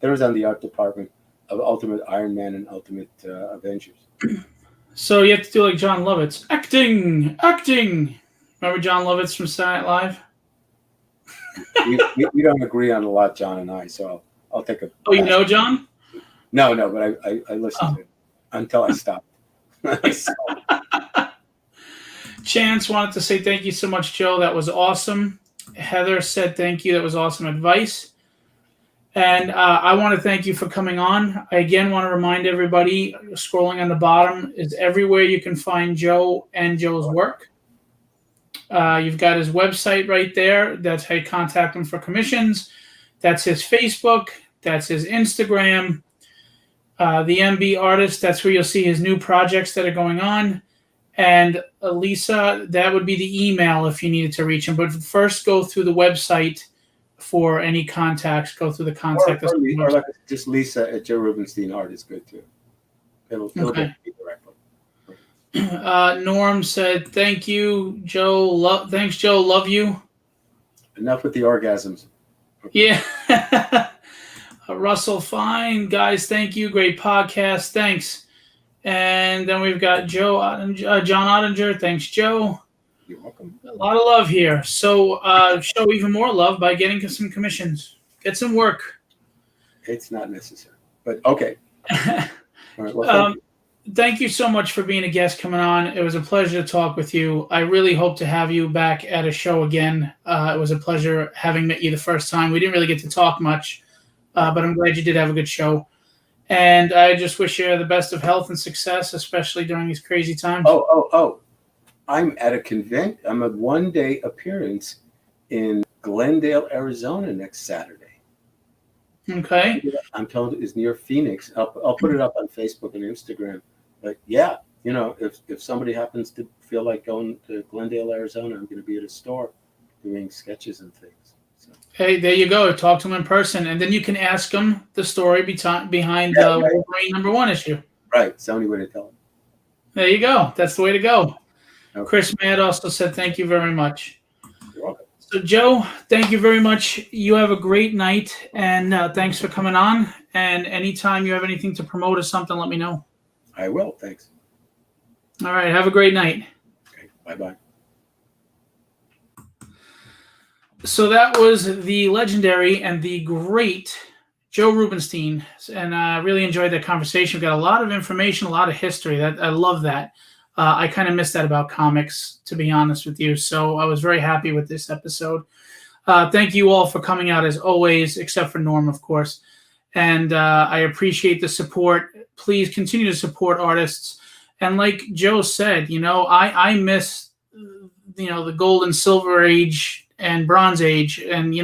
There was on the art department of Ultimate Iron Man and Ultimate Avengers. So you have to do like John Lovitz. Acting. Remember John Lovitz from Saturday Night Live? we don't agree on a lot, John and I, so I'll take a... Oh, you know John? No, but I listened to it until I stopped. Chance wanted to say thank you so much, Joe. That was awesome. Heather said thank you. That was awesome advice. And I want to thank you for coming on. I again want to remind everybody, scrolling on the bottom is everywhere you can find Joe and Joe's work. You've got his website right there. That's how you contact him for commissions. That's his Facebook. That's his Instagram. The MB Artist, that's where you'll see his new projects that are going on. And Lisa, that would be the email if you needed to reach him. But first, go through the website for any contacts. Go through the contact. Or like just Lisa at Joe Rubinstein Art is good too. It'll Okay. get me directly. Norm said, "Thank you, Joe. Thanks, Joe. Love you." Enough with the orgasms. Yeah. Russell, fine. Guys, thank you. Great podcast. Thanks. And then we've got John Ottinger. Thanks, Joe. You're welcome. A lot of love here. So show even more love by getting some commissions. Get some work. It's not necessary, but okay. All right, well, thank you so much for being a guest coming on. It was a pleasure to talk with you. I really hope to have you back at a show again. It was a pleasure having met you the first time. We didn't really get to talk much, but I'm glad you did have a good show. And I just wish you the best of health and success, especially during these crazy times. Oh. I'm at a convention. I'm a one-day appearance in Glendale, Arizona next Saturday. Okay. I'm told it's near Phoenix. I'll put it up on Facebook and Instagram. But yeah, if somebody happens to feel like going to Glendale, Arizona, I'm going to be at a store doing sketches and things. So. Hey, there you go. Talk to him in person, and then you can ask him the story behind the Wolverine #1 issue. Right. It's the only way to tell him. There you go. That's the way to go. Okay. Chris Matt also said thank you very much. You're welcome. So, Joe, thank you very much. You have a great night, and thanks for coming on. And anytime you have anything to promote or something, let me know. I will. Thanks. All right. Have a great night. Okay. Bye-bye. So that was the legendary and the great Joe Rubinstein. And I really enjoyed that conversation. We got a lot of information, a lot of history. I love that. I kind of missed that about comics, to be honest with you. So I was very happy with this episode. Thank you all for coming out as always, except for Norm, of course. And I appreciate the support. Please continue to support artists. And like Joe said, I miss, the gold and silver age and bronze age. And,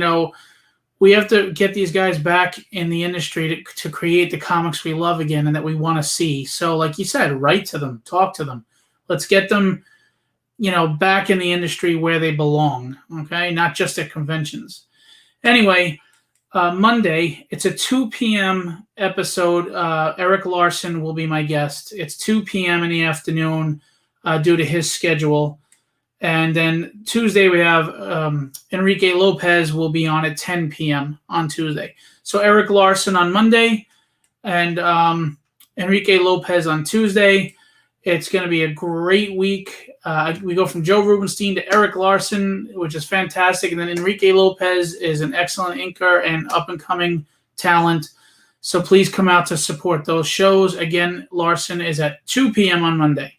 we have to get these guys back in the industry to create the comics we love again and that we want to see. So like you said, write to them, talk to them. Let's get them, back in the industry where they belong, okay? Not just at conventions. Anyway, Monday, it's a 2 p.m. episode. Eric Larson will be my guest. It's 2 p.m. in the afternoon due to his schedule. And then Tuesday, we have Enrique Lopez will be on at 10 p.m. on Tuesday. So Eric Larson on Monday and Enrique Lopez on Tuesday. It's going to be a great week. We go from Joe Rubinstein to Eric Larson, which is fantastic. And then Enrique Lopez is an excellent inker and up-and-coming talent. So please come out to support those shows. Again, Larson is at 2 p.m. on Monday.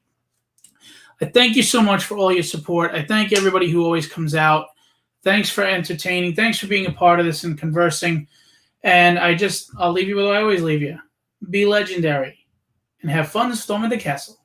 I thank you so much for all your support. I thank everybody who always comes out. Thanks for entertaining. Thanks for being a part of this and conversing. And I'll leave you with what I always leave you. Be legendary and have fun storming the castle.